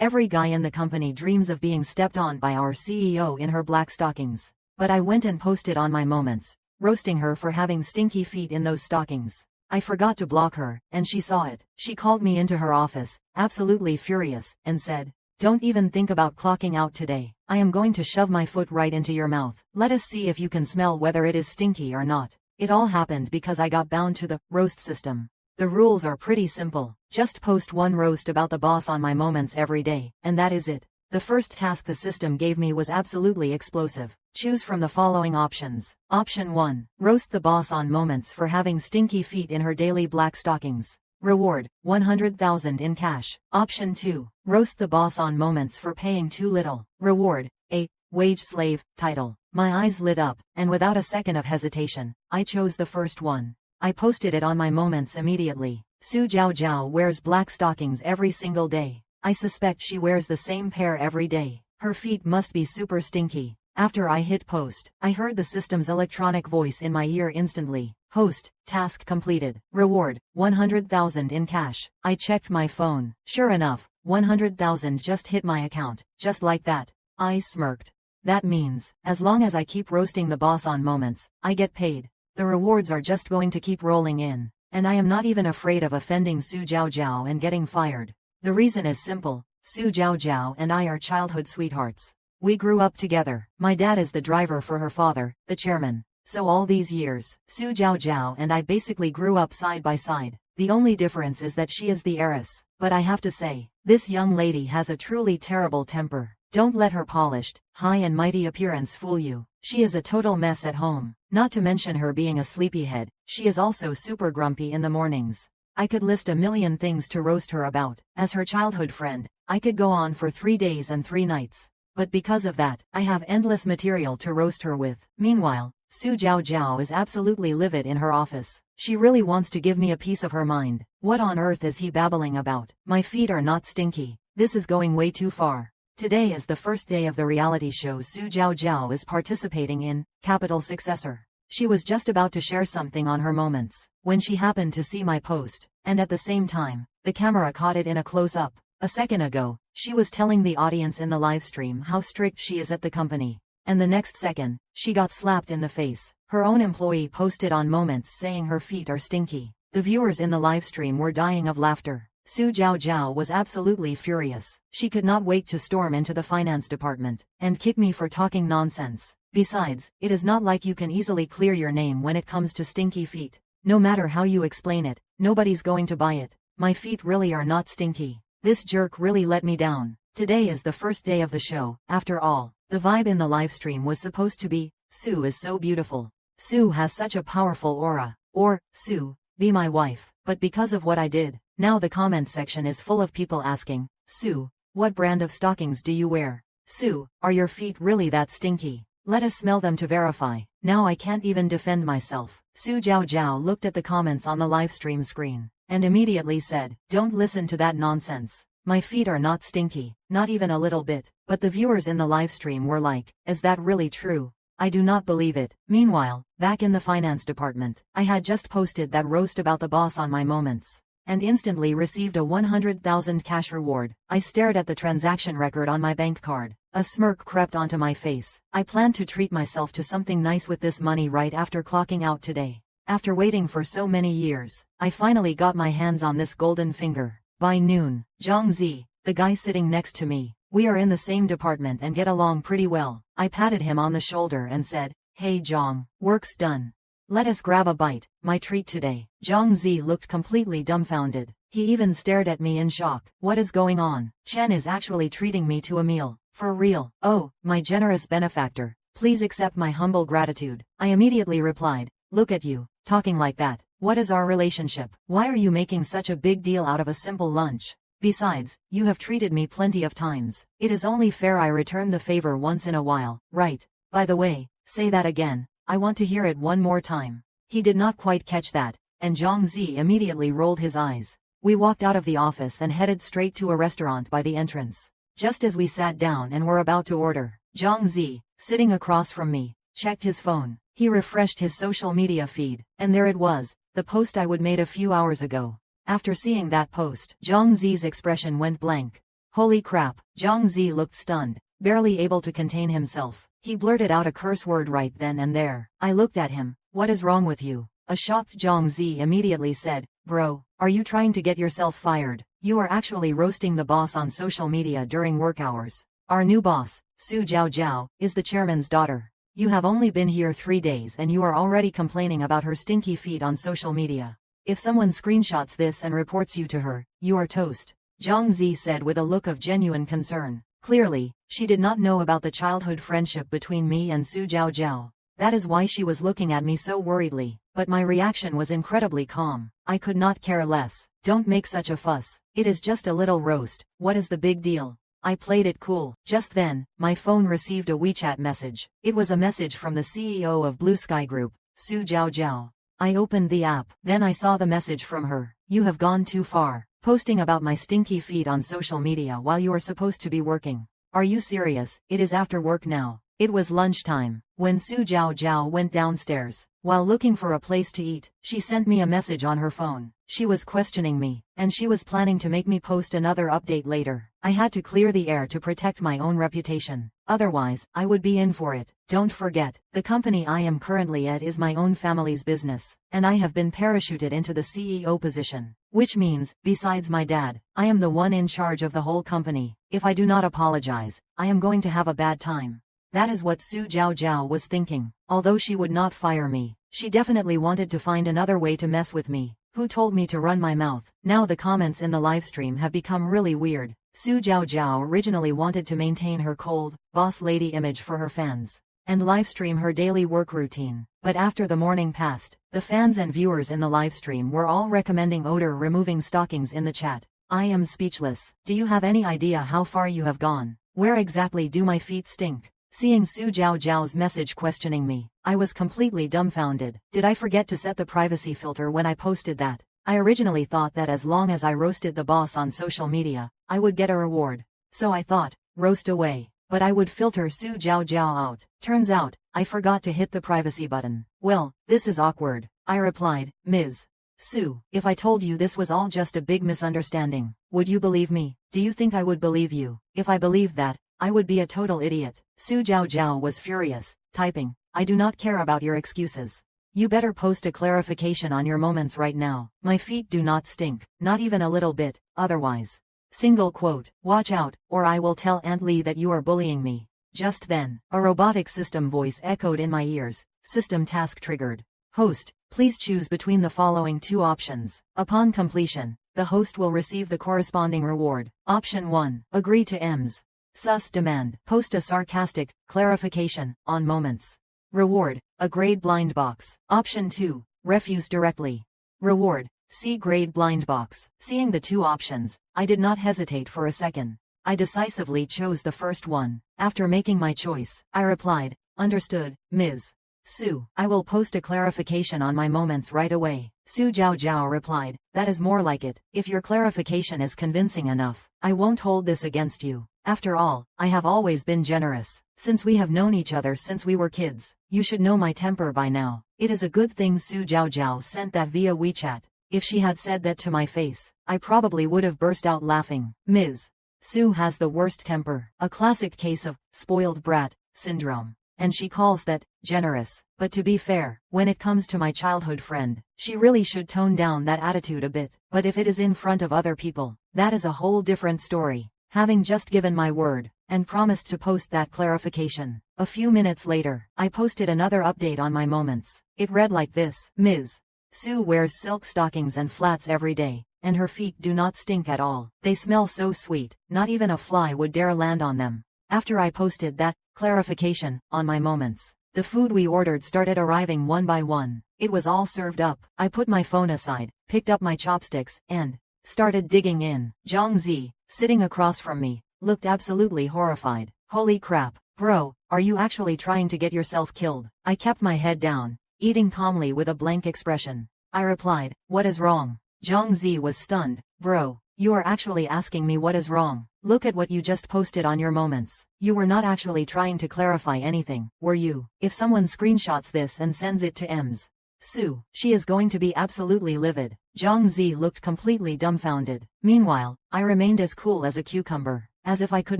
Every guy in the company dreams of being stepped on by our CEO in her black stockings. But I went and posted on my moments, roasting her for having stinky feet in those stockings. I forgot to block her, and she saw it. She called me into her office, absolutely furious, and said, "Don't even think about clocking out today. I am going to shove my foot right into your mouth. Let us see if you can smell whether it is stinky or not." It all happened because I got bound to the roast system. The rules are pretty simple. Just post one roast about the boss on my moments every day, and that is it. The first task the system gave me was absolutely explosive. Choose from the following options. Option 1. Roast the boss on moments for having stinky feet in her daily black stockings. Reward, 100,000 in cash. Option 2. Roast the boss on moments for paying too little. Reward, a wage slave title. My eyes lit up, and without a second of hesitation, I chose the first one. I posted it on my moments immediately. Su Jiao Jiao wears black stockings every single day. I suspect she wears the same pair every day. Her feet must be super stinky. After I hit post, I heard the system's electronic voice in my ear instantly. Host, task completed. Reward, 100,000 in cash. I checked my phone. Sure enough, 100,000 just hit my account, just like that. I smirked. That means, as long as I keep roasting the boss on moments, I get paid. The rewards are just going to keep rolling in, and I am not even afraid of offending Su Jiao Jiao and getting fired. The reason is simple. Su Jiao Jiao and I are childhood sweethearts. We grew up together. My dad is the driver for her father, the chairman. So all these years, Su Jiao Jiao and I basically grew up side by side. The only difference is that she is the heiress. But I have to say, this young lady has a truly terrible temper. Don't let her polished, high and mighty appearance fool you. She is a total mess at home. Not to mention her being a sleepyhead, she is also super grumpy in the mornings. I could list a million things to roast her about. As her childhood friend, I could go on for 3 days and 3 nights. But because of that, I have endless material to roast her with. Meanwhile, Su Jiao Jiao is absolutely livid in her office. She really wants to give me a piece of her mind. What on earth is he babbling about? My feet are not stinky. This is going way too far. Today is the first day of the reality show Su Jiao Jiao is participating in, Capital Successor. She was just about to share something on her moments, when she happened to see my post, and at the same time, the camera caught it in a close-up. A second ago, she was telling the audience in the livestream how strict she is at the company, and the next second, she got slapped in the face. Her own employee posted on moments saying her feet are stinky. The viewers in the livestream were dying of laughter. Su Jiao Jiao was absolutely furious. She could not wait to storm into the finance department and kick me for talking nonsense. Besides, it is not like you can easily clear your name when it comes to stinky feet. No matter how you explain it, nobody's going to buy it. My feet really are not stinky. This jerk really let me down. Today is the first day of the show. After all, the vibe in the livestream was supposed to be, Su is so beautiful. Su has such a powerful aura. Or, Su, be my wife. But because of what I did, now the comments section is full of people asking, Su, what brand of stockings do you wear? Su, are your feet really that stinky? Let us smell them to verify. Now I can't even defend myself. Su Jiao Jiao looked at the comments on the livestream screen, and immediately said, don't listen to that nonsense. My feet are not stinky, not even a little bit. But the viewers in the livestream were like, is that really true? I do not believe it. Meanwhile, back in the finance department, I had just posted that roast about the boss on my moments, and instantly received a 100,000 cash reward. I stared at the transaction record on my bank card. A smirk crept onto my face. I planned to treat myself to something nice with this money right after clocking out today. After waiting for so many years, I finally got my hands on this golden finger. By noon, Zhang Zi, the guy sitting next to me, we are in the same department and get along pretty well. I patted him on the shoulder and said, hey Zhang, work's done. Let us grab a bite, my treat today. Zhang Zi looked completely dumbfounded. He even stared at me in shock. What is going on? Chen is actually treating me to a meal. For real? Oh, my generous benefactor. Please accept my humble gratitude. I immediately replied, look at you, talking like that. What is our relationship? Why are you making such a big deal out of a simple lunch? Besides, you have treated me plenty of times. It is only fair I return the favor once in a while, right? By the way, say that again. I want to hear it one more time. He did not quite catch that, and Zhang Zi immediately rolled his eyes. We walked out of the office and headed straight to a restaurant by the entrance. Just as we sat down and were about to order, Zhang Zi, sitting across from me, checked his phone. He refreshed his social media feed, and there it was, the post I would made a few hours ago. After seeing that post, Zhang Zi's expression went blank. Holy crap, Zhang Zi looked stunned, barely able to contain himself. He blurted out a curse word right then and there. I looked at him. What is wrong with you? A shocked Zhang Zi immediately said, Bro, are you trying to get yourself fired? You are actually roasting the boss on social media during work hours. Our new boss, Su Jiao, is the chairman's daughter. You have only been here 3 days and you are already complaining about her stinky feet on social media. If someone screenshots this and reports you to her, you are toast. Zhang Zi said with a look of genuine concern. Clearly, she did not know about the childhood friendship between me and Su Jiao. That is why she was looking at me so worriedly, but my reaction was incredibly calm. I could not care less. Don't make such a fuss. It is just a little roast. What is the big deal? I played it cool. Just then, my phone received a WeChat message. It was a message from the CEO of Blue Sky Group, Su Jiao. I opened the app. Then I saw the message from her. You have gone too far. Posting about my stinky feet on social media while you are supposed to be working. Are you serious? It is after work now. It was lunchtime when Su Jiao went downstairs. While looking for a place to eat, she sent me a message on her phone. She was questioning me, and she was planning to make me post another update later. I had to clear the air to protect my own reputation. Otherwise, I would be in for it. Don't forget, the company I am currently at is my own family's business, and I have been parachuted into the CEO position. Which means, besides my dad, I am the one in charge of the whole company. If I do not apologize, I am going to have a bad time. That is what Su Jiao was thinking. Although she would not fire me, she definitely wanted to find another way to mess with me. Who told me to run my mouth? Now the comments in the livestream have become really weird. Su Jiao originally wanted to maintain her cold, boss lady image for her fans, and livestream her daily work routine. But after the morning passed, the fans and viewers in the livestream were all recommending odor-removing stockings in the chat. I am speechless. Do you have any idea how far you have gone? Where exactly do my feet stink? Seeing Su Jiao's message questioning me, I was completely dumbfounded. Did I forget to set the privacy filter when I posted that? I originally thought that as long as I roasted the boss on social media, I would get a reward. So I thought, roast away. But I would filter Su Jiao out. Turns out, I forgot to hit the privacy button. Well, this is awkward. I replied, Ms. Su, if I told you this was all just a big misunderstanding, would you believe me? Do you think I would believe you? If I believed that, I would be a total idiot. Su Jiao was furious, typing, I do not care about your excuses. You better post a clarification on your moments right now. My feet do not stink, not even a little bit, otherwise. Single quote, watch out, or I will tell Aunt Lee that you are bullying me. Just then, a robotic system voice echoed in my ears. System task triggered. Host, please choose between the following 2 options. Upon completion, the host will receive the corresponding reward. Option 1, agree to EMS. Sus demand, post a sarcastic clarification on moments. Reward, a grade blind box. Option 2, refuse directly. Reward, C grade blind box. Seeing the 2 options, I did not hesitate for a second. I decisively chose the first one. After making my choice, I replied, understood, Ms. Su. I will post a clarification on my moments right away. Su Jiao replied, that is more like it. If your clarification is convincing enough, I won't hold this against you. After all, I have always been generous. Since we have known each other since we were kids, you should know my temper by now. It is a good thing Su Jiao sent that via WeChat. If she had said that to my face, I probably would have burst out laughing. Ms. Su has the worst temper, a classic case of spoiled brat syndrome. And she calls that generous. But to be fair, when it comes to my childhood friend, she really should tone down that attitude a bit. But if it is in front of other people, that is a whole different story. Having just given my word, and promised to post that clarification, a few minutes later, I posted another update on my moments. It read like this, Ms. Su wears silk stockings and flats every day, and her feet do not stink at all. They smell so sweet, not even a fly would dare land on them. After I posted that clarification on my moments, the food we ordered started arriving one by one. It was all served up. I put my phone aside, picked up my chopsticks, and started digging in. Zhang Zi, sitting across from me, looked absolutely horrified. Holy crap, bro, are you actually trying to get yourself killed? I kept my head down, eating calmly with a blank expression. I replied, what is wrong? Zhang Zi was stunned. Bro, you are actually asking me what is wrong? Look at what you just posted on your moments. You were not actually trying to clarify anything, were you? If someone screenshots this and sends it to EMS, Su, she is going to be absolutely livid. Zhang Zi looked completely dumbfounded. Meanwhile, I remained as cool as a cucumber, as if I could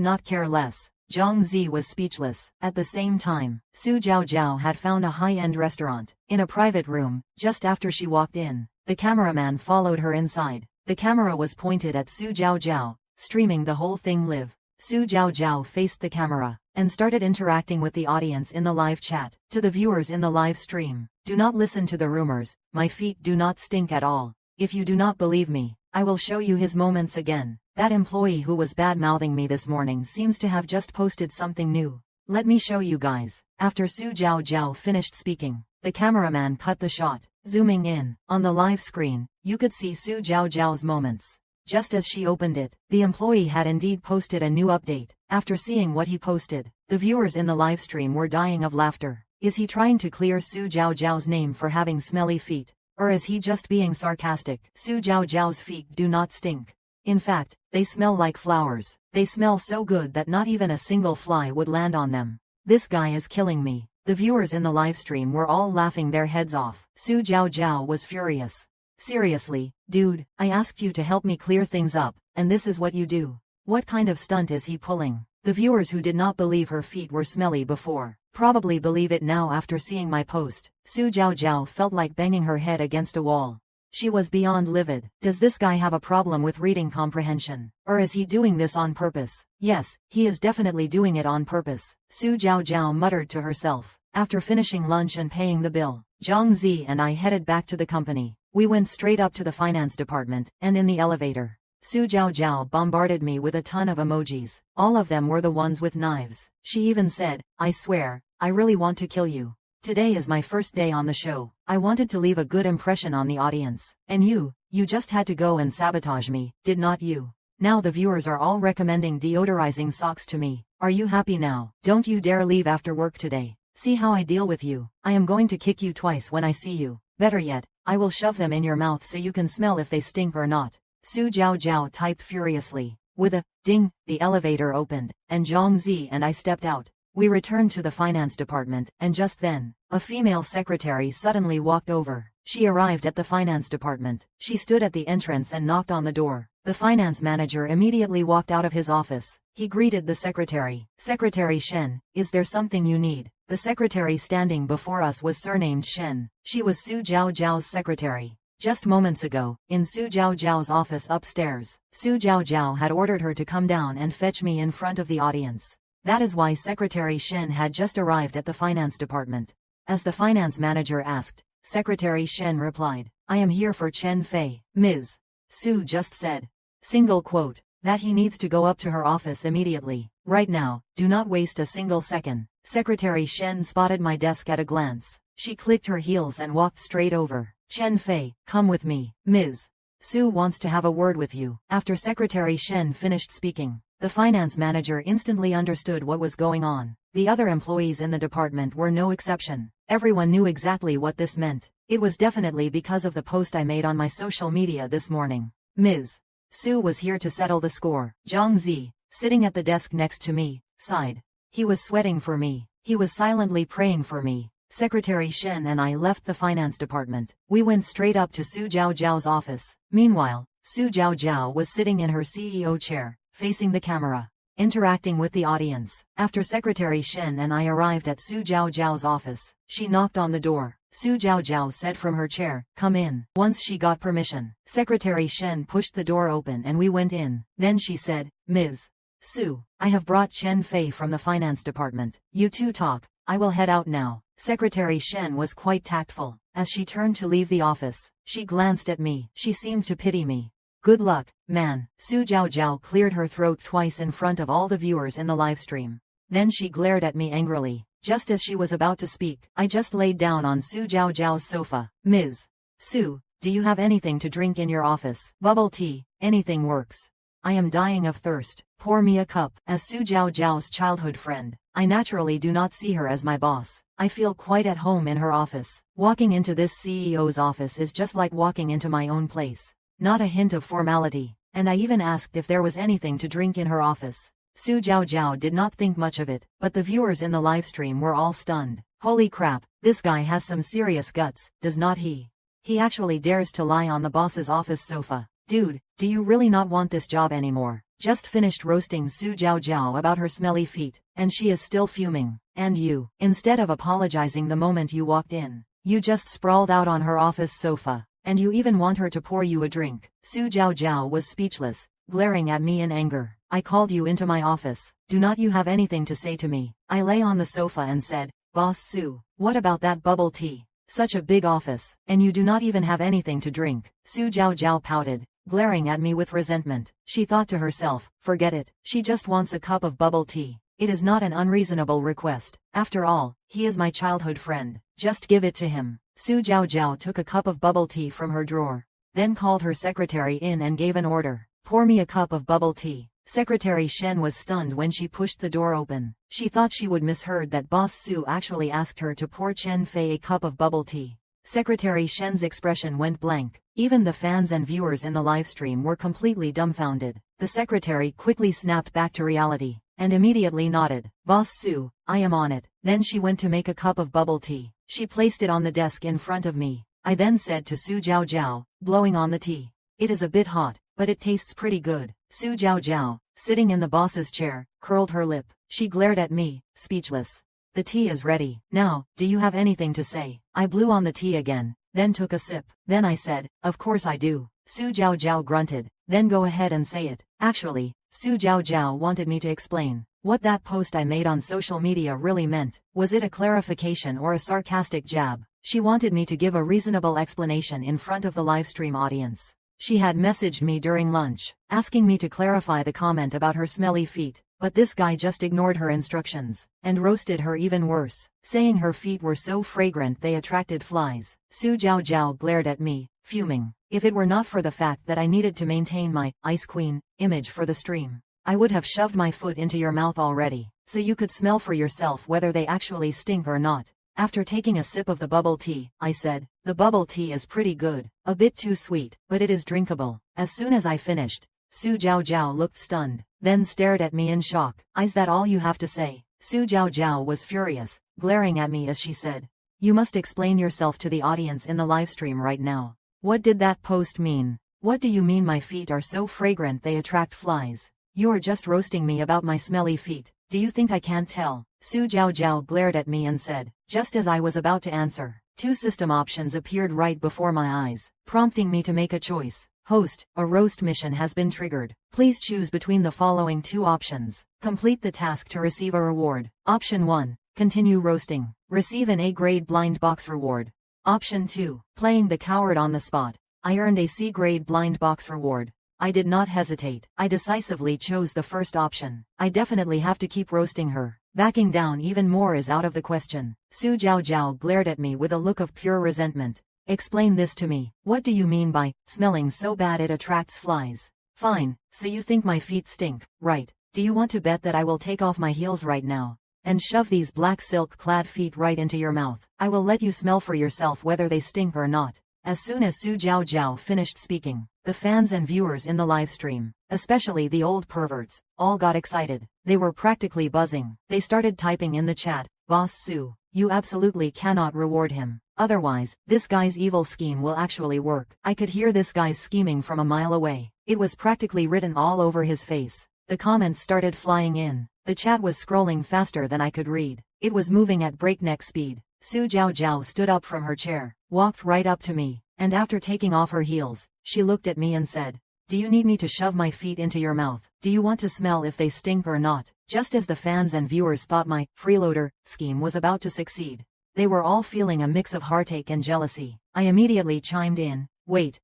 not care less. Zhang Zi was speechless. At the same time, Su Zhaozhao had found a high-end restaurant, in a private room, just after she walked in. The cameraman followed her inside. The camera was pointed at Su Zhaozhao, streaming the whole thing live. Su Zhaozhao faced the camera, and started interacting with the audience in the live chat. To the viewers in the live stream, do not listen to the rumors, my feet do not stink at all. If you do not believe me, I will show you his moments again. That employee who was bad-mouthing me this morning seems to have just posted something new. Let me show you guys. After Su Zhaozhao finished speaking, the cameraman cut the shot. Zooming in, on the live screen, you could see Su Zhaozhao's moments. Just as she opened it, the employee had indeed posted a new update. After seeing what he posted, the viewers in the live stream were dying of laughter. Is he trying to clear Su Zhaozhao's name for having smelly feet? Or is he just being sarcastic? Su Zhaozhao's feet do not stink. In fact, they smell like flowers. They smell so good that not even a single fly would land on them. This guy is killing me. The viewers in the livestream were all laughing their heads off. Su Zhaozhao was furious. Seriously, dude, I asked you to help me clear things up, and this is what you do. What kind of stunt is he pulling? The viewers who did not believe her feet were smelly before, probably believe it now after seeing my post. Su Zhaozhao felt like banging her head against a wall. She was beyond livid. Does this guy have a problem with reading comprehension? Or is he doing this on purpose? Yes, he is definitely doing it on purpose. Su Zhaozhao muttered to herself. After finishing lunch and paying the bill, Zhang Zi and I headed back to the company. We went straight up to the finance department, and in the elevator, Su Zhaozhao bombarded me with a ton of emojis. All of them were the ones with knives. She even said, I swear, I really want to kill you. Today is my first day on the show. I wanted to leave a good impression on the audience. And you just had to go and sabotage me, did not you? Now the viewers are all recommending deodorizing socks to me. Are you happy now? Don't you dare leave after work today. See how I deal with you. I am going to kick you twice when I see you. Better yet, I will shove them in your mouth so you can smell if they stink or not. Su Zhaozhao typed furiously. With a ding, the elevator opened, and Zhang Zi and I stepped out. We returned to the finance department, and just then, a female secretary suddenly walked over. She arrived at the finance department. She stood at the entrance and knocked on the door. The finance manager immediately walked out of his office. He greeted the secretary. Secretary Shen, is there something you need? The secretary standing before us was surnamed Shen. She was Su Zhaozhao's secretary. Just moments ago, in Su Zhaozhao's office upstairs, Su Zhaozhao had ordered her to come down and fetch me in front of the audience. That is why Secretary Shen had just arrived at the finance department. As the finance manager asked, Secretary Shen replied, I am here for Chen Fei. Ms. Su just said, single quote, that he needs to go up to her office immediately. Right now, do not waste a single second. Secretary Shen spotted my desk at a glance. She clicked her heels and walked straight over. Chen Fei, come with me. Ms. Su wants to have a word with you. After Secretary Shen finished speaking, the finance manager instantly understood what was going on. The other employees in the department were no exception. Everyone knew exactly what this meant. It was definitely because of the post I made on my social media this morning. Ms. Su was here to settle the score. Zhang Zi, sitting at the desk next to me, sighed. He was sweating for me. He was silently praying for me. Secretary Shen and I left the finance department. We went straight up to Su Zhaozhao's office. Meanwhile, Su Zhaozhao was sitting in her CEO chair, facing the camera, interacting with the audience. After Secretary Shen and I arrived at Su Zhaozhao's office, she knocked on the door. Su Zhaozhao said from her chair, come in. Once she got permission, Secretary Shen pushed the door open and we went in. Then she said, Ms. Su, I have brought Chen Fei from the finance department. You two talk. I will head out now. Secretary Shen was quite tactful. As she turned to leave the office, she glanced at me. She seemed to pity me. Good luck, man. Su Zhaozhao cleared her throat twice in front of all the viewers in the livestream. Then she glared at me angrily. Just as she was about to speak, I just laid down on Su Zhaozhao's sofa. Ms. Su, do you have anything to drink in your office? Bubble tea, anything works. I am dying of thirst. Pour me a cup. As Su Zhaozhao's childhood friend, I naturally do not see her as my boss. I feel quite at home in her office. Walking into this CEO's office is just like walking into my own place. Not a hint of formality. And I even asked if there was anything to drink in her office. Su Zhaozhao did not think much of it, but the viewers in the livestream were all stunned. Holy crap, this guy has some serious guts, does not he? He actually dares to lie on the boss's office sofa. Dude, do you really not want this job anymore? Just finished roasting Su Jiao about her smelly feet, and she is still fuming. And you, instead of apologizing the moment you walked in, you just sprawled out on her office sofa, and you even want her to pour you a drink. Su Jiao was speechless, glaring at me in anger. I called you into my office. Do not you have anything to say to me? I lay on the sofa and said, Boss Su, what about that bubble tea? Such a big office, and you do not even have anything to drink. Su Jiao pouted, glaring at me with resentment. She thought to herself, forget it, she just wants a cup of bubble tea. It is not an unreasonable request. After all, he is my childhood friend. Just give it to him. Su Jiao took a cup of bubble tea from her drawer, then called her secretary in and gave an order. Pour me a cup of bubble tea. Secretary Shen was stunned when she pushed the door open. She thought she would misheard that Boss Su actually asked her to pour Chen Fei a cup of bubble tea. Secretary Shen's expression went blank. Even the fans and viewers in the livestream were completely dumbfounded. The secretary quickly snapped back to reality, and immediately nodded. Boss Su, I am on it. Then she went to make a cup of bubble tea. She placed it on the desk in front of me. I then said to Su Jiao, blowing on the tea, it is a bit hot, but it tastes pretty good. Su Jiao, sitting in the boss's chair, curled her lip. She glared at me, speechless. The tea is ready. Now, do you have anything to say? I blew on the tea again, then took a sip. Then I said, of course I do. Su Jiao grunted, then go ahead and say it. Actually, Su Jiao wanted me to explain what that post I made on social media really meant. Was it a clarification or a sarcastic jab? She wanted me to give a reasonable explanation in front of the livestream audience. She had messaged me during lunch, asking me to clarify the comment about her smelly feet, but this guy just ignored her instructions, and roasted her even worse, saying her feet were so fragrant they attracted flies. Su Jiao glared at me, fuming. If it were not for the fact that I needed to maintain my Ice Queen image for the stream, I would have shoved my foot into your mouth already, so you could smell for yourself whether they actually stink or not. After taking a sip of the bubble tea, I said, the bubble tea is pretty good, a bit too sweet, but it is drinkable. As soon as I finished, Su Jiao looked stunned, then stared at me in shock. Is that all you have to say? Su Jiao was furious, glaring at me as she said, you must explain yourself to the audience in the livestream right now. What did that post mean? What do you mean my feet are so fragrant they attract flies? You are just roasting me about my smelly feet. Do you think I can't tell? Su Jiao glared at me and said, just as I was about to answer, two system options appeared right before my eyes, prompting me to make a choice. Host, a roast mission has been triggered. Please choose between the following two options. Complete the task to receive a reward. Option 1, continue roasting. Receive an A-grade blind box reward. Option 2, playing the coward on the spot. I earned a C-grade blind box reward. I did not hesitate. I decisively chose the first option. I definitely have to keep roasting her. Backing down even more is out of the question. Su Jiao glared at me with a look of pure resentment. Explain this to me. What do you mean by smelling so bad it attracts flies? Fine, so you think my feet stink, right? Do you want to bet that I will take off my heels right now and shove these black silk-clad feet right into your mouth? I will let you smell for yourself whether they stink or not. As soon as Su Jiao finished speaking, the fans and viewers in the livestream, especially the old perverts, all got excited. They were practically buzzing. They started typing in the chat, Boss Su, you absolutely cannot reward him. Otherwise, this guy's evil scheme will actually work. I could hear this guy's scheming from a mile away. It was practically written all over his face. The comments started flying in. The chat was scrolling faster than I could read. It was moving at breakneck speed. Su Jiao stood up from her chair, walked right up to me, and after taking off her heels, she looked at me and said, do you need me to shove my feet into your mouth? Do you want to smell if they stink or not? Just as the fans and viewers thought my freeloader scheme was about to succeed, they were all feeling a mix of heartache and jealousy. I immediately chimed in, wait,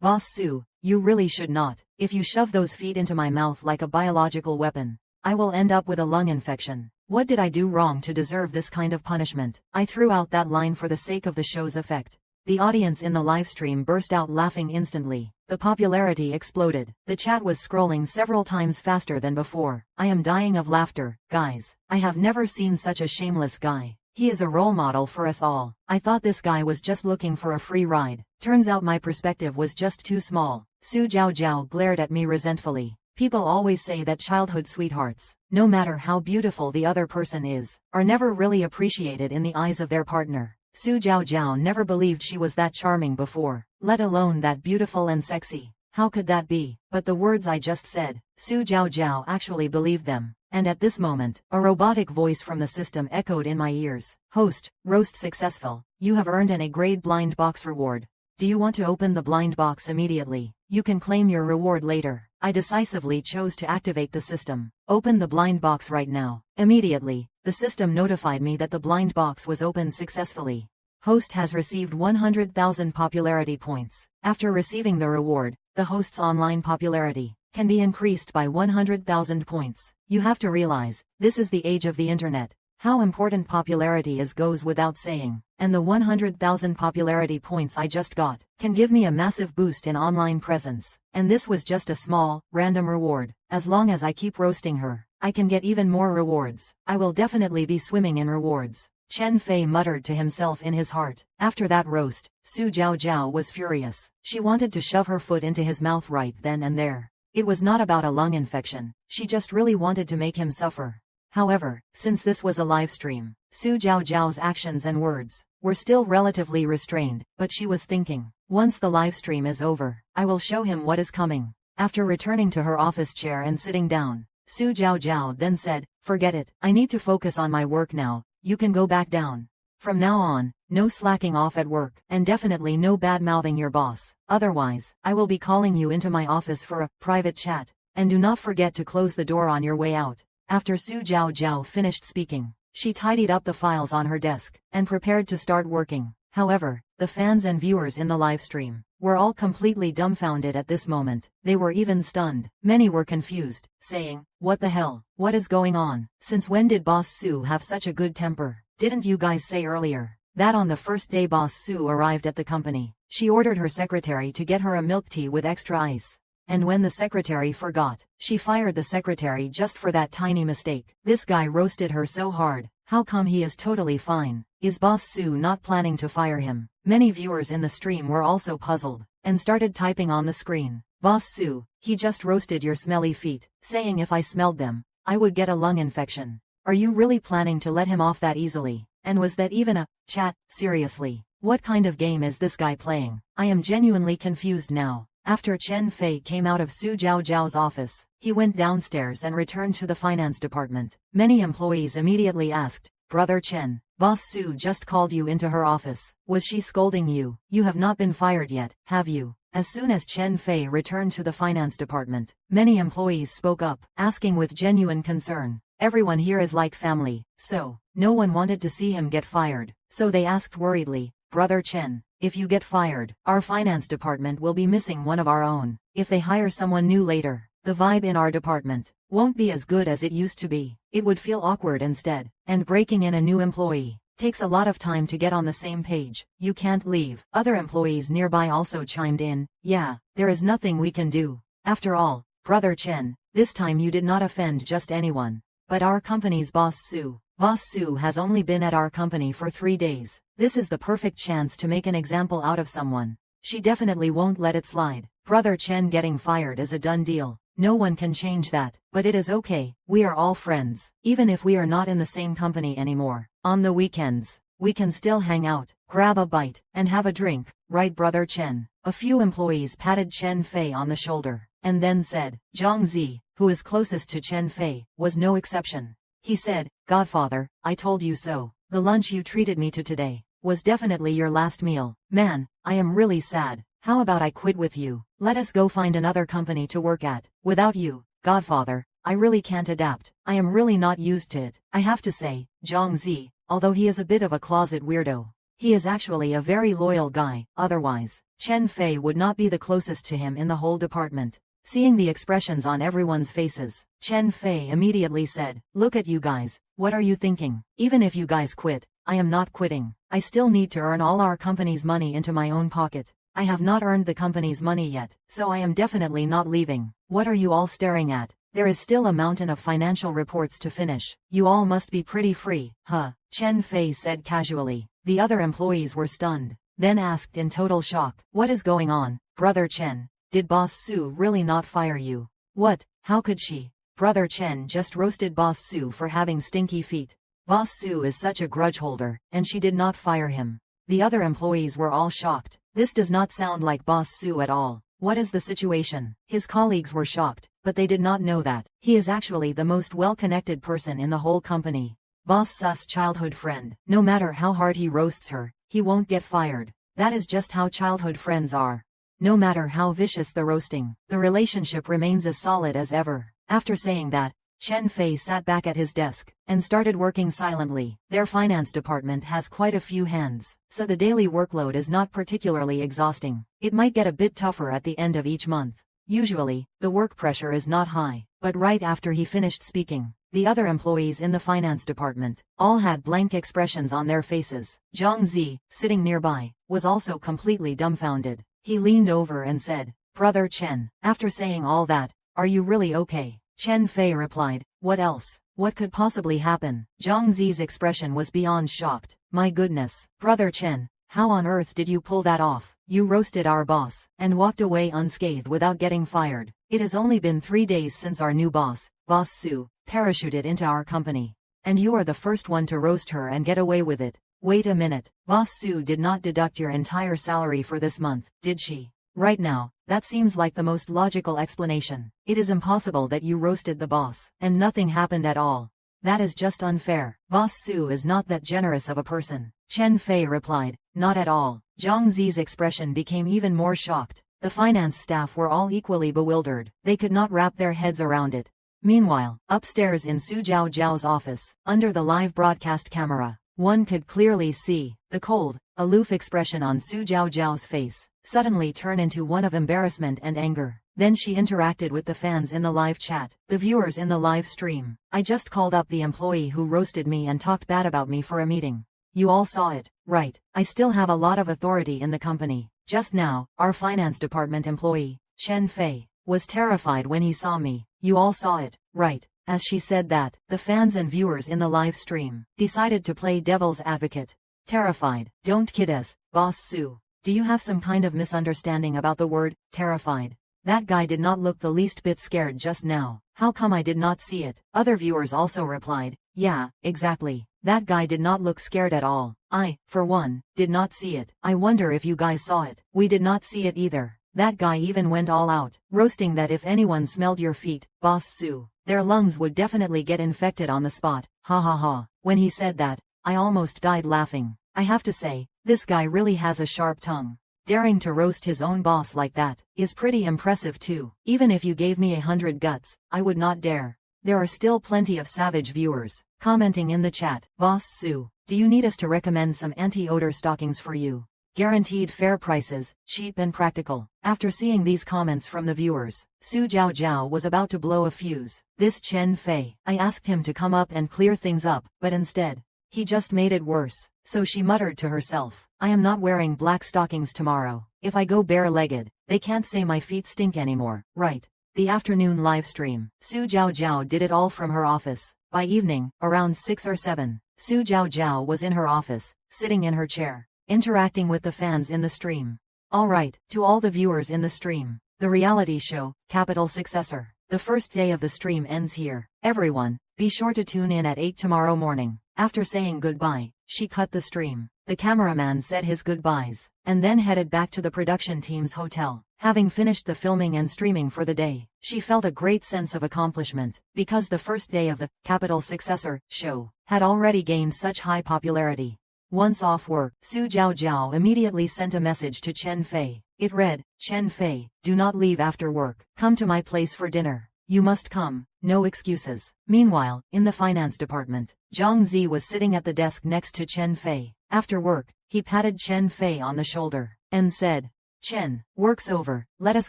Boss Su, you really should not. If you shove those feet into my mouth like a biological weapon, I will end up with a lung infection. What did I do wrong to deserve this kind of punishment? I threw out that line for the sake of the show's effect. The audience in the livestream burst out laughing instantly. The popularity exploded. The chat was scrolling several times faster than before. I am dying of laughter, guys. I have never seen such a shameless guy. He is a role model for us all. I thought this guy was just looking for a free ride. Turns out my perspective was just too small. Su Jiao glared at me resentfully. People always say that childhood sweethearts, no matter how beautiful the other person is, are never really appreciated in the eyes of their partner. Su Jiao never believed she was that charming before, let alone that beautiful and sexy. How could that be? But the words I just said, Su Jiao actually believed them. And at this moment, a robotic voice from the system echoed in my ears. Host, roast successful. You have earned an A-grade blind box reward. Do you want to open the blind box immediately? You can claim your reward later. I decisively chose to activate the system. Open the blind box right now. Immediately, the system notified me that the blind box was opened successfully. Host has received 100,000 popularity points. After receiving the reward, the host's online popularity can be increased by 100,000 points. You have to realize, this is the age of the internet. How important popularity is goes without saying, and the 100,000 popularity points I just got can give me a massive boost in online presence. And this was just a small, random reward. As long as I keep roasting her, I can get even more rewards. I will definitely be swimming in rewards. Chen Fei muttered to himself in his heart. After that roast, Su Jiao was furious. She wanted to shove her foot into his mouth right then and there. It was not about a lung infection, she just really wanted to make him suffer. However, since this was a live stream, Su Jiao's actions and words were still relatively restrained, but she was thinking, once the live stream is over, I will show him what is coming. After returning to her office chair and sitting down, Su Jiao then said, forget it, I need to focus on my work now, you can go back down. From now on, no slacking off at work, and definitely no bad-mouthing your boss. Otherwise, I will be calling you into my office for a private chat. And do not forget to close the door on your way out. After Su Jiao finished speaking, she tidied up the files on her desk and prepared to start working. However, the fans and viewers in the live stream were all completely dumbfounded at this moment. They were even stunned. Many were confused, saying, what the hell? What is going on? Since when did Boss Su have such a good temper? Didn't you guys say earlier that on the first day Boss Su arrived at the company, she ordered her secretary to get her a milk tea with extra ice? And when the secretary forgot, she fired the secretary just for that tiny mistake. This guy roasted her so hard. How come he is totally fine? Is Boss Su not planning to fire him? Many viewers in the stream were also puzzled, and started typing on the screen. Boss Su, he just roasted your smelly feet, saying if I smelled them, I would get a lung infection. Are you really planning to let him off that easily? And was that even a chat? Seriously, what kind of game is this guy playing? I am genuinely confused now. After Chen Fei came out of Su Jiao's office, he went downstairs and returned to the finance department. Many employees immediately asked, Brother Chen, Boss Su just called you into her office. Was she scolding you? You have not been fired yet, have you? As soon as Chen Fei returned to the finance department, many employees spoke up, asking with genuine concern. Everyone here is like family, so no one wanted to see him get fired. So they asked worriedly, Brother Chen, if you get fired, our finance department will be missing one of our own. If they hire someone new later, the vibe in our department won't be as good as it used to be. It would feel awkward instead. And breaking in a new employee takes a lot of time to get on the same page. You can't leave. Other employees nearby also chimed in. Yeah, there is nothing we can do. After all, Brother Chen, this time you did not offend just anyone, but our company's Boss Su. Boss Su has only been at our company for 3 days. This is the perfect chance to make an example out of someone. She definitely won't let it slide. Brother Chen getting fired is a done deal. No one can change that, but it is okay. We are all friends. Even if we are not in the same company anymore, on the weekends, we can still hang out, grab a bite, and have a drink, right Brother Chen? A few employees patted Chen Fei on the shoulder, and then said, Zhang Zi, who is closest to Chen Fei, was no exception. He said, Godfather, I told you so. The lunch you treated me to today was definitely your last meal. Man, I am really sad. How about I quit with you? Let us go find another company to work at. Without you, Godfather, I really can't adapt. I am really not used to it. I have to say, Zhang Zi, although he is a bit of a closet weirdo, he is actually a very loyal guy. Otherwise, Chen Fei would not be the closest to him in the whole department. Seeing the expressions on everyone's faces, Chen Fei immediately said, Look at you guys, what are you thinking? Even if you guys quit, I am not quitting. I still need to earn all our company's money into my own pocket. I have not earned the company's money yet, so I am definitely not leaving. What are you all staring at? There is still a mountain of financial reports to finish. You all must be pretty free, huh? Chen Fei said casually. The other employees were stunned, then asked in total shock, What is going on, Brother Chen? Did Boss Su really not fire you? What? How could she? Brother Chen just roasted Boss Su for having stinky feet. Boss Su is such a grudge holder, and she did not fire him. The other employees were all shocked. This does not sound like Boss Su at all. What is the situation? His colleagues were shocked, but they did not know that he is actually the most well-connected person in the whole company. Boss Su's childhood friend. No matter how hard he roasts her, he won't get fired. That is just how childhood friends are. No matter how vicious the roasting, the relationship remains as solid as ever. After saying that, Chen Fei sat back at his desk and started working silently. Their finance department has quite a few hands, so the daily workload is not particularly exhausting. It might get a bit tougher at the end of each month. Usually, the work pressure is not high, but right after he finished speaking, the other employees in the finance department all had blank expressions on their faces. Zhang Zi, sitting nearby, was also completely dumbfounded. He leaned over and said, "Brother Chen, after saying all that, are you really okay?" Chen Fei replied, "What else? What could possibly happen?" Zhang Zi's expression was beyond shocked. "My goodness, Brother Chen, how on earth did you pull that off? You roasted our boss and walked away unscathed without getting fired. It has only been 3 days since our new boss, Boss Su, parachuted into our company. And you are the first one to roast her and get away with it. Wait a minute, Boss Su did not deduct your entire salary for this month, did she? Right now, that seems like the most logical explanation. It is impossible that you roasted the boss, and nothing happened at all. That is just unfair. Boss Su is not that generous of a person." Chen Fei replied, "Not at all." Zhang Zi's expression became even more shocked. The finance staff were all equally bewildered. They could not wrap their heads around it. Meanwhile, upstairs in Su Jiao Jiao's office, under the live broadcast camera, one could clearly see the cold, aloof expression on Su Jiao Jiao's face suddenly turn into one of embarrassment and anger. Then she interacted with the fans in the live chat, the viewers in the live stream. "I just called up the employee who roasted me and talked bad about me for a meeting. You all saw it, right? I still have a lot of authority in the company. Just now, our finance department employee, Chen Fei, was terrified when he saw me. You all saw it, right?" As she said that, the fans and viewers in the live stream decided to play devil's advocate. "Terrified? Don't kid us, Boss Su. Do you have some kind of misunderstanding about the word, terrified? That guy did not look the least bit scared just now. How come I did not see it?" Other viewers also replied, "Yeah, exactly. That guy did not look scared at all. I, for one, did not see it. I wonder if you guys saw it." "We did not see it either. That guy even went all out, roasting that if anyone smelled your feet, Boss Su, their lungs would definitely get infected on the spot. Ha ha ha." When he said that, I almost died laughing. I have to say, this guy really has a sharp tongue. Daring to roast his own boss like that is pretty impressive too. Even if you gave me 100 guts, I would not dare. There are still plenty of savage viewers commenting in the chat. "Boss Su, do you need us to recommend some anti-odor stockings for you? Guaranteed fair prices, cheap and practical." After seeing these comments from the viewers, Su Jiao Jiao was about to blow a fuse. This Chen Fei, I asked him to come up and clear things up, but instead, he just made it worse. So she muttered to herself, "I am not wearing black stockings tomorrow. If I go bare-legged, they can't say my feet stink anymore, right?" The afternoon live stream. Su Jiao Jiao did it all from her office. By evening, around 6 or 7, Su Jiao Jiao was in her office, sitting in her chair, interacting with the fans in the stream. Alright, to all the viewers in the stream, the reality show, Capital Successor. The first day of the stream ends here. Everyone, be sure to tune in at 8 tomorrow morning. After saying goodbye, she cut the stream. The cameraman said his goodbyes, and then headed back to the production team's hotel. Having finished the filming and streaming for the day, she felt a great sense of accomplishment, because the first day of the Capital Successor show had already gained such high popularity. Once off work, Su Jiao Jiao immediately sent a message to Chen Fei. It read, "Chen Fei, do not leave after work. Come to my place for dinner. You must come, no excuses." Meanwhile, in the finance department, Zhang Zi was sitting at the desk next to Chen Fei. After work, he patted Chen Fei on the shoulder and said, "Chen, work's over, let us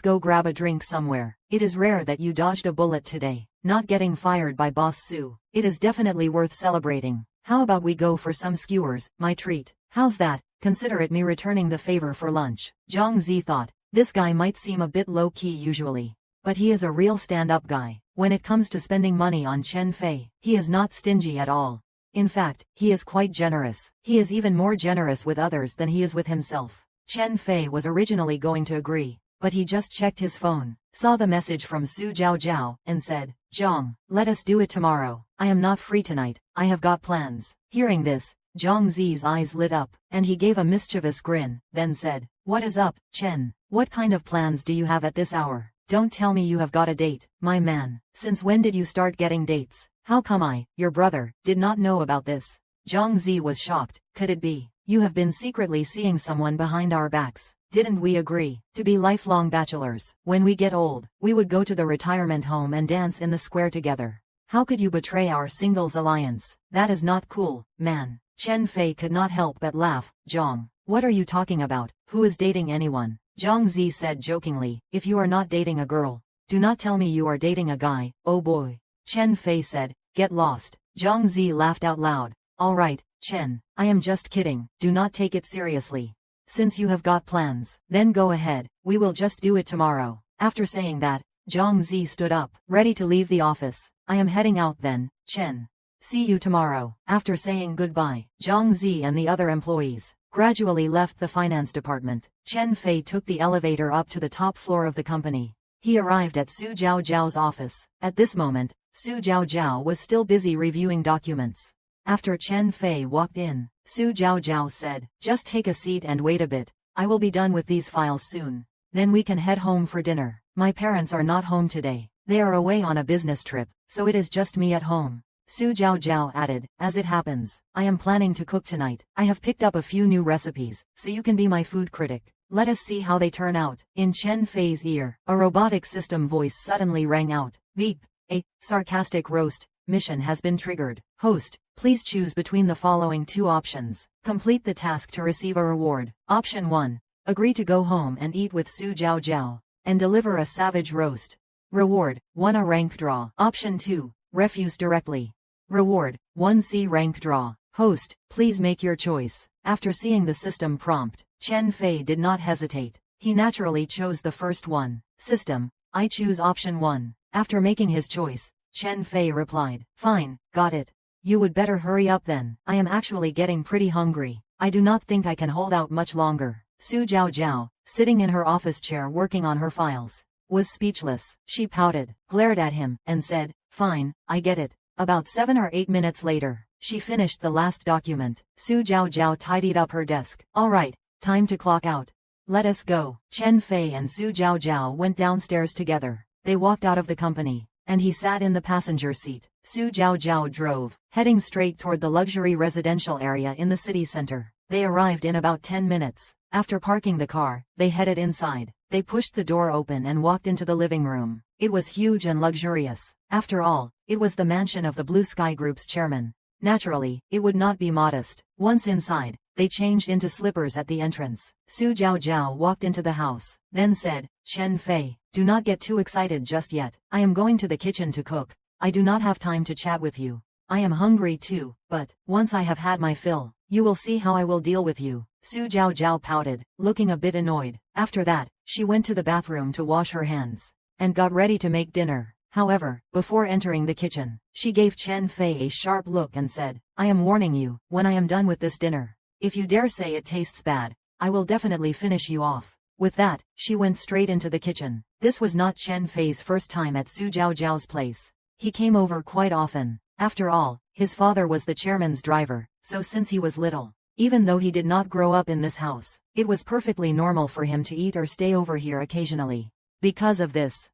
go grab a drink somewhere. It is rare that you dodged a bullet today, not getting fired by Boss Su. It is definitely worth celebrating. How about we go for some skewers, my treat? How's that? Consider it me returning the favor for lunch." Zhang Zi thought, this guy might seem a bit low-key usually, but he is a real stand-up guy. When it comes to spending money on Chen Fei, he is not stingy at all. In fact, he is quite generous. He is even more generous with others than he is with himself. Chen Fei was originally going to agree, but he just checked his phone, saw the message from Su Jiao, and said, Zhang, let us do it tomorrow. I am not free tonight, I have got plans. Hearing this, Zhang Zi's eyes lit up, and he gave a mischievous grin, then said, what is up, Chen? What kind of plans do you have at this hour? Don't tell me you have got a date, my man. Since when did you start getting dates? How come I, your brother, did not know about this? Zhang Zi was shocked. Could it be? You have been secretly seeing someone behind our backs. Didn't we agree to be lifelong bachelors? When we get old, we would go to the retirement home and dance in the square together. How could you betray our singles alliance? That is not cool, man. Chen Fei could not help but laugh. Zhang, what are you talking about? Who is dating anyone? Zhang Zi said jokingly, if you are not dating a girl, do not tell me you are dating a guy, oh boy. Chen Fei said, get lost. Zhang Zi laughed out loud. All right, Chen, I am just kidding, do not take it seriously. Since you have got plans, then go ahead, we will just do it tomorrow. After saying that, Zhang Zi stood up, ready to leave the office. I am heading out then, Chen. See you tomorrow. After saying goodbye, Zhang Zi and the other employees gradually left the finance department. Chen Fei took the elevator up to the top floor of the company. He arrived at Su Jiao's office. At this moment, Su Jiao was still busy reviewing documents. After Chen Fei walked in, Su Jiao said, just take a seat and wait a bit. I will be done with these files soon. Then we can head home for dinner. My parents are not home today. They are away on a business trip, so it is just me at home. Su Jiao added, as it happens, I am planning to cook tonight. I have picked up a few new recipes, so you can be my food critic. Let us see how they turn out. In Chen Fei's ear, a robotic system voice suddenly rang out. Beep. A sarcastic roast mission has been triggered. Host, please choose between the following two options. Complete the task to receive a reward. Option 1. Agree to go home and eat with Su Jiao and deliver a savage roast. Reward, 1 a rank draw. Option 2. Refuse directly. Reward, 1C rank draw. Host, please make your choice. After seeing the system prompt, Chen Fei did not hesitate. He naturally chose the first one. System, I choose option 1. After making his choice, Chen Fei replied, fine, got it. You would better hurry up then. I am actually getting pretty hungry. I do not think I can hold out much longer. Su Jiao, sitting in her office chair working on her files, was speechless. She pouted, glared at him, and said, fine, I get it. About 7 or 8 minutes later, she finished the last document. Su Jiao tidied up her desk. All right, time to clock out. Let us go. Chen Fei and Su Jiao went downstairs together. They walked out of the company, and he sat in the passenger seat. Su Jiao drove, heading straight toward the luxury residential area in the city center. They arrived in about 10 minutes. After parking the car, they headed inside. They pushed the door open and walked into the living room. It was huge and luxurious. After all, it was the mansion of the Blue Sky Group's chairman. Naturally, it would not be modest. Once inside, they changed into slippers at the entrance. Su Jiao walked into the house, then said, Chen Fei, do not get too excited just yet. I am going to the kitchen to cook. I do not have time to chat with you. I am hungry too, but once I have had my fill, you will see how I will deal with you. Su Jiao pouted, looking a bit annoyed. After that, she went to the bathroom to wash her hands and got ready to make dinner. However, before entering the kitchen, she gave Chen Fei a sharp look and said, I am warning you, when I am done with this dinner, if you dare say it tastes bad, I will definitely finish you off. With that, she went straight into the kitchen. This was not Chen Fei's first time at Su Jiao's place. He came over quite often. After all, his father was the chairman's driver, so since he was little, even though he did not grow up in this house, it was perfectly normal for him to eat or stay over here occasionally. Because of this,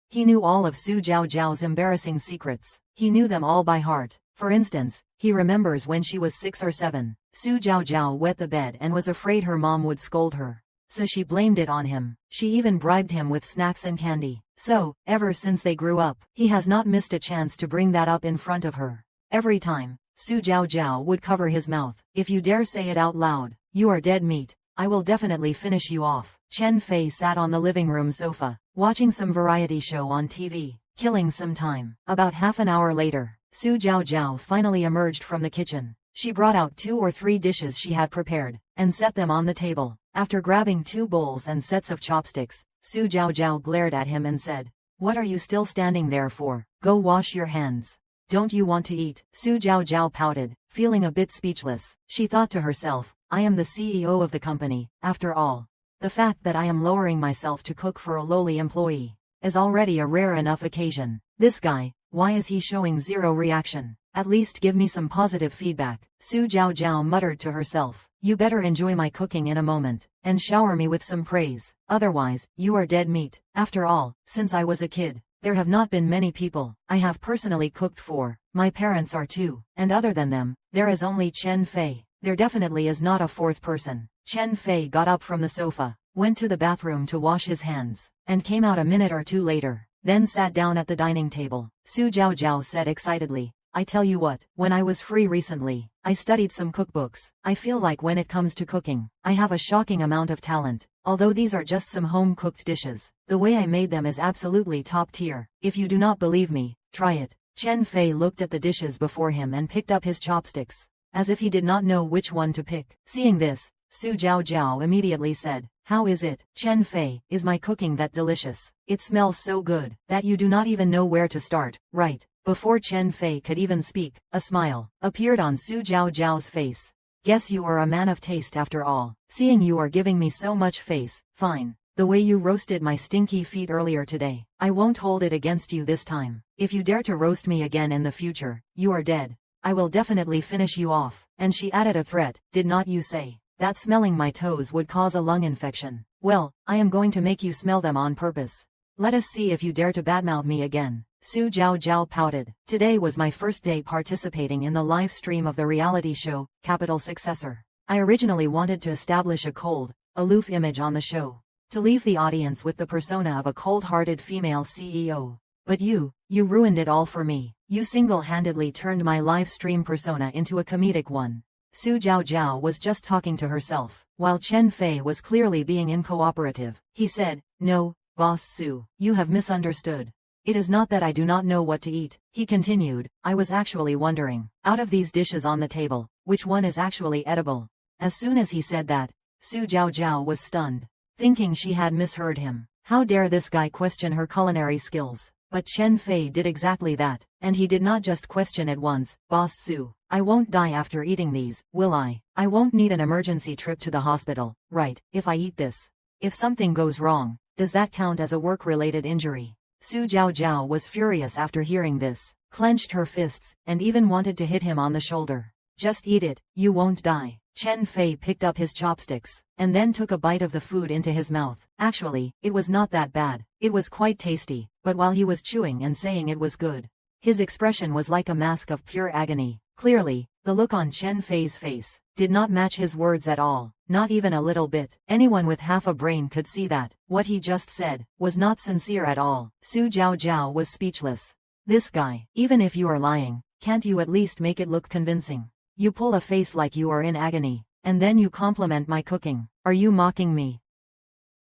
he knew all of Su Jiao's embarrassing secrets. He knew them all by heart. For instance, he remembers when she was 6 or 7, Su Jiao wet the bed and was afraid her mom would scold her. So she blamed it on him. She even bribed him with snacks and candy. So, ever since they grew up, he has not missed a chance to bring that up in front of her. Every time, Su Jiao would cover his mouth. If you dare say it out loud, you are dead meat. I will definitely finish you off. Chen Fei sat on the living room sofa, watching some variety show on TV, killing some time. About half an hour later, Su Jiao finally emerged from the kitchen. She brought out 2 or 3 dishes she had prepared, and set them on the table. After grabbing 2 bowls and sets of chopsticks, Su Jiao glared at him and said, What are you still standing there for? Go wash your hands. Don't you want to eat? Su Jiao pouted, feeling a bit speechless. She thought to herself, I am the CEO of the company, after all. The fact that I am lowering myself to cook for a lowly employee is already a rare enough occasion. This guy, why is he showing zero reaction? At least give me some positive feedback. Su Jiao muttered to herself. You better enjoy my cooking in a moment, and shower me with some praise. Otherwise, you are dead meat. After all, since I was a kid, there have not been many people I have personally cooked for. My parents are two, and other than them, there is only Chen Fei. There definitely is not a fourth person. Chen Fei got up from the sofa, went to the bathroom to wash his hands, and came out a minute or two later, then sat down at the dining table. Su Jiao said excitedly, I tell you what, when I was free recently, I studied some cookbooks. I feel like when it comes to cooking, I have a shocking amount of talent. Although these are just some home-cooked dishes, the way I made them is absolutely top tier. If you do not believe me, try it. Chen Fei looked at the dishes before him and picked up his chopsticks, as if he did not know which one to pick. Seeing this, Su Jiao immediately said, How is it, Chen Fei? Is my cooking that delicious? It smells so good that you do not even know where to start, right? Before Chen Fei could even speak, a smile appeared on Su Jiao's face. Guess you are a man of taste after all. Seeing you are giving me so much face, fine. The way you roasted my stinky feet earlier today, I won't hold it against you this time. If you dare to roast me again in the future, you are dead. I will definitely finish you off. And she added a threat, did not you say that smelling my toes would cause a lung infection? Well, I am going to make you smell them on purpose. Let us see if you dare to badmouth me again. Su Jiao pouted. Today was my first day participating in the live stream of the reality show, Capital Successor. I originally wanted to establish a cold, aloof image on the show, to leave the audience with the persona of a cold-hearted female CEO. But you ruined it all for me. You single-handedly turned my live stream persona into a comedic one. Su Jiao was just talking to herself, while Chen Fei was clearly being uncooperative. He said, No, Boss Su, you have misunderstood. It is not that I do not know what to eat, he continued. I was actually wondering, out of these dishes on the table, which one is actually edible? As soon as he said that, Su Jiao was stunned, thinking she had misheard him. How dare this guy question her culinary skills? But Chen Fei did exactly that, and he did not just question it once. Boss Su, I won't die after eating these, will I? I won't need an emergency trip to the hospital, right, if I eat this. If something goes wrong, does that count as a work-related injury? Su Jiao was furious after hearing this, clenched her fists, and even wanted to hit him on the shoulder. Just eat it, you won't die. Chen Fei picked up his chopsticks, and then took a bite of the food into his mouth. Actually, it was not that bad. It was quite tasty, but while he was chewing and saying it was good, his expression was like a mask of pure agony. Clearly, the look on Chen Fei's face did not match his words at all, not even a little bit. Anyone with half a brain could see that what he just said was not sincere at all. Su Jiao was speechless. This guy, even if you are lying, can't you at least make it look convincing? You pull a face like you are in agony, and then you compliment my cooking. Are you mocking me?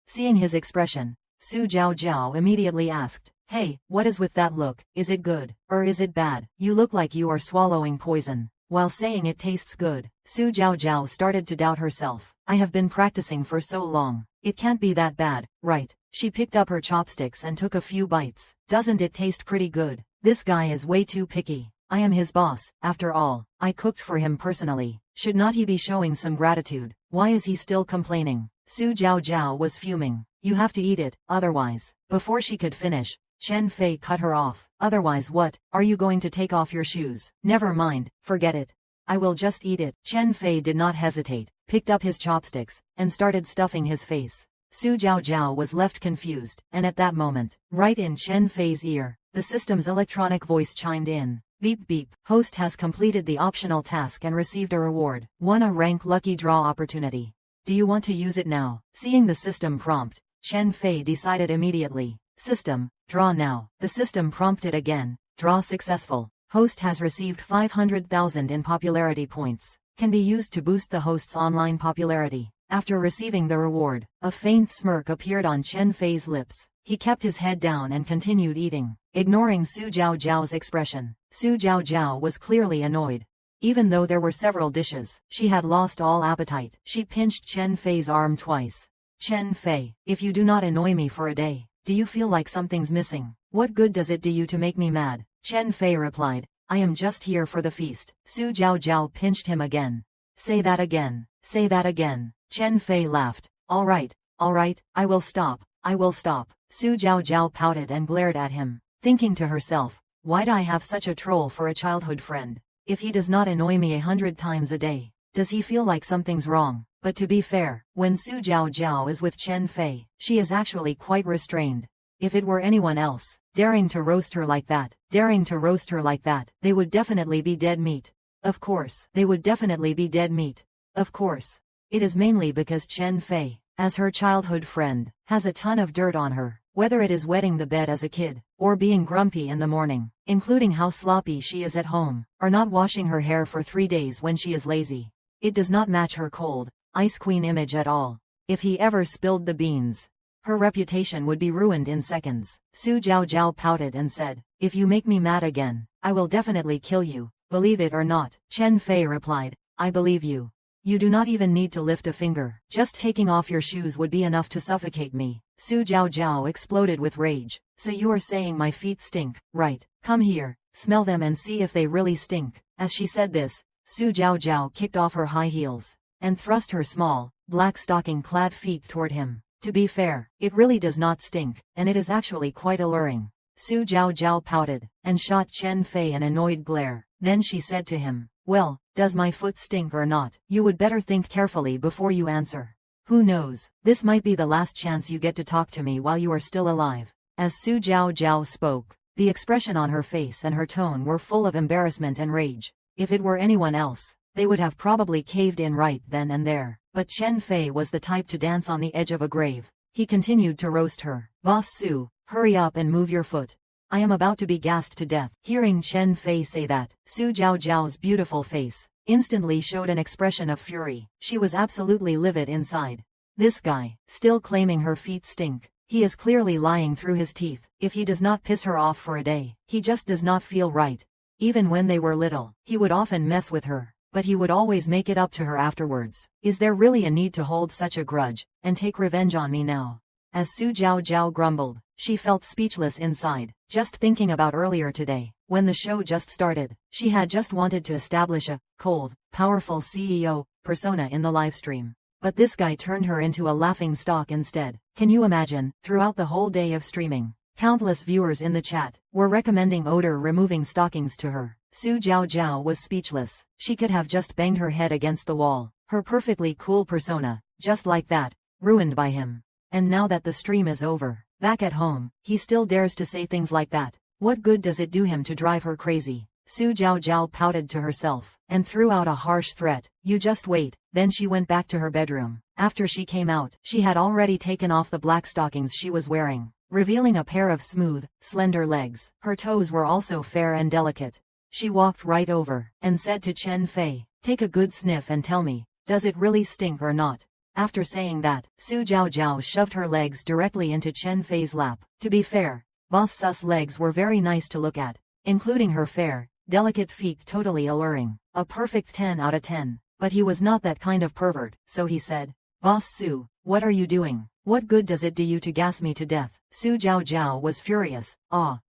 Seeing his expression, Su Jiao immediately asked, Hey, what is with that look? Is it good, or is it bad? You look like you are swallowing poison, while saying it tastes good. Su Jiao started to doubt herself. I have been practicing for so long. It can't be that bad, right? She picked up her chopsticks and took a few bites. Doesn't it taste pretty good? This guy is way too picky. I am his boss, after all. I cooked for him personally. Should not he be showing some gratitude? Why is he still complaining? Su Jiao was fuming. You have to eat it, otherwise. Before she could finish, Chen Fei cut her off. Otherwise what? Are you going to take off your shoes? Never mind, forget it. I will just eat it. Chen Fei did not hesitate, picked up his chopsticks, and started stuffing his face. Su Jiao was left confused, and at that moment, right in Chen Fei's ear, the system's electronic voice chimed in. Beep beep. Host has completed the optional task and received a reward. Won a rank lucky draw opportunity. Do you want to use it now? Seeing the system prompt, Chen Fei decided immediately. System, draw now. The system prompted again. Draw successful. Host has received 500,000 in popularity points. Can be used to boost the host's online popularity. After receiving the reward, a faint smirk appeared on Chen Fei's lips. He kept his head down and continued eating, ignoring Su Jiao's expression. Su Jiao was clearly annoyed. Even though there were several dishes, she had lost all appetite. She pinched Chen Fei's arm twice. Chen Fei, if you do not annoy me for a day, do you feel like something's missing? What good does it do you to make me mad? Chen Fei replied, I am just here for the feast. Su Jiao pinched him again. Say that again. Say that again. Chen Fei laughed. All right, Alright, I will stop. I will stop. Su Jiao pouted and glared at him, thinking to herself, why'd I have such a troll for a childhood friend? If he does not annoy me 100 times a day, does he feel like something's wrong? But to be fair, when Su Jiao is with Chen Fei, she is actually quite restrained. If it were anyone else, daring to roast her like that, they would definitely be dead meat. Of course, they would definitely be dead meat. Of course. It is mainly because Chen Fei, as her childhood friend, has a ton of dirt on her, whether it is wetting the bed as a kid, or being grumpy in the morning, including how sloppy she is at home, or not washing her hair for 3 days when she is lazy. It does not match her cold, ice queen image at all. If he ever spilled the beans, her reputation would be ruined in seconds. Su Jiao pouted and said, if you make me mad again, I will definitely kill you, believe it or not. Chen Fei replied, I believe you. You do not even need to lift a finger. Just taking off your shoes would be enough to suffocate me. Su Jiao exploded with rage. So you are saying my feet stink, right? Come here, smell them and see if they really stink. As she said this, Su Jiao kicked off her high heels and thrust her small, black stocking-clad feet toward him. To be fair, it really does not stink, and it is actually quite alluring. Su Jiao pouted and shot Chen Fei an annoyed glare. Then she said to him, well, does my foot stink or not? You would better think carefully before you answer. Who knows, this might be the last chance you get to talk to me while you are still alive. As Su Jiao spoke, the expression on her face and her tone were full of embarrassment and rage. If it were anyone else, they would have probably caved in right then and there. But Chen Fei was the type to dance on the edge of a grave. He continued to roast her. Boss Su, hurry up and move your foot. I am about to be gassed to death. Hearing Chen Fei say that, Su Jiao's beautiful face instantly showed an expression of fury. She was absolutely livid inside. This guy, still claiming her feet stink. He is clearly lying through his teeth. If he does not piss her off for a day, he just does not feel right. Even when they were little, he would often mess with her, but he would always make it up to her afterwards. Is there really a need to hold such a grudge and take revenge on me now? As Su Jiao grumbled, she felt speechless inside, just thinking about earlier today, when the show just started. She had just wanted to establish a cold, powerful CEO persona in the livestream. But this guy turned her into a laughing stock instead. Can you imagine, throughout the whole day of streaming, countless viewers in the chat were recommending odor-removing stockings to her. Su Jiao was speechless. She could have just banged her head against the wall. Her perfectly cool persona, just like that, ruined by him. And now that the stream is over, back at home, he still dares to say things like that. What good does it do him to drive her crazy? Su Jiao pouted to herself and threw out a harsh threat. You just wait. Then she went back to her bedroom. After she came out, she had already taken off the black stockings she was wearing, revealing a pair of smooth, slender legs. Her toes were also fair and delicate. She walked right over and said to Chen Fei, take a good sniff and tell me, does it really stink or not? After saying that, Su Jiao shoved her legs directly into Chen Fei's lap. To be fair, Boss Su's legs were very nice to look at, including her fair, delicate feet totally alluring. A perfect 10 out of 10. But he was not that kind of pervert, so he said, Boss Su, what are you doing? What good does it do you to gas me to death? Su Jiao was furious.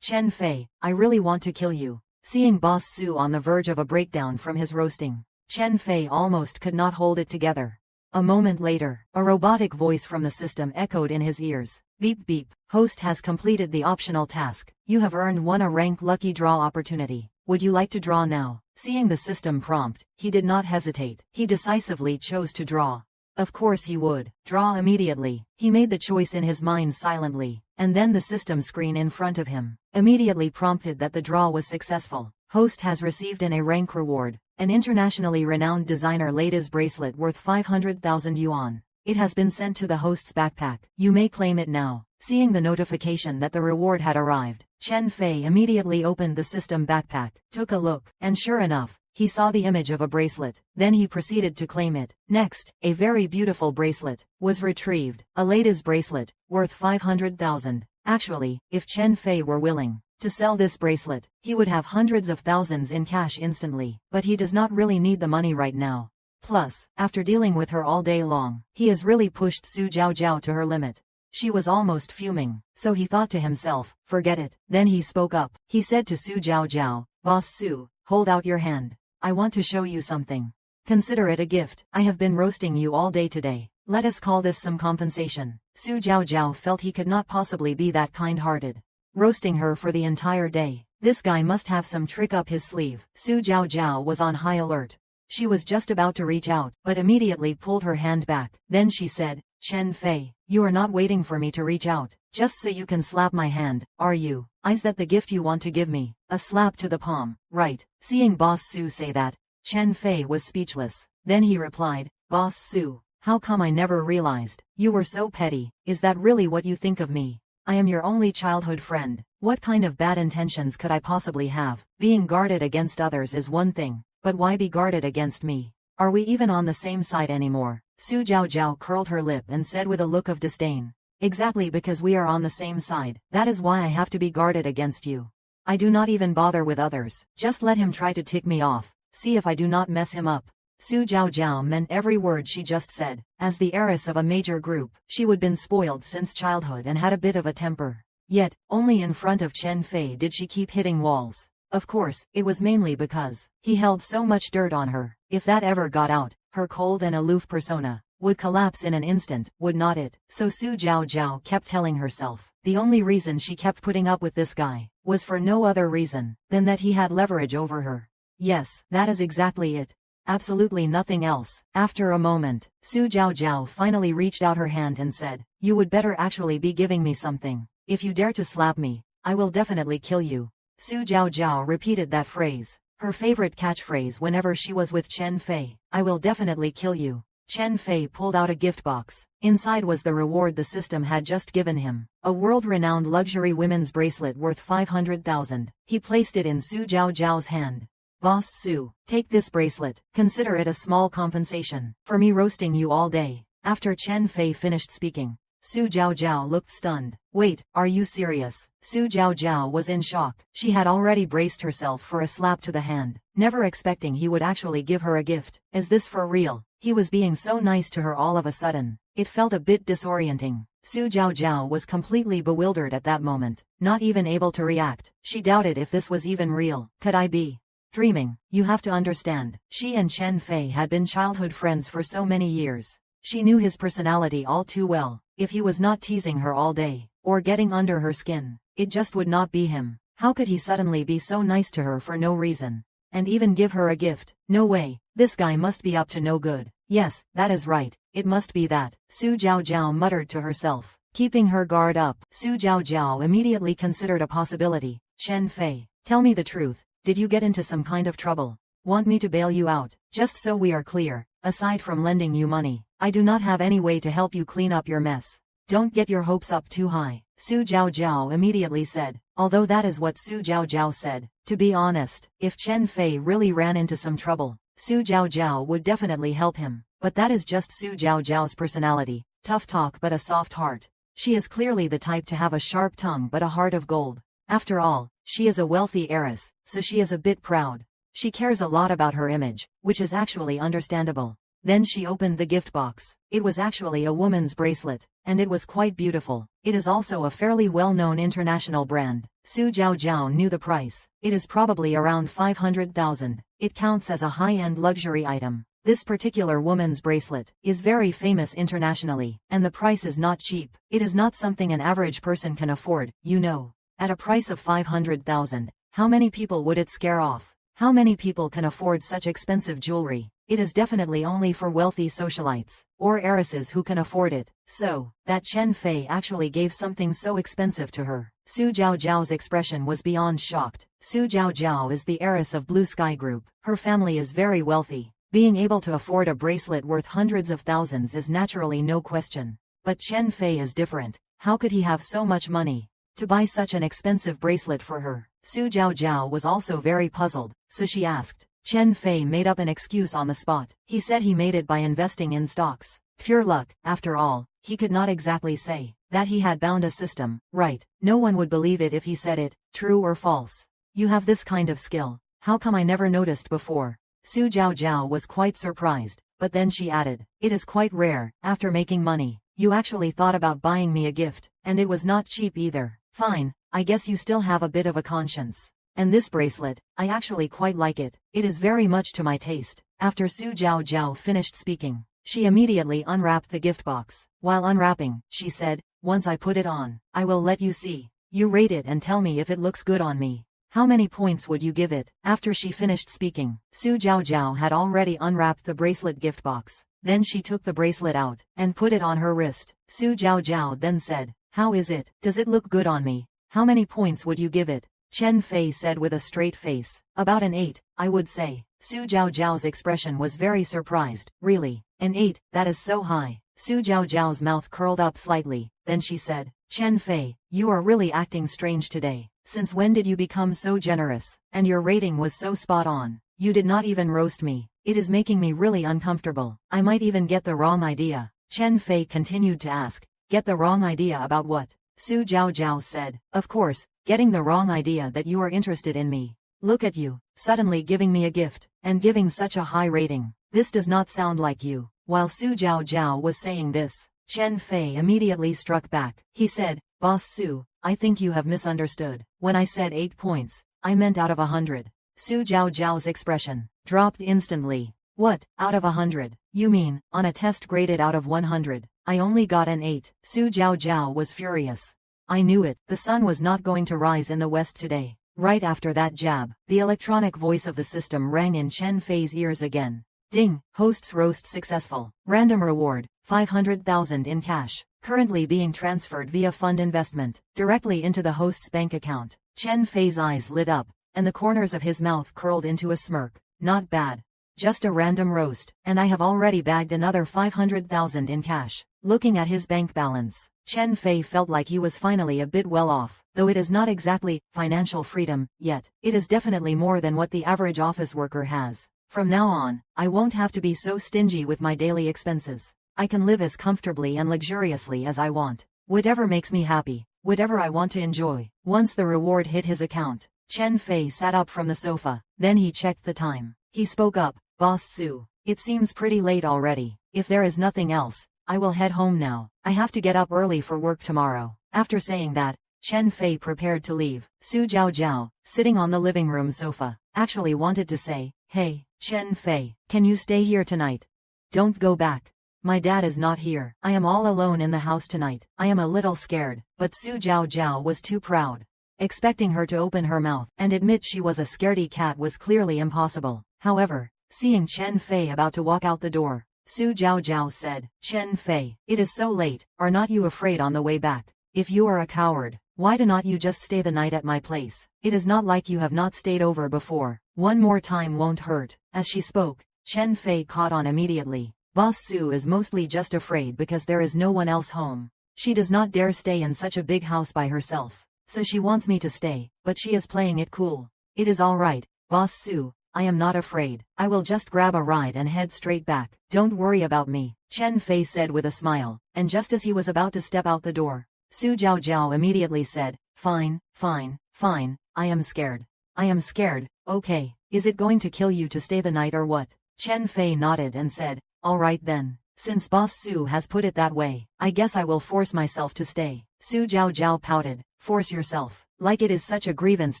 Chen Fei, I really want to kill you. Seeing Boss Su on the verge of a breakdown from his roasting, Chen Fei almost could not hold it together. A moment later, a robotic voice from the system echoed in his ears. Beep beep, host has completed the optional task. You have earned a rank lucky draw opportunity. Would you like to draw now? Seeing the system prompt, he did not hesitate. He decisively chose to draw. Of course he would. Draw immediately. He made the choice in his mind silently, and then the system screen in front of him immediately prompted that the draw was successful. Host has received an A rank reward. An internationally renowned designer Lada's bracelet worth 500,000 yuan. It has been sent to the host's backpack. You may claim it now. Seeing the notification that the reward had arrived, Chen Fei immediately opened the system backpack, took a look, and sure enough, he saw the image of a bracelet. Then he proceeded to claim it. Next, a very beautiful bracelet was retrieved. A Lada's bracelet, worth 500,000. Actually, if Chen Fei were willing to sell this bracelet, he would have hundreds of thousands in cash instantly. But he does not really need the money right now. Plus, after dealing with her all day long, he has really pushed Su Jiao to her limit. She was almost fuming, so he thought to himself, forget it. Then he spoke up. He said to Su Jiao, Boss Su, hold out your hand. I want to show you something. Consider it a gift. I have been roasting you all day today. Let us call this some compensation. Su Jiao felt he could not possibly be that kind-hearted. Roasting her for the entire day. This guy must have some trick up his sleeve. Su Jiao was on high alert. She was just about to reach out, but immediately pulled her hand back. Then she said, Chen Fei, you are not waiting for me to reach out, just so you can slap my hand, are you? Is that the gift you want to give me? A slap to the palm, right? Seeing Boss Su say that, Chen Fei was speechless. Then he replied, Boss Su, how come I never realized? You were so petty. Is that really what you think of me? I am your only childhood friend. What kind of bad intentions could I possibly have? Being guarded against others is one thing, but why be guarded against me? Are we even on the same side anymore? Su Jiao curled her lip and said with a look of disdain. Exactly, because we are on the same side. That is why I have to be guarded against you. I do not even bother with others. Just let him try to tick me off. See if I do not mess him up. Su Jiao meant every word she just said. As the heiress of a major group, she would been spoiled since childhood and had a bit of a temper. Yet, only in front of Chen Fei did she keep hitting walls. Of course, it was mainly because he held so much dirt on her. If that ever got out, her cold and aloof persona would collapse in an instant, would not it? So Su Jiao kept telling herself, the only reason she kept putting up with this guy was for no other reason than that he had leverage over her. Yes, that is exactly it. Absolutely nothing else. After a moment, Su Jiao finally reached out her hand and said, you would better actually be giving me something. If you dare to slap me, I will definitely kill you. Su Jiao repeated that phrase, her favorite catchphrase whenever she was with Chen Fei. I will definitely kill you. Chen Fei pulled out a gift box. Inside was the reward the system had just given him. A world-renowned luxury women's bracelet worth 500,000. He placed it in Su Jiao's hand. Boss Su, take this bracelet. Consider it a small compensation for me roasting you all day. After Chen Fei finished speaking, Su Jiao looked stunned. Wait, are you serious? Su Jiao was in shock. She had already braced herself for a slap to the hand, never expecting he would actually give her a gift. Is this for real? He was being so nice to her all of a sudden. It felt a bit disorienting. Su Jiao was completely bewildered at that moment, not even able to react. She doubted if this was even real. Could I be dreaming? You have to understand, she and Chen Fei had been childhood friends for so many years. She knew his personality all too well. If he was not teasing her all day, or getting under her skin, it just would not be him. How could he suddenly be so nice to her for no reason? And even give her a gift? No way. This guy must be up to no good. Yes, that is right. It must be that. Su Jiao muttered to herself, keeping her guard up. Su Jiao immediately considered a possibility. Chen Fei, tell me the truth. Did you get into some kind of trouble? Want me to bail you out? Just so we are clear, aside from lending you money, I do not have any way to help you clean up your mess. Don't get your hopes up too high. Su Jiao immediately said, although that is what Su Jiao said. To be honest, if Chen Fei really ran into some trouble, Su Jiao would definitely help him. But that is just Su Jiao's personality. Tough talk but a soft heart. She is clearly the type to have a sharp tongue but a heart of gold. After all, she is a wealthy heiress, so she is a bit proud. She cares a lot about her image, which is actually understandable. Then she opened the gift box. It was actually a woman's bracelet, and it was quite beautiful. It is also a fairly well-known international brand. Su Jiao knew the price. It is probably around 500,000. It counts as a high-end luxury item. This particular woman's bracelet is very famous internationally, and the price is not cheap. It is not something an average person can afford, you know. At a price of 500,000, how many people would it scare off? How many people can afford such expensive jewelry? It is definitely only for wealthy socialites, or heiresses who can afford it. So, that Chen Fei actually gave something so expensive to her. Su Jiao's expression was beyond shocked. Su Jiao is the heiress of Blue Sky Group. Her family is very wealthy. Being able to afford a bracelet worth hundreds of thousands is naturally no question. But Chen Fei is different. How could he have so much money to buy such an expensive bracelet for her? Su Jiao was also very puzzled, so she asked. Chen Fei made up an excuse on the spot. He said he made it by investing in stocks. Pure luck. After all, he could not exactly say that he had bound a system, right? No one would believe it if he said it, true or false. You have this kind of skill. How come I never noticed before? Su Jiao was quite surprised, but then she added, it is quite rare. After making money, you actually thought about buying me a gift, and it was not cheap either. Fine, I guess you still have a bit of a conscience. And this bracelet, I actually quite like it. It is very much to my taste. After Su Jiao finished speaking, She immediately unwrapped the gift box. While unwrapping, she said, "Once I put it on, I will let you see. You rate it and tell me if it looks good on me. How many points would you give it?" After she finished speaking, Su Jiao had already unwrapped the bracelet gift box. Then she took the bracelet out and put it on her wrist. Su Jiao then said, "How is it? Does it look good on me? How many points would you give it?" Chen Fei said with a straight face, "About an 8, I would say." Su Jiao's expression was very surprised. "Really? An 8? That is so high." Su Jiao's mouth curled up slightly. Then she said, "Chen Fei, you are really acting strange today. Since when did you become so generous? And your rating was so spot on. You did not even roast me. It is making me really uncomfortable. I might even get the wrong idea." Chen Fei continued to ask, "Get the wrong idea about what?" Su Jiao said, "Of course, getting the wrong idea that you are interested in me. Look at you, suddenly giving me a gift, and giving such a high rating. This does not sound like you." While Su Jiao was saying this, Chen Fei immediately struck back. He said, "Boss Su, I think you have misunderstood. When I said 8 points, I meant out of 100. Su Jiao's expression dropped instantly. "What, out of 100? You mean, on a test graded out of 100, I only got an 8. Su Jiao was furious. "I knew it, the sun was not going to rise in the west today." Right after that jab, the electronic voice of the system rang in Chen Fei's ears again. "Ding, host's roast successful. Random reward, 500,000 in cash. Currently being transferred via fund investment, directly into the host's bank account." Chen Fei's eyes lit up, and the corners of his mouth curled into a smirk. "Not bad. Just a random roast, and I have already bagged another 500,000 in cash." Looking at his bank balance, Chen Fei felt like he was finally a bit well off. Though it is not exactly financial freedom yet, it is definitely more than what the average office worker has. "From now on, I won't have to be so stingy with my daily expenses. I can live as comfortably and luxuriously as I want. Whatever makes me happy, whatever I want to enjoy." Once the reward hit his account, Chen Fei sat up from the sofa. Then he checked the time. He spoke up, "Boss Su, it seems pretty late already. If there is nothing else, I will head home now. I have to get up early for work tomorrow." After saying that, Chen Fei prepared to leave. Su Jiao, sitting on the living room sofa, actually wanted to say, "Hey, Chen Fei, can you stay here tonight? Don't go back. My dad is not here. I am all alone in the house tonight. I am a little scared." But Su Jiao was too proud. Expecting her to open her mouth and admit she was a scaredy cat was clearly impossible. However, seeing Chen Fei about to walk out the door, Su Jiao said, "Chen Fei, it is so late. Are not you afraid on the way back? If you are a coward, why do not you just stay the night at my place? It is not like you have not stayed over before. One more time won't hurt." As she spoke, Chen Fei caught on immediately. Boss Su is mostly just afraid because there is no one else home. She does not dare stay in such a big house by herself. So she wants me to stay, but she is playing it cool. "It is all right, Boss Su. I am not afraid. I will just grab a ride and head straight back. Don't worry about me," Chen Fei said with a smile. And just as he was about to step out the door, Su Jiao immediately said, "Fine, fine, fine. I am scared. I am scared. Okay, is it going to kill you to stay the night or what?" Chen Fei nodded and said, "All right then. Since Boss Su has put it that way, I guess I will force myself to stay." Su Jiao pouted. "Force yourself? Like it is such a grievance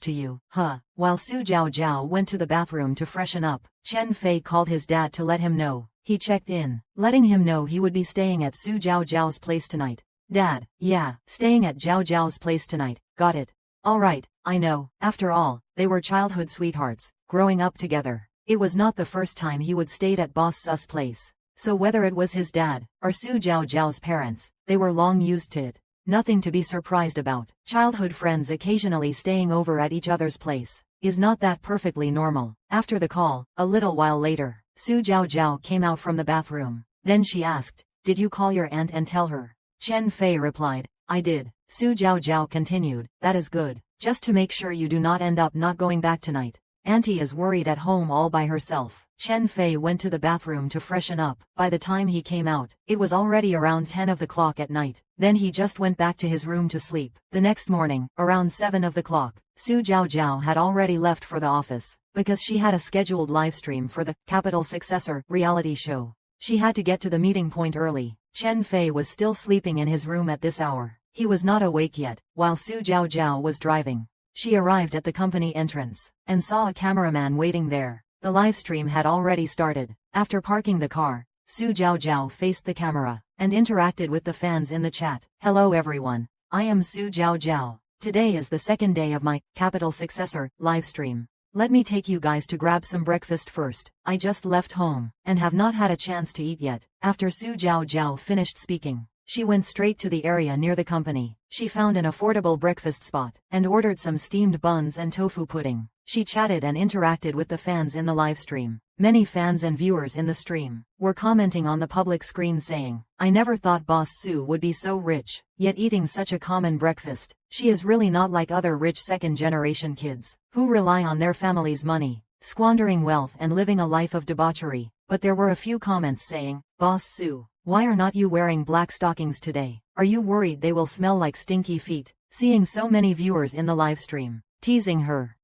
to you, huh?" While Su Jiao went to the bathroom to freshen up, Chen Fei called his dad to let him know. He checked in, letting him know he would be staying at Su Jiao's place tonight. "Dad, yeah, staying at Jiao's place tonight. Got it. All right, I know. After all, they were childhood sweethearts, growing up together. It was not the first time he would stay at Boss Su's place. So whether it was his dad, or Su Jiao's parents, they were long used to it. Nothing to be surprised about. Childhood friends occasionally staying over at each other's place. Is not that perfectly normal?" After the call, a little while later, Su Jiao came out from the bathroom. Then she asked, "Did you call your aunt and tell her?" Chen Fei replied, "I did." Su Jiao continued, "That is good. Just to make sure you do not end up not going back tonight. Auntie is worried at home all by herself." Chen Fei went to the bathroom to freshen up. By the time he came out, it was already around 10 of the clock at night. Then he just went back to his room to sleep. The next morning, around 7 of the clock, Su Jiao had already left for the office, because she had a scheduled live stream for the Capital Successor reality show. She had to get to the meeting point early. Chen Fei was still sleeping in his room at this hour. He was not awake yet. While Su Jiao was driving, she arrived at the company entrance, and saw a cameraman waiting there. The live stream had already started. After parking the car, Su Zhaozhao faced the camera and interacted with the fans in the chat. Hello everyone. I am Su Zhaozhao. Today is the second day of my Capital Successor livestream. Let me take you guys to grab some breakfast first. I just left home and have not had a chance to eat yet. After Su Zhaozhao finished speaking, she went straight to the area near the company. She found an affordable breakfast spot and ordered some steamed buns and tofu pudding. She chatted and interacted with the fans in the live stream. Many fans and viewers in the stream were commenting on the public screen saying, I never thought Boss Su would be so rich, yet eating such a common breakfast. She is really not like other rich second-generation kids, who rely on their family's money, squandering wealth and living a life of debauchery. But there were a few comments saying, Boss Su, why are not you wearing black stockings today? Are you worried they will smell like stinky feet? Seeing so many viewers in the live stream teasing her,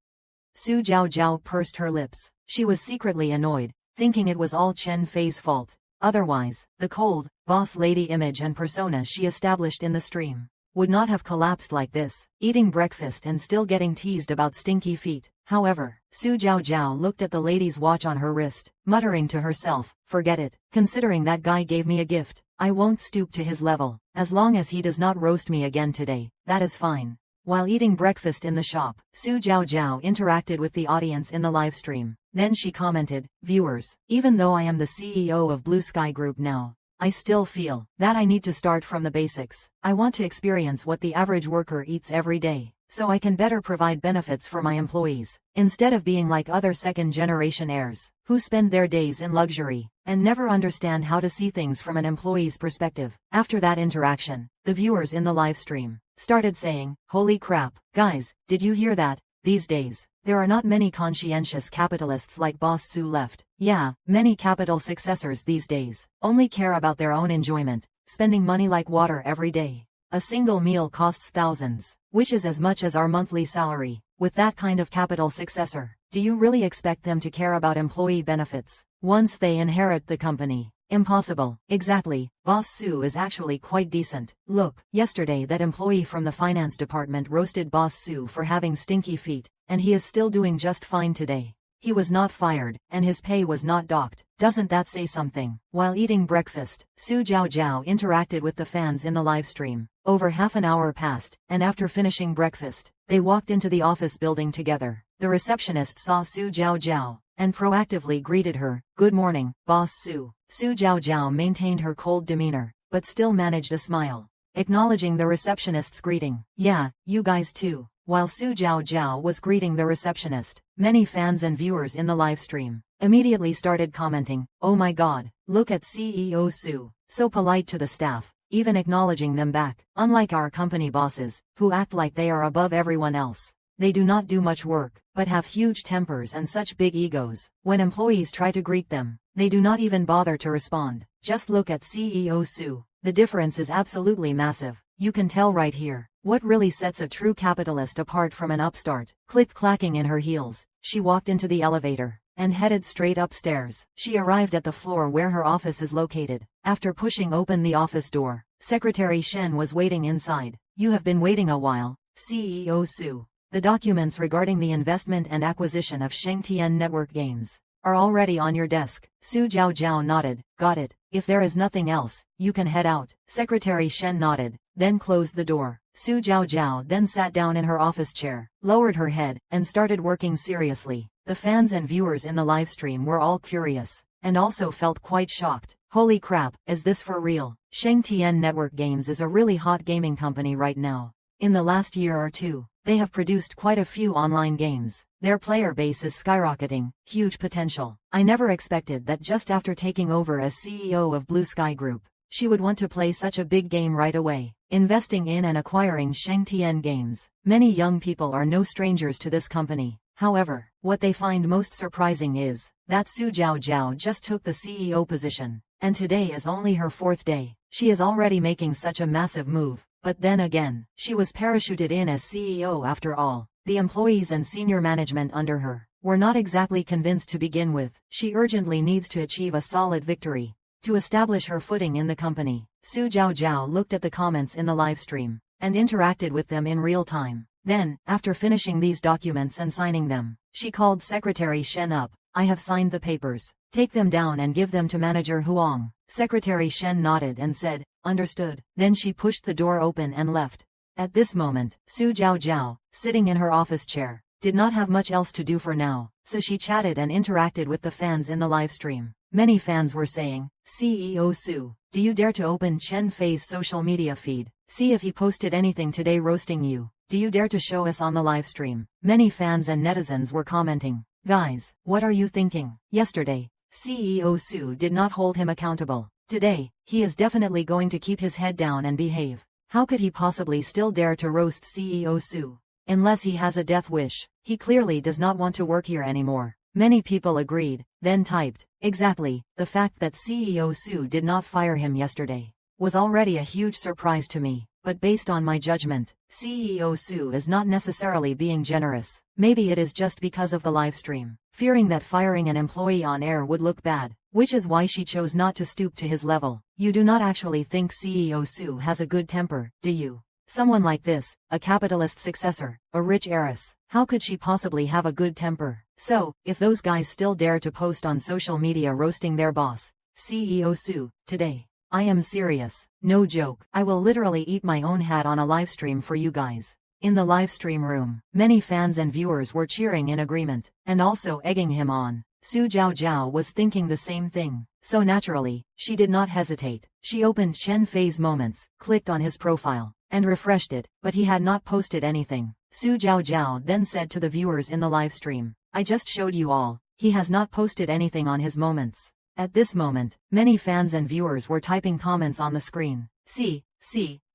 Su Zhaozhao pursed her lips. She was secretly annoyed, thinking it was all Chen Fei's fault. Otherwise, the cold, boss lady image and persona she established in the stream would not have collapsed like this, eating breakfast and still getting teased about stinky feet. However, Su Zhaozhao looked at the lady's watch on her wrist, muttering to herself, forget it, considering that guy gave me a gift, I won't stoop to his level. As long as he does not roast me again today, that is fine. While eating breakfast in the shop, Su Zhaozhao interacted with the audience in the live stream. Then she commented, viewers, even though I am the CEO of Blue Sky Group now, I still feel that I need to start from the basics. I want to experience what the average worker eats every day, so I can better provide benefits for my employees, instead of being like other second-generation heirs, who spend their days in luxury, and never understand how to see things from an employee's perspective. After that interaction, the viewers in the live stream started saying, holy crap, guys, did you hear that? These days, there are not many conscientious capitalists like Boss Su left. Yeah, many capital successors these days only care about their own enjoyment, spending money like water every day. A single meal costs thousands, which is as much as our monthly salary. With that kind of capital successor, do you really expect them to care about employee benefits once they inherit the company? Impossible. Exactly. Boss Su is actually quite decent. Look, yesterday that employee from the finance department roasted Boss Su for having stinky feet, and he is still doing just fine today. He was not fired, and his pay was not docked. Doesn't that say something? While eating breakfast, Su Zhaozhao interacted with the fans in the live stream. Over half an hour passed, and after finishing breakfast, they walked into the office building together. The receptionist saw Su Zhaozhao and proactively greeted her. Good morning, Boss Su. Su Zhaozhao maintained her cold demeanor, but still managed a smile, acknowledging the receptionist's greeting. Yeah, you guys too. While Su Zhaozhao was greeting the receptionist, many fans and viewers in the live stream immediately started commenting, oh my god, look at CEO Su, so polite to the staff, even acknowledging them back. Unlike our company bosses, who act like they are above everyone else. They do not do much work, but have huge tempers and such big egos. When employees try to greet them, they do not even bother to respond. Just look at CEO Su. The difference is absolutely massive. You can tell right here. What really sets a true capitalist apart from an upstart? Click-clacking in her heels, she walked into the elevator and headed straight upstairs. She arrived at the floor where her office is located. After pushing open the office door, Secretary Shen was waiting inside. You have been waiting a while, CEO Su. The documents regarding the investment and acquisition of Shengtian Network Games are already on your desk. Su Zhaozhao nodded. Got it. If there is nothing else, you can head out. Secretary Shen nodded, then closed the door. Su Zhaozhao then sat down in her office chair, lowered her head, and started working seriously. The fans and viewers in the livestream were all curious, and also felt quite shocked. Holy crap, is this for real? Shengtian Network Games is a really hot gaming company right now. In the last year or two, they have produced quite a few online games. Their player base is skyrocketing, huge potential. I never expected that just after taking over as CEO of Blue Sky Group, she would want to play such a big game right away. Investing in and acquiring Shengtian Games. Many young people are no strangers to this company. However, what they find most surprising is that Su Zhaozhao just took the CEO position, and today is only her 4th day. She is already making such a massive move. But then again, she was parachuted in as CEO after all. The employees and senior management under her were not exactly convinced to begin with. She urgently needs to achieve a solid victory to establish her footing in the company. Su Zhaozhao looked at the comments in the live stream and interacted with them in real time. Then, after finishing these documents and signing them, she called Secretary Shen up. I have signed the papers. Take them down and give them to Manager Huang. Secretary Shen nodded and said, understood. Then she pushed the door open and left. At this moment, Su Jiao, sitting in her office chair, did not have much else to do for now, so she chatted and interacted with the fans in the live stream. Many fans were saying, CEO Su, do you dare to open Chen Fei's social media feed? See if he posted anything today roasting you. Do you dare to show us on the live stream? Many fans and netizens were commenting. Guys, what are you thinking? Yesterday, CEO Su did not hold him accountable. Today, he is definitely going to keep his head down and behave. How could he possibly still dare to roast CEO Su? Unless he has a death wish, he clearly does not want to work here anymore. Many people agreed, then typed, exactly, the fact that CEO Su did not fire him yesterday was already a huge surprise to me. But based on my judgment, CEO Su is not necessarily being generous. Maybe it is just because of the live stream, fearing that firing an employee on air would look bad, which is why she chose not to stoop to his level. You do not actually think CEO Su has a good temper, do you? Someone like this, a capitalist successor, a rich heiress, how could she possibly have a good temper? So, if those guys still dare to post on social media roasting their boss, CEO Su, today, I am serious, no joke. I will literally eat my own hat on a livestream for you guys. In the livestream room, many fans and viewers were cheering in agreement, and also egging him on. Su Jiao was thinking the same thing, so naturally, she did not hesitate. She opened Chen Fei's moments, clicked on his profile, and refreshed it, but he had not posted anything. Su Jiao then said to the viewers in the livestream, I just showed you all, he has not posted anything on his moments. At this moment, many fans and viewers were typing comments on the screen. See,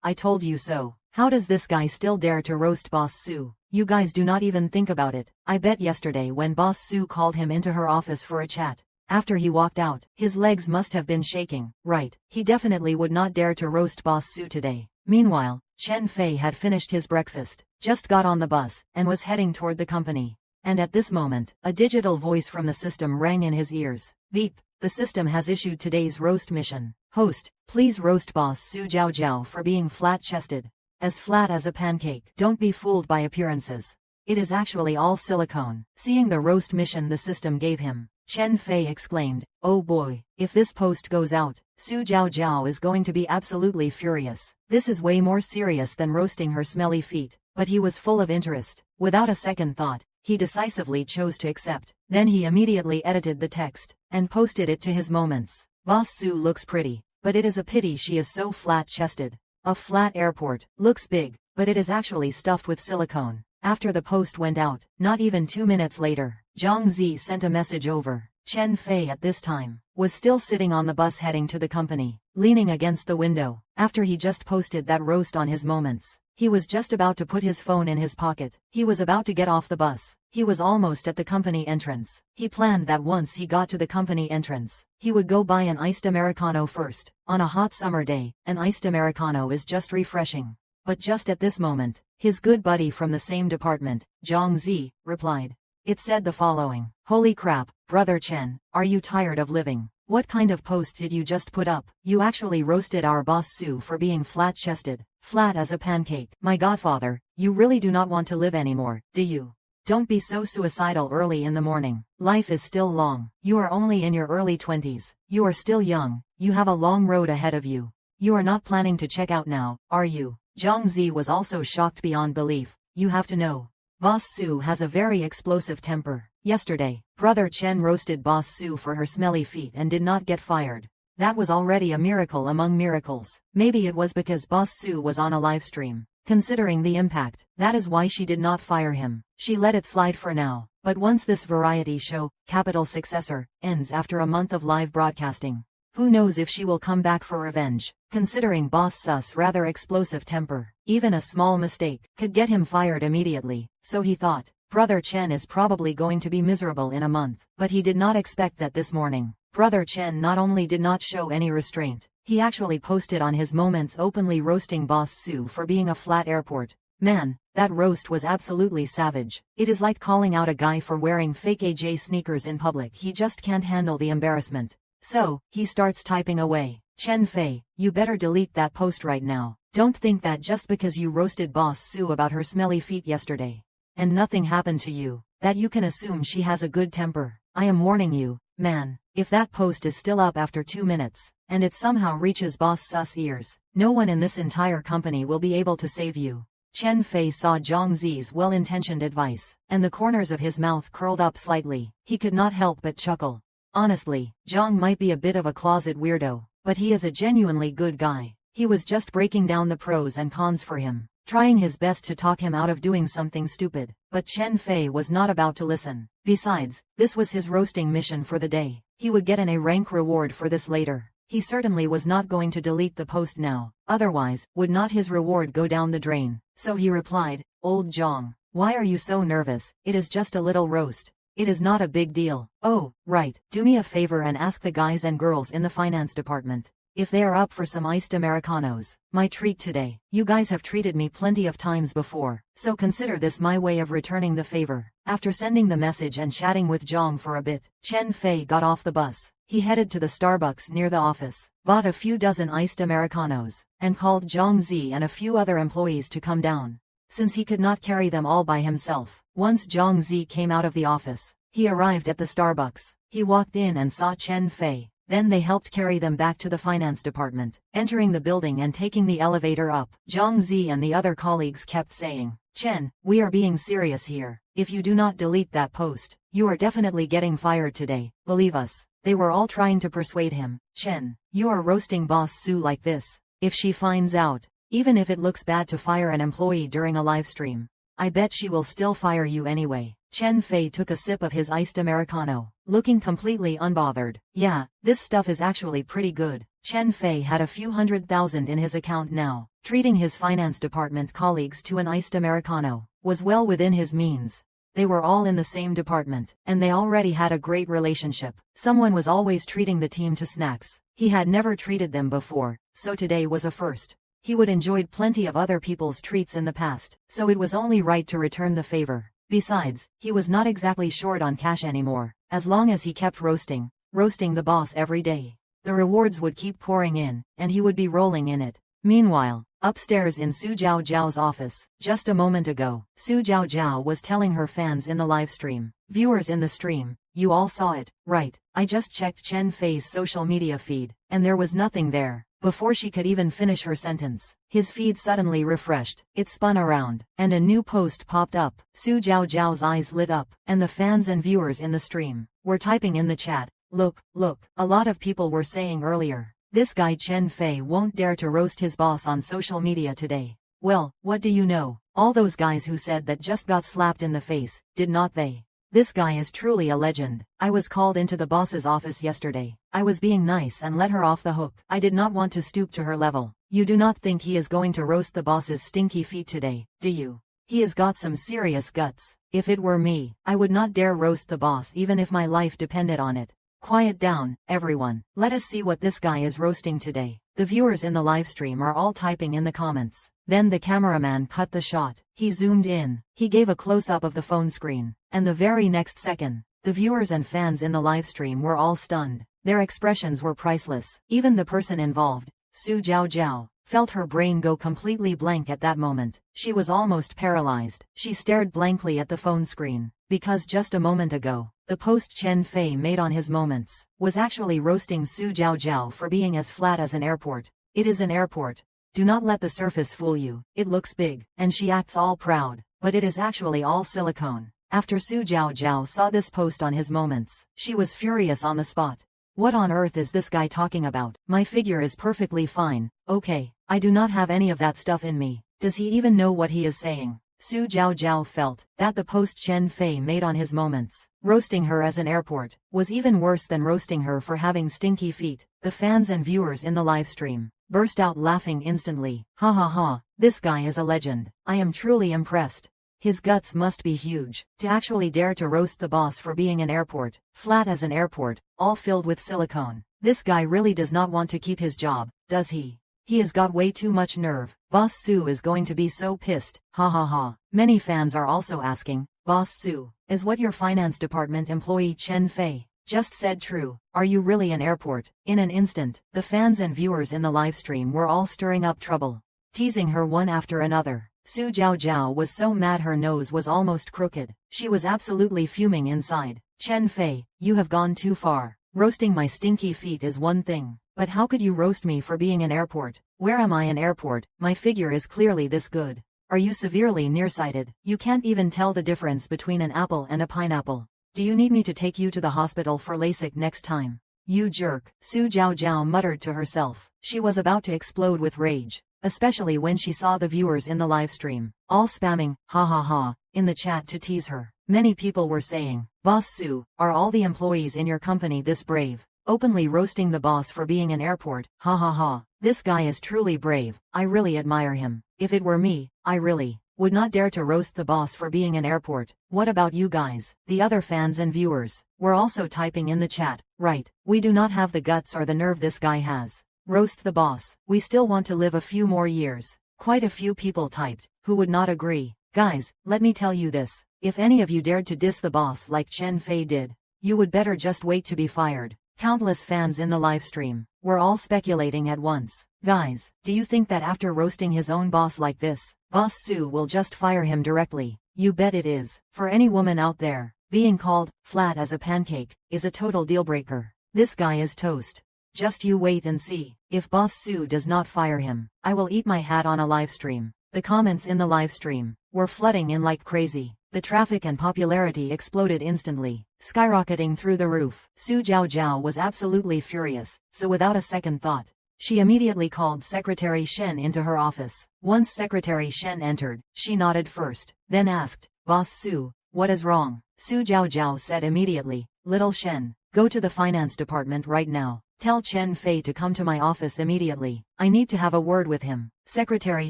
I told you so. How does this guy still dare to roast Boss Su? You guys do not even think about it. I bet yesterday when Boss Su called him into her office for a chat, after he walked out, his legs must have been shaking. Right, he definitely would not dare to roast Boss Su today. Meanwhile, Chen Fei had finished his breakfast, just got on the bus, and was heading toward the company. And at this moment, a digital voice from the system rang in his ears. Beep. The system has issued today's roast mission. Host, please roast Boss Su Jiao for being flat-chested. As flat as a pancake. Don't be fooled by appearances. It is actually all silicone. Seeing the roast mission the system gave him, Chen Fei exclaimed, oh boy, if this post goes out, Su Jiao is going to be absolutely furious. This is way more serious than roasting her smelly feet. But he was full of interest. Without a second thought, he decisively chose to accept. Then he immediately edited the text and posted it to his moments. Boss Su looks pretty, but it is a pity she is so flat-chested. A flat airport looks big, but it is actually stuffed with silicone. After the post went out, not even 2 minutes later, Zhang Zi sent a message over. Chen Fei at this time was still sitting on the bus heading to the company, leaning against the window. After he just posted that roast on his moments, he was just about to put his phone in his pocket. He was about to get off the bus. He was almost at the company entrance. He planned that once he got to the company entrance, he would go buy an iced Americano first. On a hot summer day, an iced Americano is just refreshing. But just at this moment, his good buddy from the same department, Zhang Zi, replied. It said the following. Holy crap, Brother Chen, are you tired of living? What kind of post did you just put up? You actually roasted our boss Su for being flat-chested, flat as a pancake. My godfather, you really do not want to live anymore, do you? Don't be so suicidal early in the morning. Life is still long. You are only in your early 20s. You are still young. You have a long road ahead of you. You are not planning to check out now, are you? Zhang Zi was also shocked beyond belief. You have to know. Boss Su has a very explosive temper. Yesterday, Brother Chen roasted Boss Su for her smelly feet and did not get fired. That was already a miracle among miracles. Maybe it was because Boss Su was on a live stream. Considering the impact, that is why she did not fire him. She let it slide for now. But once this variety show, Capital Successor, ends after a month of live broadcasting, who knows if she will come back for revenge. Considering Boss Su's rather explosive temper, even a small mistake could get him fired immediately. So he thought, Brother Chen is probably going to be miserable in a month. But he did not expect that this morning. Brother Chen not only did not show any restraint, he actually posted on his moments openly roasting Boss Su for being a flat airport. Man, that roast was absolutely savage. It is like calling out a guy for wearing fake AJ sneakers in public. He just can't handle the embarrassment. So, he starts typing away. Chen Fei, you better delete that post right now. Don't think that just because you roasted Boss Su about her smelly feet yesterday, and nothing happened to you, that you can assume she has a good temper. I am warning you, man, if that post is still up after 2 minutes, and it somehow reaches Boss Sus ears, no one in this entire company will be able to save you. Chen Fei saw Zhang Zi's well-intentioned advice, and the corners of his mouth curled up slightly. He could not help but chuckle. Honestly, Zhang might be a bit of a closet weirdo, but he is a genuinely good guy. He was just breaking down the pros and cons for him, trying his best to talk him out of doing something stupid, but Chen Fei was not about to listen. Besides, this was his roasting mission for the day. He would get an A rank reward for this later. He certainly was not going to delete the post now, otherwise, would not his reward go down the drain? So he replied, "Old Zhang, why are you so nervous? It is just a little roast. It is not a big deal. Oh, right, do me a favor and ask the guys and girls in the finance department if they are up for some iced Americanos. My treat today. You guys have treated me plenty of times before, so consider this my way of returning the favor." After sending the message and chatting with Zhang for a bit, Chen Fei got off the bus. He headed to the Starbucks near the office, bought a few dozen iced Americanos, and called Zhang Zi and a few other employees to come down, since he could not carry them all by himself. Once Zhang Zi came out of the office, he arrived at the Starbucks. He walked in and saw Chen Fei. Then they helped carry them back to the finance department. Entering the building and taking the elevator up, Zhang Zi and the other colleagues kept saying, "Chen, we are being serious here. If you do not delete that post, you are definitely getting fired today. Believe us." They were all trying to persuade him. "Chen, you are roasting Boss Su like this. If she finds out, even if it looks bad to fire an employee during a live stream, I bet she will still fire you anyway." Chen Fei took a sip of his iced Americano, looking completely unbothered. "Yeah, this stuff is actually pretty good." Chen Fei had a few $100,000 in his account now. Treating his finance department colleagues to an iced Americano was well within his means. They were all in the same department, and they already had a great relationship. Someone was always treating the team to snacks. He had never treated them before, so today was a first. He would enjoyed plenty of other people's treats in the past, so it was only right to return the favor. Besides, he was not exactly short on cash anymore. As long as he kept roasting the boss every day, the rewards would keep pouring in, and he would be rolling in it. Meanwhile, upstairs in Su Jiao Jiao's office, just a moment ago, Su Jiao Jiao was telling her fans in the live stream, "Viewers in the stream, you all saw it, right? I just checked Chen Fei's social media feed, and there was nothing there." Before she could even finish her sentence, his feed suddenly refreshed. It spun around, and a new post popped up. Su Jiao Jiao's eyes lit up, and the fans and viewers in the stream were typing in the chat, "Look, look." A lot of people were saying earlier, "This guy Chen Fei won't dare to roast his boss on social media today." Well, what do you know? All those guys who said that just got slapped in the face, did not they? This guy is truly a legend. I was called into the boss's office yesterday. I was being nice and let her off the hook. I did not want to stoop to her level. You do not think he is going to roast the boss's stinky feet today, do you? He has got some serious guts. If it were me, I would not dare roast the boss even if my life depended on it. Quiet down, everyone. Let us see what this guy is roasting today. The viewers in the livestream are all typing in the comments. Then the cameraman cut the shot. He zoomed in. He gave a close-up of the phone screen. And the very next second, the viewers and fans in the livestream were all stunned. Their expressions were priceless. Even the person involved, Su Jiao Jiao, felt her brain go completely blank at that moment. She was almost paralyzed. She stared blankly at the phone screen, because just a moment ago, the post Chen Fei made on his moments was actually roasting Su Jiao Jiao for being as flat as an airport. It is an airport. Do not let the surface fool you. It looks big, and she acts all proud, but it is actually all silicone. After Su Jiao Jiao saw this post on his moments, she was furious on the spot. What on earth is this guy talking about? My figure is perfectly fine. Okay, I do not have any of that stuff in me. Does he even know what he is saying? Su Jiao Jiao felt that the post Chen Fei made on his moments, roasting her as an airport, was even worse than roasting her for having stinky feet. The fans and viewers in the livestream burst out laughing instantly. "Ha ha ha, this guy is a legend. I am truly impressed. His guts must be huge, to actually dare to roast the boss for being an airport, flat as an airport, all filled with silicone. This guy really does not want to keep his job, does he? He has got way too much nerve. Boss Su is going to be so pissed. Ha ha ha." Many fans are also asking, "Boss Su, is what your finance department employee Chen Fei just said true? Are you really an airport?" In an instant, the fans and viewers in the livestream were all stirring up trouble, teasing her one after another. Su Jiao Jiao was so mad her nose was almost crooked. She was absolutely fuming inside. Chen Fei, you have gone too far. Roasting my stinky feet is one thing, but how could you roast me for being an airport? Where am I an airport? My figure is clearly this good. Are you severely nearsighted? You can't even tell the difference between an apple and a pineapple. Do you need me to take you to the hospital for LASIK next time? You jerk, Su Jiao muttered to herself. She was about to explode with rage, especially when she saw the viewers in the live stream, all spamming, ha ha ha, in the chat to tease her. Many people were saying, Boss Su, are all the employees in your company this brave? Openly roasting the boss for being an airport, ha ha ha. This guy is truly brave, I really admire him. If it were me, I really would not dare to roast the boss for being an airport. What about you guys? The other fans and viewers were also typing in the chat, right, we do not have the guts or the nerve this guy has. Roast the boss, we still want to live a few more years. Quite a few people typed, who would not agree. Guys, let me tell you this, if any of you dared to diss the boss like Chen Fei did, you would better just wait to be fired. Countless fans in the livestream were all speculating at once. Guys, do you think that after roasting his own boss like this, Boss Su will just fire him directly? You bet it is. For any woman out there, being called flat as a pancake is a total dealbreaker. This guy is toast. Just you wait and see. If Boss Su does not fire him, I will eat my hat on a livestream. The comments in the livestream were flooding in like crazy. The traffic and popularity exploded instantly, skyrocketing through the roof. Su Jiao was absolutely furious, so without a second thought, she immediately called Secretary Shen into her office. Once Secretary Shen entered, she nodded first, then asked, Boss Su, what is wrong? Su Jiao said immediately, Little Shen, go to the finance department right now. Tell Chen Fei to come to my office immediately. I need to have a word with him. Secretary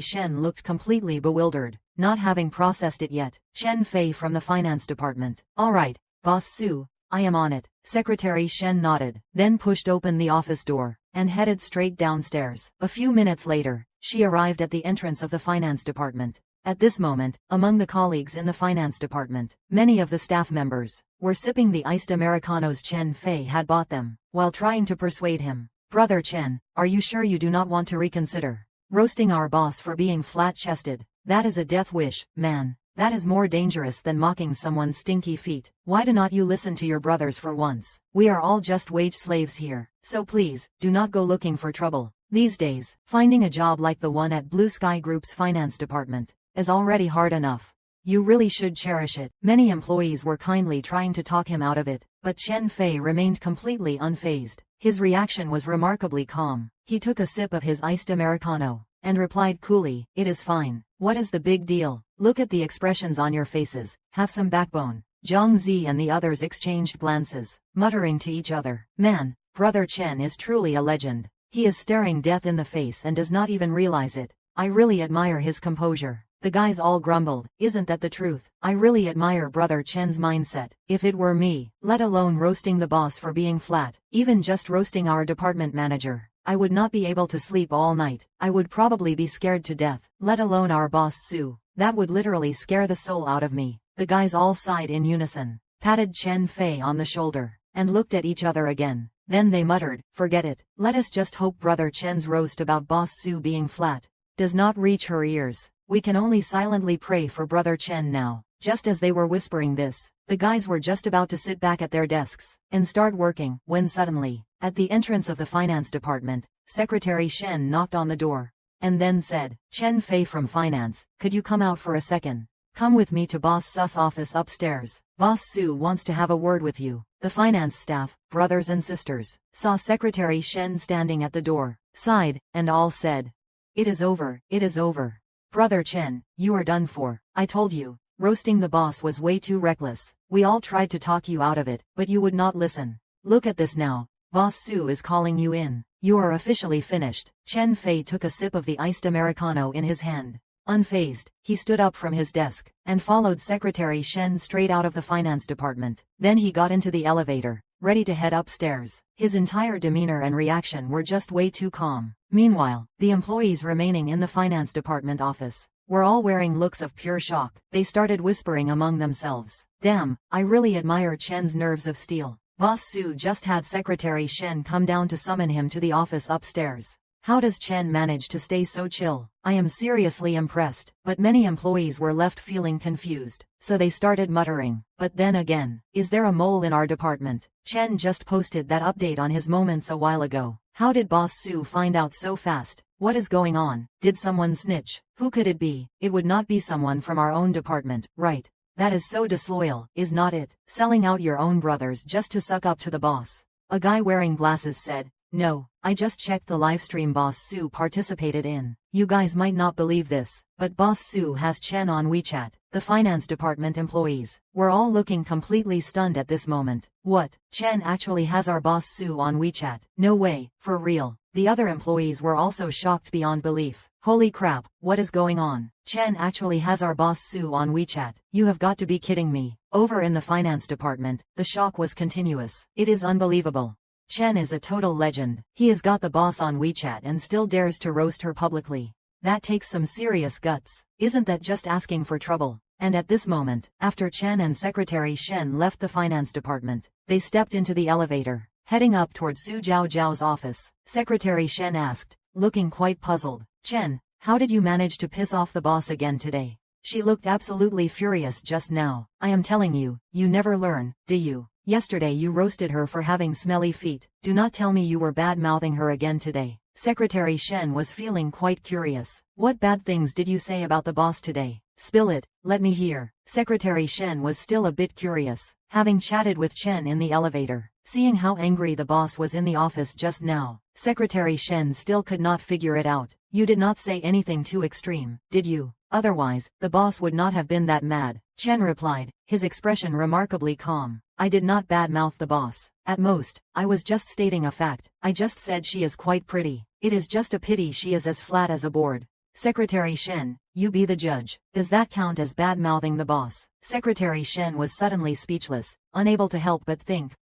Shen looked completely bewildered, not having processed it yet. Chen Fei from the finance department. All right, Boss Su, I am on it. Secretary Shen nodded, then pushed open the office door and headed straight downstairs. A few minutes later, she arrived at the entrance of the finance department. At this moment, among the colleagues in the finance department, many of the staff members were sipping the iced Americanos Chen Fei had bought them, while trying to persuade him. Brother Chen, are you sure you do not want to reconsider roasting our boss for being flat-chested? That is a death wish, man. That is more dangerous than mocking someone's stinky feet. Why do not you listen to your brothers for once? We are all just wage slaves here, so please, do not go looking for trouble. These days, finding a job like the one at Blue Sky Group's finance department is already hard enough. You really should cherish it. Many employees were kindly trying to talk him out of it, but Chen Fei remained completely unfazed. His reaction was remarkably calm. He took a sip of his iced Americano and replied coolly, it is fine. What is the big deal? Look at the expressions on your faces. Have some backbone. Zhang Zi and the others exchanged glances, muttering to each other. Man, Brother Chen is truly a legend. He is staring death in the face and does not even realize it. I really admire his composure. The guys all grumbled, isn't that the truth? I really admire Brother Chen's mindset. If it were me, let alone roasting the boss for being flat, even just roasting our department manager, I would not be able to sleep all night. I would probably be scared to death, let alone our boss Su. That would literally scare the soul out of me. The guys all sighed in unison, patted Chen Fei on the shoulder, and looked at each other again. Then they muttered, forget it. Let us just hope Brother Chen's roast about Boss Su being flat does not reach her ears. We can only silently pray for Brother Chen now. Just as they were whispering this, the guys were just about to sit back at their desks and start working, when suddenly, at the entrance of the finance department, Secretary Shen knocked on the door, and then said, Chen Fei from finance, could you come out for a second? Come with me to Boss Su's office upstairs. Boss Su wants to have a word with you. The finance staff, brothers and sisters, saw Secretary Shen standing at the door, sighed, and all said, it is over, it is over. Brother Chen, you are done for. I told you, roasting the boss was way too reckless. We all tried to talk you out of it, but you would not listen. Look at this now. Boss Su is calling you in. You are officially finished. Chen Fei took a sip of the iced Americano in his hand. Unfazed, he stood up from his desk, and followed Secretary Shen straight out of the finance department. Then he got into the elevator, ready to head upstairs. His entire demeanor and reaction were just way too calm. Meanwhile, the employees remaining in the finance department office were all wearing looks of pure shock. They started whispering among themselves. Damn, I really admire Chen's nerves of steel. Boss Su just had Secretary Shen come down to summon him to the office upstairs. How does Chen manage to stay so chill? I am seriously impressed. But many employees were left feeling confused, so they started muttering. But then again, is there a mole in our department? Chen just posted that update on his moments a while ago. How did Boss Su find out so fast? What is going on? Did someone snitch? Who could it be? It would not be someone from our own department, right? That is so disloyal, is not it? Selling out your own brothers just to suck up to the boss. A guy wearing glasses said, "No, I just checked the livestream Boss Su participated in. You guys might not believe this, but Boss Su has Chen on WeChat." The finance department employees were all looking completely stunned at this moment. What? Chen actually has our Boss Su on WeChat? No way, for real. The other employees were also shocked beyond belief. Holy crap, what is going on? Chen actually has our Boss Su on WeChat. You have got to be kidding me. Over in the finance department, the shock was continuous. It is unbelievable. Chen is a total legend. He has got the boss on WeChat and still dares to roast her publicly. That takes some serious guts. Isn't that just asking for trouble? And at this moment, after Chen and Secretary Shen left the finance department, they stepped into the elevator, heading up toward Su Zhao's office. Secretary Shen asked, looking quite puzzled, "Chen, how did you manage to piss off the boss again today? She looked absolutely furious just now. I am telling you, you never learn, do you? Yesterday you roasted her for having smelly feet. Do not tell me you were bad-mouthing her again today." Secretary Shen was feeling quite curious. "What bad things did you say about the boss today? Spill it, let me hear." Secretary Shen was still a bit curious, having chatted with Chen in the elevator. Seeing how angry the boss was in the office just now, Secretary Shen still could not figure it out. "You did not say anything too extreme, did you? Otherwise, the boss would not have been that mad." Chen replied, his expression remarkably calm. "I did not badmouth the boss. At most, I was just stating a fact. I just said she is quite pretty. It is just a pity she is as flat as a board." Secretary Shen, you be the judge. Does that count as bad-mouthing the boss? Secretary Shen was suddenly speechless, unable to help but think,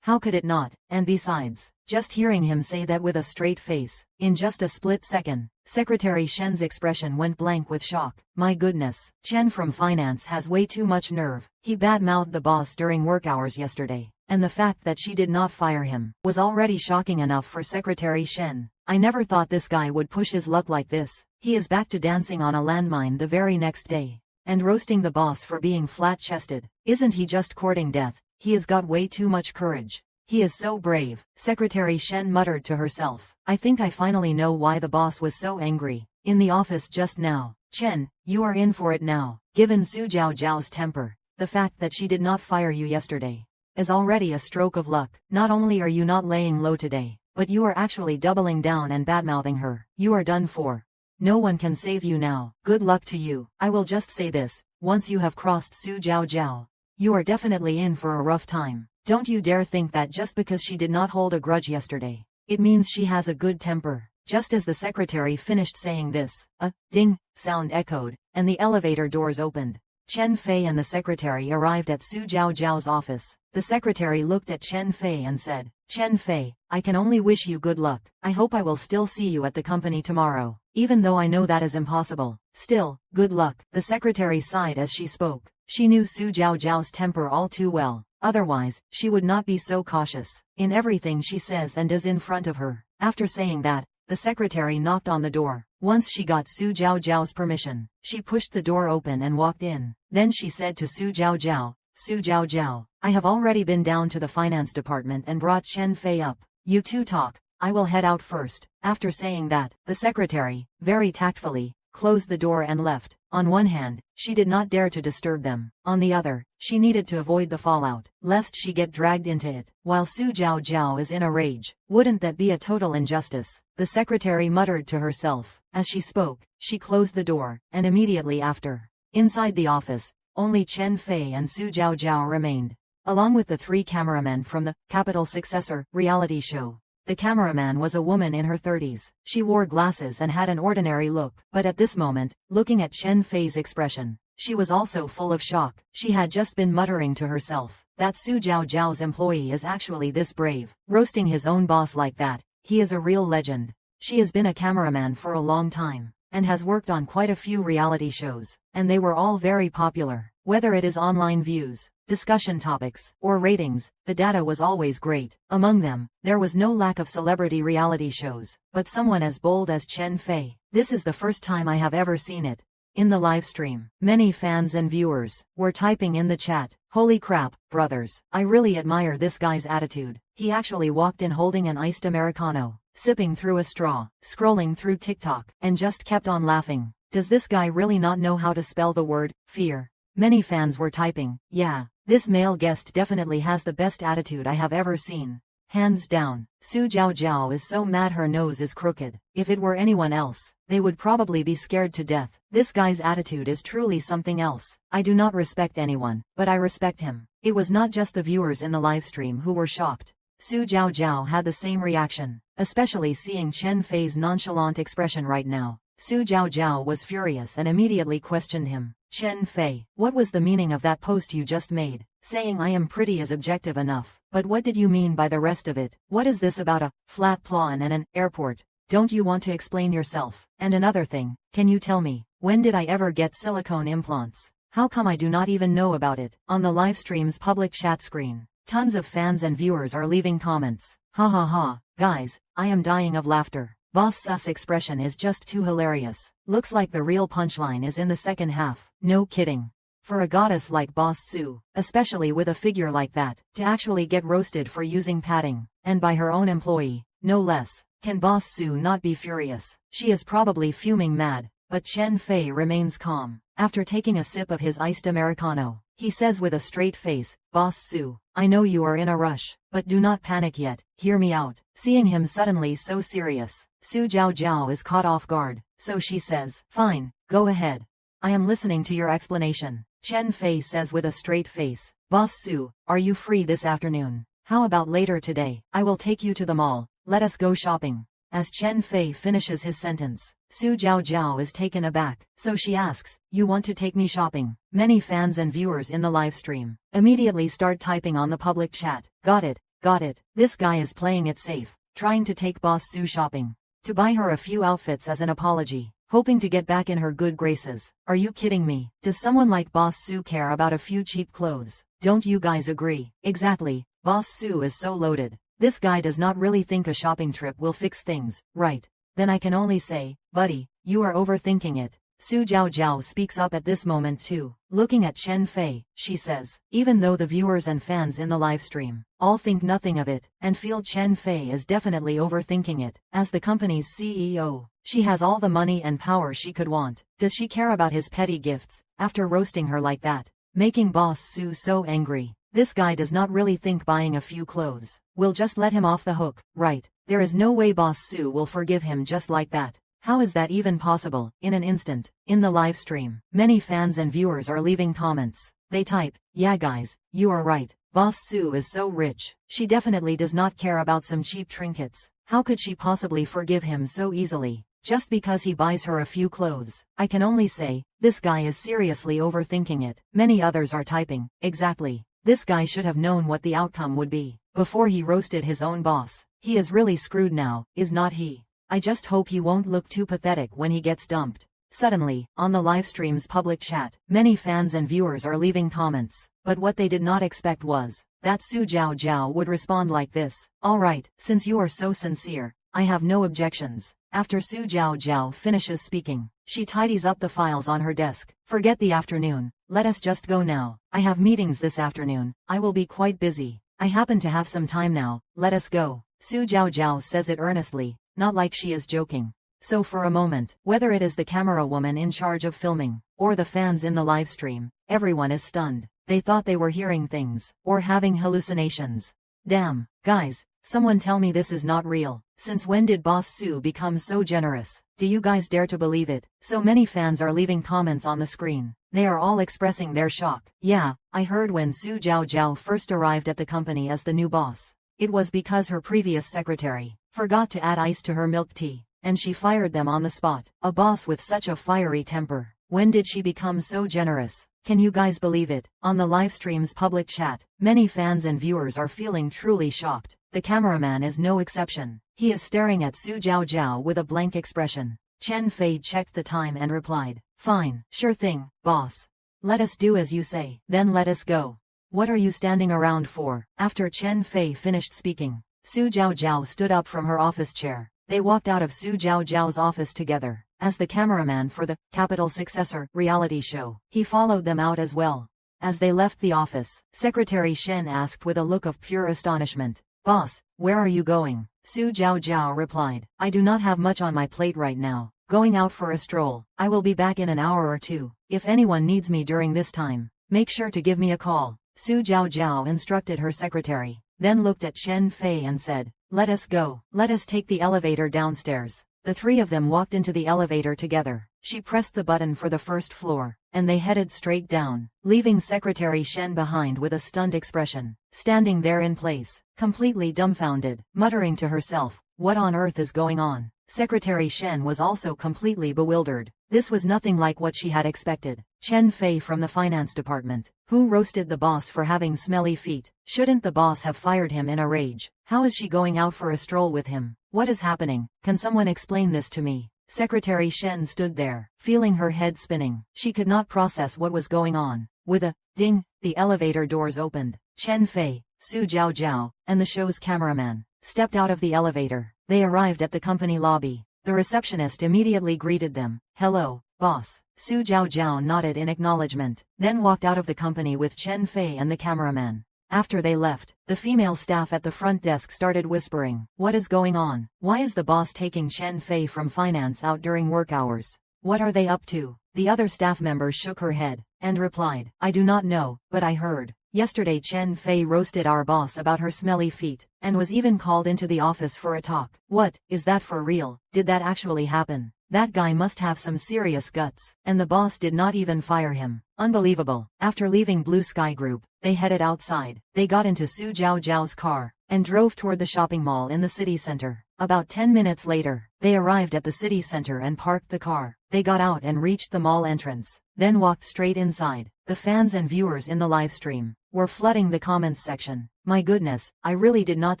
how could it not? And besides, just hearing him say that with a straight face, in just a split second, Secretary Shen's expression went blank with shock. My goodness, Chen from finance has way too much nerve. He bad-mouthed the boss during work hours yesterday, and the fact that she did not fire him was already shocking enough for Secretary Shen. I never thought this guy would push his luck like this. He is back to dancing on a landmine the very next day, and roasting the boss for being flat-chested. Isn't he just courting death? He has got way too much courage. He is so brave. Secretary Shen muttered to herself. I think I finally know why the boss was so angry in the office just now. Chen, you are in for it now. Given Su Zhao's temper, the fact that she did not fire you yesterday is already a stroke of luck. Not only are you not laying low today, but you are actually doubling down and badmouthing her. You are done for. No one can save you now. Good luck to you. I will just say this, once you have crossed Su Zhao, you are definitely in for a rough time. Don't you dare think that just because she did not hold a grudge yesterday, it means she has a good temper. Just as the secretary finished saying this, a ding sound echoed, and the elevator doors opened. Chen Fei and the secretary arrived at Su Zhao's office. The secretary looked at Chen Fei and said, Chen Fei, I can only wish you good luck. I hope I will still see you at the company tomorrow, even though I know that is impossible. Still, good luck. The secretary sighed as she spoke. She knew Su Zhao's temper all too well. Otherwise, she would not be so cautious in everything she says and does in front of her. After saying that, the secretary knocked on the door. Once she got Su Zhao's permission, she pushed the door open and walked in. Then she said to Su Zhao, Su Zhao, I have already been down to the finance department and brought Chen Fei up. You two talk. I will head out first. After saying that, the secretary, very tactfully, closed the door and left. On one hand, she did not dare to disturb them. On the other, she needed to avoid the fallout, lest she get dragged into it. While Su Zhao is in a rage. Wouldn't that be a total injustice? The secretary muttered to herself. As she spoke, she closed the door, and immediately after, inside the office, only Chen Fei and Su Zhao remained, along with the three cameramen from the Capital Successor reality show. The cameraman was a woman in her 30s. She wore glasses and had an ordinary look. But at this moment, looking at Chen Fei's expression, she was also full of shock. She had just been muttering to herself that Su Zhao's employee is actually this brave, roasting his own boss like that. He is a real legend. She has been a cameraman for a long time, and has worked on quite a few reality shows, and they were all very popular. Whether it is online views, discussion topics, or ratings, the data was always great. Among them, there was no lack of celebrity reality shows, but someone as bold as Chen Fei. This is the first time I have ever seen it. In the live stream, many fans and viewers were typing in the chat, "Holy crap, brothers, I really admire this guy's attitude. He actually walked in holding an iced Americano, sipping through a straw, scrolling through TikTok, and just kept on laughing. Does this guy really not know how to spell the word fear?" Many fans were typing, "Yeah, this male guest definitely has the best attitude I have ever seen. Hands down, Su Jiao is so mad her nose is crooked. If it were anyone else, they would probably be scared to death. This guy's attitude is truly something else. I do not respect anyone, but I respect him." It was not just the viewers in the livestream who were shocked. Su Jiao had the same reaction, especially seeing Chen Fei's nonchalant expression right now. Su Jiao was furious and immediately questioned him. "Chen Fei, what was the meaning of that post you just made? Saying I am pretty is objective enough, but what did you mean by the rest of it? What is this about a flat plan and an airport? Don't you want to explain yourself? And another thing, can you tell me, when did I ever get silicone implants? How come I do not even know about it?" On the livestream's public chat screen, tons of fans and viewers are leaving comments. "Ha ha ha, guys, I am dying of laughter. Boss Su's expression is just too hilarious. Looks like the real punchline is in the second half. No kidding. For a goddess like Boss Su, especially with a figure like that, to actually get roasted for using padding, and by her own employee, no less, can Boss Su not be furious? She is probably fuming mad, but Chen Fei remains calm. After taking a sip of his iced Americano, he says with a straight face, "Boss Su, I know you are in a rush, but do not panic yet, hear me out." Seeing him suddenly so serious, Su Jiao is caught off guard, so she says, "Fine, go ahead. I am listening to your explanation." Chen Fei says with a straight face, "Boss Su, are you free this afternoon? How about later today? I will take you to the mall. Let us go shopping." As Chen Fei finishes his sentence, Su Jiao is taken aback, so she asks, "You want to take me shopping?" Many fans and viewers in the live stream immediately start typing on the public chat, got it, this guy is playing it safe, trying to take Boss Su shopping, to buy her a few outfits as an apology, hoping to get back in her good graces. Are you kidding me? Does someone like Boss Su care about a few cheap clothes? Don't you guys agree? Exactly, Boss Su is so loaded. This guy does not really think a shopping trip will fix things, right? Then I can only say, buddy, you are overthinking it. Su Jiao speaks up at this moment too. Looking at Chen Fei, she says, even though the viewers and fans in the livestream all think nothing of it, and feel Chen Fei is definitely overthinking it, as the company's CEO, she has all the money and power she could want. Does she care about his petty gifts, after roasting her like that, making Boss Su so angry? This guy does not really think buying a few clothes will just let him off the hook, right? There is no way Boss Su will forgive him just like that. How is that even possible? In an instant, in the live stream, many fans and viewers are leaving comments. They type, "Yeah guys, you are right. Boss Su is so rich. She definitely does not care about some cheap trinkets. How could she possibly forgive him so easily, just because he buys her a few clothes?" I can only say, this guy is seriously overthinking it. Many others are typing, exactly. This guy should have known what the outcome would be before he roasted his own boss. He is really screwed now, is not he? I just hope he won't look too pathetic when he gets dumped. Suddenly, on the livestream's public chat, many fans and viewers are leaving comments, but what they did not expect was that Su Jiao would respond like this. "Alright, since you are so sincere, I have no objections." After Su Jiao finishes speaking, she tidies up the files on her desk. "Forget the afternoon, let us just go now. I have meetings this afternoon, I will be quite busy. I happen to have some time now, let us go." Su Jiao says it earnestly, not like she is joking. So for a moment, whether it is the camera woman in charge of filming, or the fans in the live stream, everyone is stunned. They thought they were hearing things, or having hallucinations. Damn, guys, someone tell me this is not real. Since when did Boss Su become so generous? Do you guys dare to believe it? So many fans are leaving comments on the screen. They are all expressing their shock. "Yeah, I heard when Su Jiao first arrived at the company as the new boss. It was because her previous secretary forgot to add ice to her milk tea, and she fired them on the spot. A boss with such a fiery temper. When did she become so generous? Can you guys believe it?" On the livestream's public chat, many fans and viewers are feeling truly shocked. The cameraman is no exception. He is staring at Su Jiao with a blank expression. Chen Fei checked the time and replied, "Fine, sure thing, boss. Let us do as you say, then let us go." What are you standing around for? After Chen Fei finished speaking, Su Jiaojiao stood up from her office chair. They walked out of Su Jiaojiao's office together. As the cameraman for the Capital Successor reality show, he followed them out as well. As they left the office, Secretary Shen asked with a look of pure astonishment, "Boss, where are you going?" Su Jiaojiao replied, "I do not have much on my plate right now. Going out for a stroll. I will be back in an hour or two. If anyone needs me during this time, make sure to give me a call." Su Jiaojiao instructed her secretary, then looked at Chen Fei and said, "Let us go. Let us take the elevator downstairs." The three of them walked into the elevator together. She pressed the button for the first floor, and they headed straight down, leaving Secretary Shen behind with a stunned expression, standing there in place, completely dumbfounded, muttering to herself, "What on earth is going on?" Secretary Shen was also completely bewildered. This was nothing like what she had expected. Chen Fei from the finance department, who roasted the boss for having smelly feet. Shouldn't the boss have fired him in a rage? How is she going out for a stroll with him? What is happening? Can someone explain this to me? Secretary Shen stood there, feeling her head spinning. She could not process what was going on. With a ding, the elevator doors opened. Chen Fei, Su Jiaojiao, and the show's cameraman stepped out of the elevator. They arrived at the company lobby. The receptionist immediately greeted them. "Hello, boss." Su Jiaojiao nodded in acknowledgement, then walked out of the company with Chen Fei and the cameraman. After they left, the female staff at the front desk started whispering, "What is going on? Why is the boss taking Chen Fei from finance out during work hours? What are they up to?" The other staff members shook her head, and replied, "I do not know, but I heard. Yesterday Chen Fei roasted our boss about her smelly feet, and was even called into the office for a talk." "What, is that for real? Did that actually happen? That guy must have some serious guts, and the boss did not even fire him. Unbelievable." After leaving Blue Sky Group, they headed outside. They got into Su Jiaojiao's car, and drove toward the shopping mall in the city center. About 10 minutes later, they arrived at the city center and parked the car. They got out and reached the mall entrance, then walked straight inside. The fans and viewers in the live stream were flooding the comments section. "My goodness, I really did not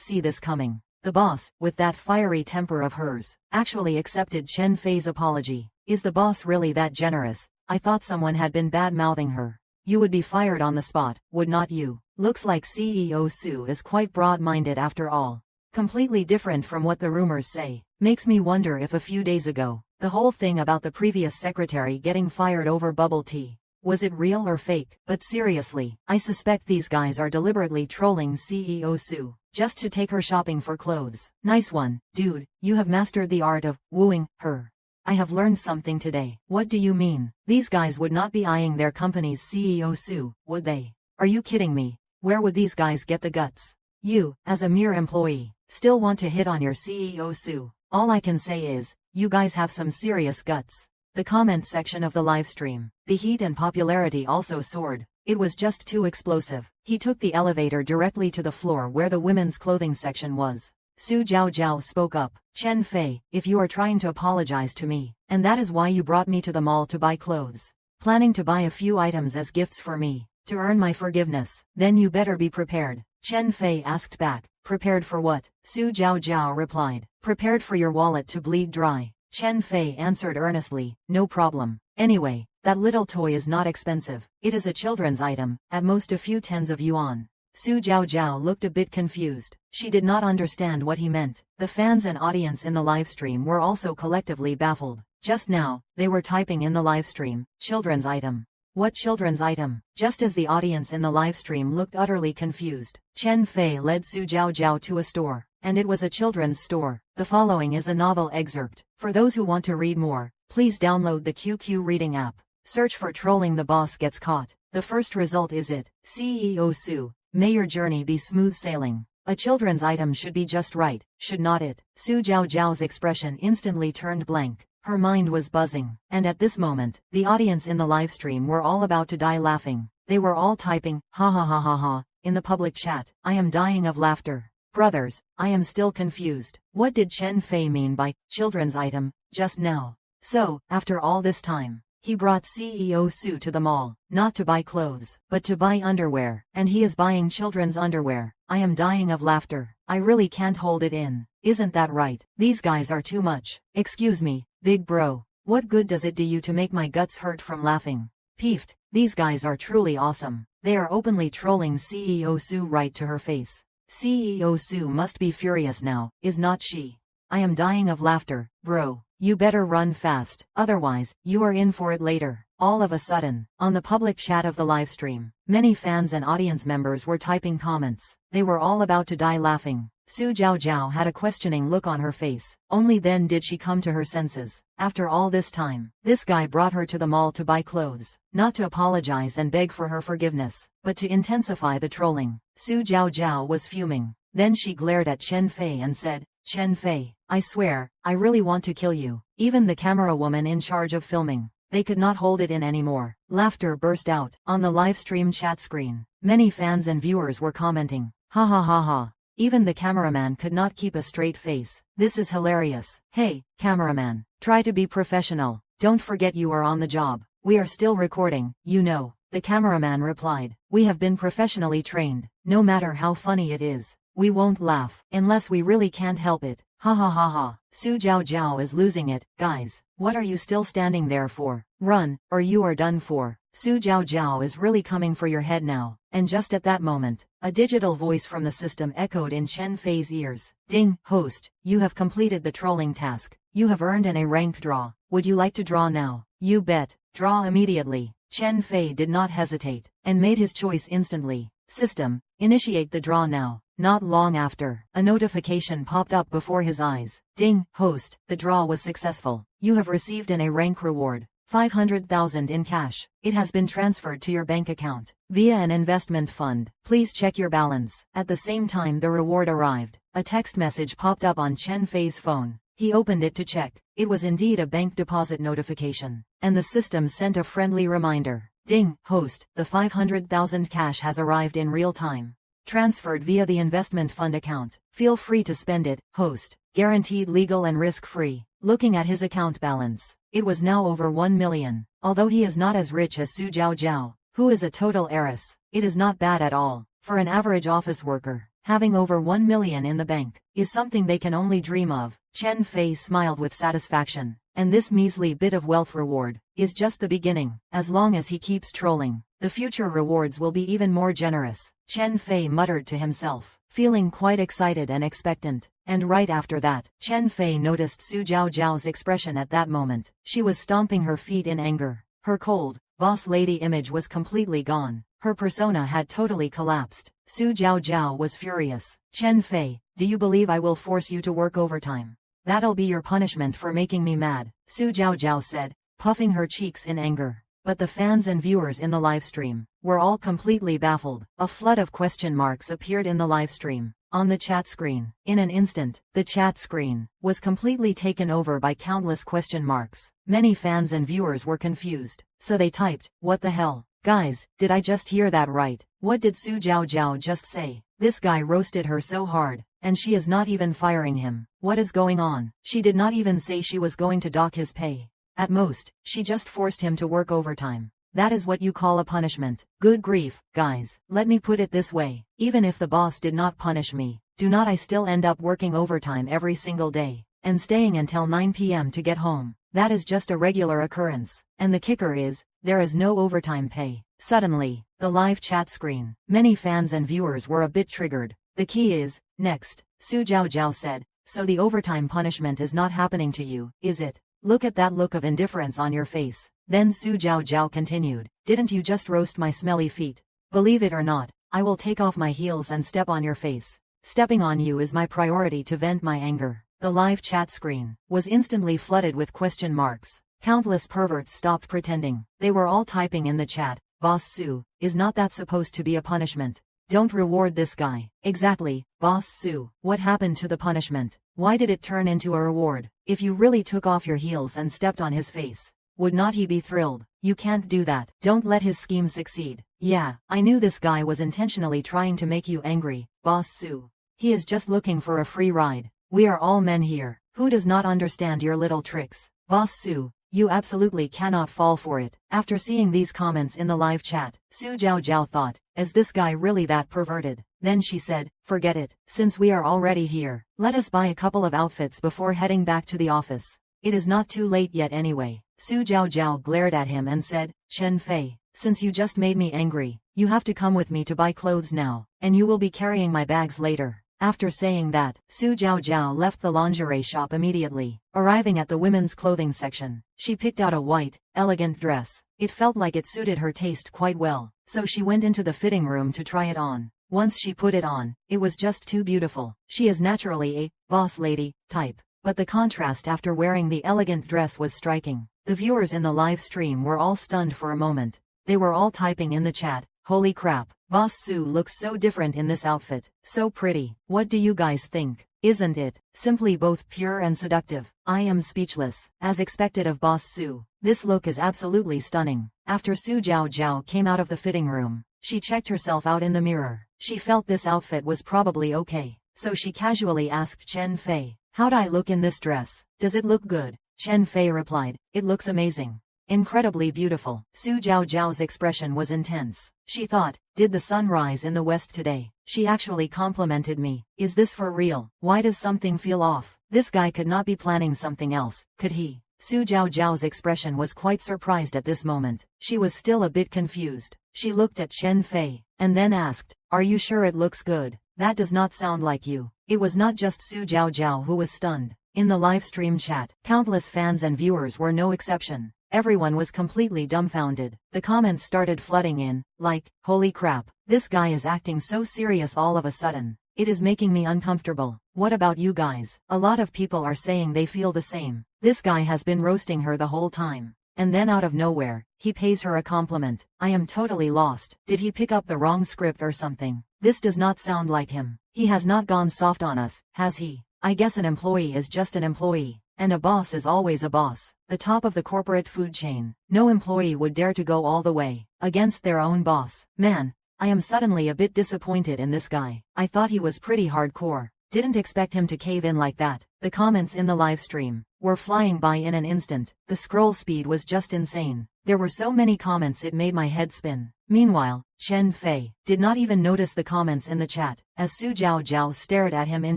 see this coming. The boss, with that fiery temper of hers, actually accepted Chen Fei's apology. Is the boss really that generous? I thought someone had been bad-mouthing her. You would be fired on the spot, would not you? Looks like CEO Su is quite broad-minded after all. Completely different from what the rumors say. Makes me wonder if a few days ago, the whole thing about the previous secretary getting fired over bubble tea, was it real or fake? But seriously, I suspect these guys are deliberately trolling CEO Su, just to take her shopping for clothes. Nice one, dude, you have mastered the art of wooing her. I have learned something today." "What do you mean? These guys would not be eyeing their company's CEO Su, would they? Are you kidding me? Where would these guys get the guts? You, as a mere employee, still want to hit on your CEO Su? All I can say is, you guys have some serious guts." The comment section of the livestream, the heat and popularity also soared. It was just too explosive. He took the elevator directly to the floor where the women's clothing section was. Su Jiaojiao spoke up. "Chen Fei, if you are trying to apologize to me, and that is why you brought me to the mall to buy clothes, planning to buy a few items as gifts for me, to earn my forgiveness, then you better be prepared." Chen Fei asked back, "Prepared for what?" Su Jiaojiao replied, "Prepared for your wallet to bleed dry." Chen Fei answered earnestly, "No problem. Anyway, that little toy is not expensive. It is a children's item, at most a few tens of yuan." Su Jiaojiao looked a bit confused. She did not understand what he meant. The fans and audience in the livestream were also collectively baffled. Just now, they were typing in the livestream, "Children's item. What children's item?" Just as the audience in the livestream looked utterly confused, Chen Fei led Su Jiaojiao to a store, and it was a children's store. The following is a novel excerpt. For those who want to read more, please download the QQ reading app. Search for "Trolling the Boss Gets Caught." The first result is it. CEO Su, may your journey be smooth sailing. A children's item should be just right, should not it? Su Jiaojiao's expression instantly turned blank. Her mind was buzzing, and at this moment, the audience in the livestream were all about to die laughing. They were all typing, "Ha ha ha ha ha," in the public chat. "I am dying of laughter. Brothers, I am still confused. What did Chen Fei mean by children's item just now? So, after all this time, he brought CEO Su to the mall, not to buy clothes, but to buy underwear, and he is buying children's underwear. I am dying of laughter. I really can't hold it in. Isn't that right? These guys are too much. Excuse me, big bro. What good does it do you to make my guts hurt from laughing? Peeved. These guys are truly awesome. They are openly trolling CEO Sue right to her face. CEO Sue must be furious now, is not she? I am dying of laughter, bro. You better run fast, otherwise, you are in for it later. All of a sudden, on the public chat of the livestream, many fans and audience members were typing comments. They were all about to die laughing. Su Zhaozhao had a questioning look on her face. Only then did she come to her senses. After all this time, this guy brought her to the mall to buy clothes, not to apologize and beg for her forgiveness, but to intensify the trolling. Su Zhaozhao was fuming. Then she glared at Chen Fei and said, Chen Fei, I swear, I really want to kill you. Even the camera woman in charge of filming, they could not hold it in anymore. Laughter burst out on the livestream chat screen. Many fans and viewers were commenting, ha ha ha ha. Even the cameraman could not keep a straight face. This is hilarious. Hey, cameraman, try to be professional. Don't forget you are on the job. We are still recording, you know. The cameraman replied, we have been professionally trained. No matter how funny it is, we won't laugh, unless we really can't help it. Ha ha ha ha. Su Zhaozhao is losing it. Guys, what are you still standing there for? Run, or you are done for. Su Zhaozhao is really coming for your head now. And just at that moment, a digital voice from the system echoed in Chen Fei's ears. Ding, host, you have completed the trolling task. You have earned an A rank draw. Would you like to draw now? You bet. Draw immediately. Chen Fei did not hesitate, and made his choice instantly. System, initiate the draw now. Not long after, a notification popped up before his eyes. Ding, host, the draw was successful. You have received an A rank reward. 500,000 in cash. It has been transferred to your bank account via an investment fund. Please check your balance. At the same time the reward arrived, a text message popped up on Chen Fei's phone. He opened it to check. It was indeed a bank deposit notification, and the system sent a friendly reminder. Ding, host, the 500,000 cash has arrived in real time. Transferred via the investment fund account. Feel free to spend it, host. Guaranteed legal and risk-free. Looking at his account balance, it was now over 1 million. Although he is not as rich as Su Zhaozhao, who is a total heiress, it is not bad at all. For an average office worker, having over 1 million in the bank is something they can only dream of. Chen Fei smiled with satisfaction, and this measly bit of wealth reward is just the beginning. As long as he keeps trolling, the future rewards will be even more generous. Chen Fei muttered to himself, feeling quite excited and expectant. And right after that, Chen Fei noticed Su Zhaozhao's expression at that moment. She was stomping her feet in anger. Her cold, boss lady image was completely gone. Her persona had totally collapsed. Su Zhaozhao was furious. Chen Fei, do you believe I will force you to work overtime? That'll be your punishment for making me mad, Su Zhaozhao said, puffing her cheeks in anger. But the fans and viewers in the livestream were all completely baffled. A flood of question marks appeared in the livestream. On the chat screen. In an instant, the chat screen was completely taken over by countless question marks. Many fans and viewers were confused, so they typed, what the hell? Guys, did I just hear that right? What did Su Zhaozhao just say? This guy roasted her so hard, and she is not even firing him. What is going on? She did not even say she was going to dock his pay. At most, she just forced him to work overtime. That is what you call a punishment. Good grief, guys. Let me put it this way. Even if the boss did not punish me, do not I still end up working overtime every single day, and staying until 9 p.m. to get home? That is just a regular occurrence. And the kicker is, there is no overtime pay. Suddenly, the live chat screen. Many fans and viewers were a bit triggered. The key is, next, Su Zhaozhao said, so the overtime punishment is not happening to you, is it? Look at that look of indifference on your face. Then Su Zhaozhao continued, didn't you just roast my smelly feet? Believe it or not, I will take off my heels and step on your face. Stepping on you is my priority to vent my anger. The live chat screen was instantly flooded with question marks. Countless perverts stopped pretending. They were all typing in the chat, Boss Su, is not that supposed to be a punishment? Don't reward this guy. Exactly, Boss Su, what happened to the punishment? Why did it turn into a reward? If you really took off your heels and stepped on his face, would not he be thrilled? You can't do that. Don't let his scheme succeed. Yeah, I knew this guy was intentionally trying to make you angry, Boss Su. He is just looking for a free ride. We are all men here. Who does not understand your little tricks? Boss Su, you absolutely cannot fall for it. After seeing these comments in the live chat, Su Zhaozhao thought, is this guy really that perverted? Then she said, forget it. Since we are already here, let us buy a couple of outfits before heading back to the office. It is not too late yet anyway. Su Zhaozhao glared at him and said, Chen Fei, since you just made me angry, you have to come with me to buy clothes now, and you will be carrying my bags later. After saying that, Su Zhaozhao left the lingerie shop immediately. Arriving at the women's clothing section, she picked out a white, elegant dress. It felt like it suited her taste quite well, so she went into the fitting room to try it on. Once she put it on, it was just too beautiful. She is naturally a boss lady type, but the contrast after wearing the elegant dress was striking. The viewers in the live stream were all stunned for a moment. They were all typing in the chat, holy crap, Boss Su looks so different in this outfit, so pretty. What do you guys think? Isn't it simply both pure and seductive? I am speechless. As expected of Boss Su, this look is absolutely stunning. After Su Zhaozhao came out of the fitting room, she checked herself out in the mirror. She felt this outfit was probably okay, so she casually asked Chen Fei, how'd I look in this dress? Does it look good? Chen Fei replied, it looks amazing. Incredibly beautiful. Su Zhaozhao's expression was intense. She thought, did the sun rise in the west today? She actually complimented me. Is this for real? Why does something feel off? This guy could not be planning something else, could he? Su Zhaozhao's expression was quite surprised at this moment. She was still a bit confused. She looked at Chen Fei, and then asked, are you sure it looks good? That does not sound like you. It was not just Su Zhaozhao who was stunned. In the livestream chat, countless fans and viewers were no exception. Everyone was completely dumbfounded. The comments started flooding in, like, holy crap, this guy is acting so serious all of a sudden. It is making me uncomfortable. What about you guys? A lot of people are saying they feel the same. This guy has been roasting her the whole time. And then out of nowhere, he pays her a compliment. I am totally lost. Did he pick up the wrong script or something? This does not sound like him. He has not gone soft on us, has he? I guess an employee is just an employee. And a boss is always a boss. The top of the corporate food chain. No employee would dare to go all the way against their own boss. Man, I am suddenly a bit disappointed in this guy. I thought he was pretty hardcore. Didn't expect him to cave in like that. The comments in the live stream were flying by in an instant. The scroll speed was just insane. There were so many comments it made my head spin. Meanwhile, Chen Fei did not even notice the comments in the chat, as Su Zhaozhao stared at him in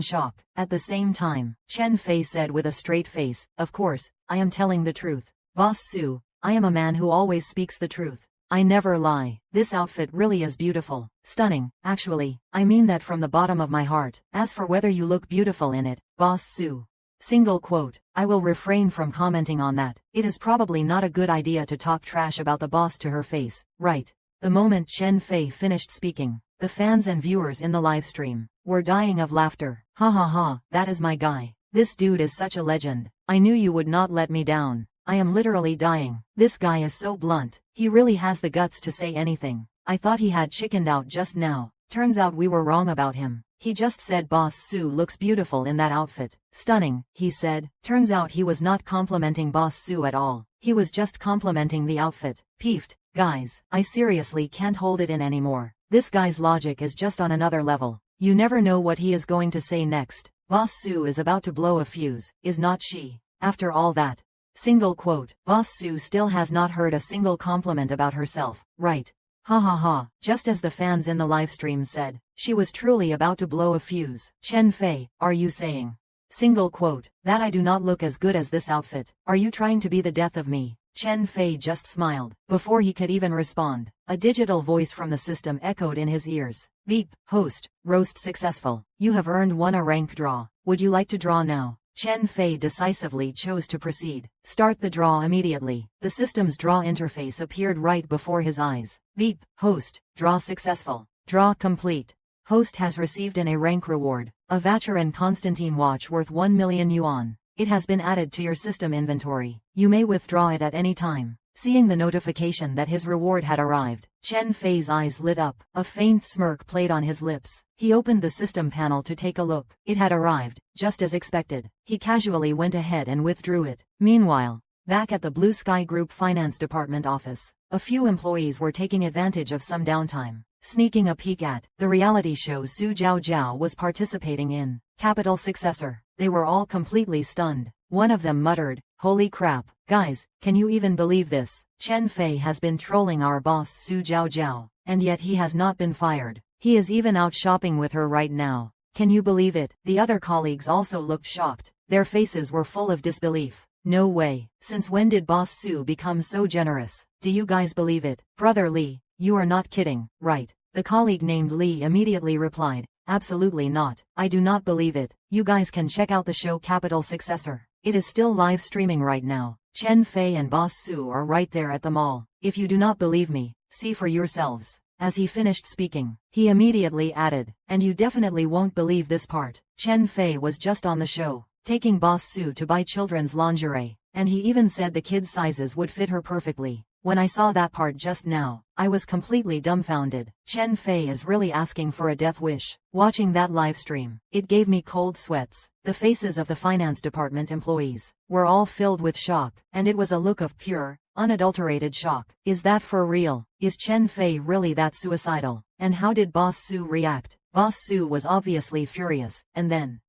shock. At the same time, Chen Fei said with a straight face, of course, I am telling the truth. Boss Su, I am a man who always speaks the truth. I never lie. This outfit really is beautiful. Stunning, actually. I mean that from the bottom of my heart. As for whether you look beautiful in it, Boss Su. Single quote. I will refrain from commenting on that. It is probably not a good idea to talk trash about the boss to her face, right? The moment Chen Fei finished speaking, the fans and viewers in the livestream were dying of laughter. Ha ha ha, that is my guy. This dude is such a legend. I knew you would not let me down. I am literally dying. This guy is so blunt. He really has the guts to say anything. I thought he had chickened out just now. Turns out we were wrong about him. He just said Boss Su looks beautiful in that outfit. Stunning, he said. Turns out he was not complimenting Boss Su at all. He was just complimenting the outfit. Peeved. Guys, I seriously can't hold it in anymore. This guy's logic is just on another level. You never know what he is going to say next. Boss Su is about to blow a fuse, is not she? After all that. Single quote. Boss Su still has not heard a single compliment about herself, right? Ha ha ha. Just as the fans in the livestream said, she was truly about to blow a fuse. Chen Fei, are you saying? Single quote. That I do not look as good as this outfit. Are you trying to be the death of me? Chen Fei just smiled. Before he could even respond, a digital voice from the system echoed in his ears. Beep. Host. Roast successful. You have earned a rank draw. Would you like to draw now? Chen Fei decisively chose to proceed. Start the draw immediately. The system's draw interface appeared right before his eyes. Beep. Host. Draw successful. Draw complete. Host has received an A rank reward. A Vacheron Constantine watch worth 1 million yuan. It has been added to your system inventory. You may withdraw it at any time. Seeing the notification that his reward had arrived, Chen Fei's eyes lit up. A faint smirk played on his lips. He opened the system panel to take a look. It had arrived, just as expected. He casually went ahead and withdrew it. Meanwhile, back at the Blue Sky Group Finance Department office, a few employees were taking advantage of some downtime, sneaking a peek at the reality show Su Zhaozhao was participating in. Capital Successor. They were all completely stunned. One of them muttered, holy crap, guys, can you even believe this? Chen Fei has been trolling our boss Su Zhaozhao, and yet he has not been fired. He is even out shopping with her right now. Can you believe it? The other colleagues also looked shocked. Their faces were full of disbelief. No way. Since when did Boss Su become so generous? Do you guys believe it? Brother Lee, you are not kidding, right? The colleague named Lee immediately replied, absolutely not. I do not believe it. You guys can check out the show Capital Successor. It is still live streaming right now. Chen Fei and Boss Su are right there at the mall. If you do not believe me, see for yourselves. As he finished speaking, he immediately added, and you definitely won't believe this part. Chen Fei was just on the show, taking Boss Su to buy children's lingerie, and he even said the kids' sizes would fit her perfectly. When I saw that part just now, I was completely dumbfounded. Chen Fei is really asking for a death wish. Watching that live stream, it gave me cold sweats. The faces of the finance department employees were all filled with shock, and it was a look of pure, unadulterated shock. Is that for real? Is Chen Fei really that suicidal? And how did Boss Su react? Boss Su was obviously furious, and then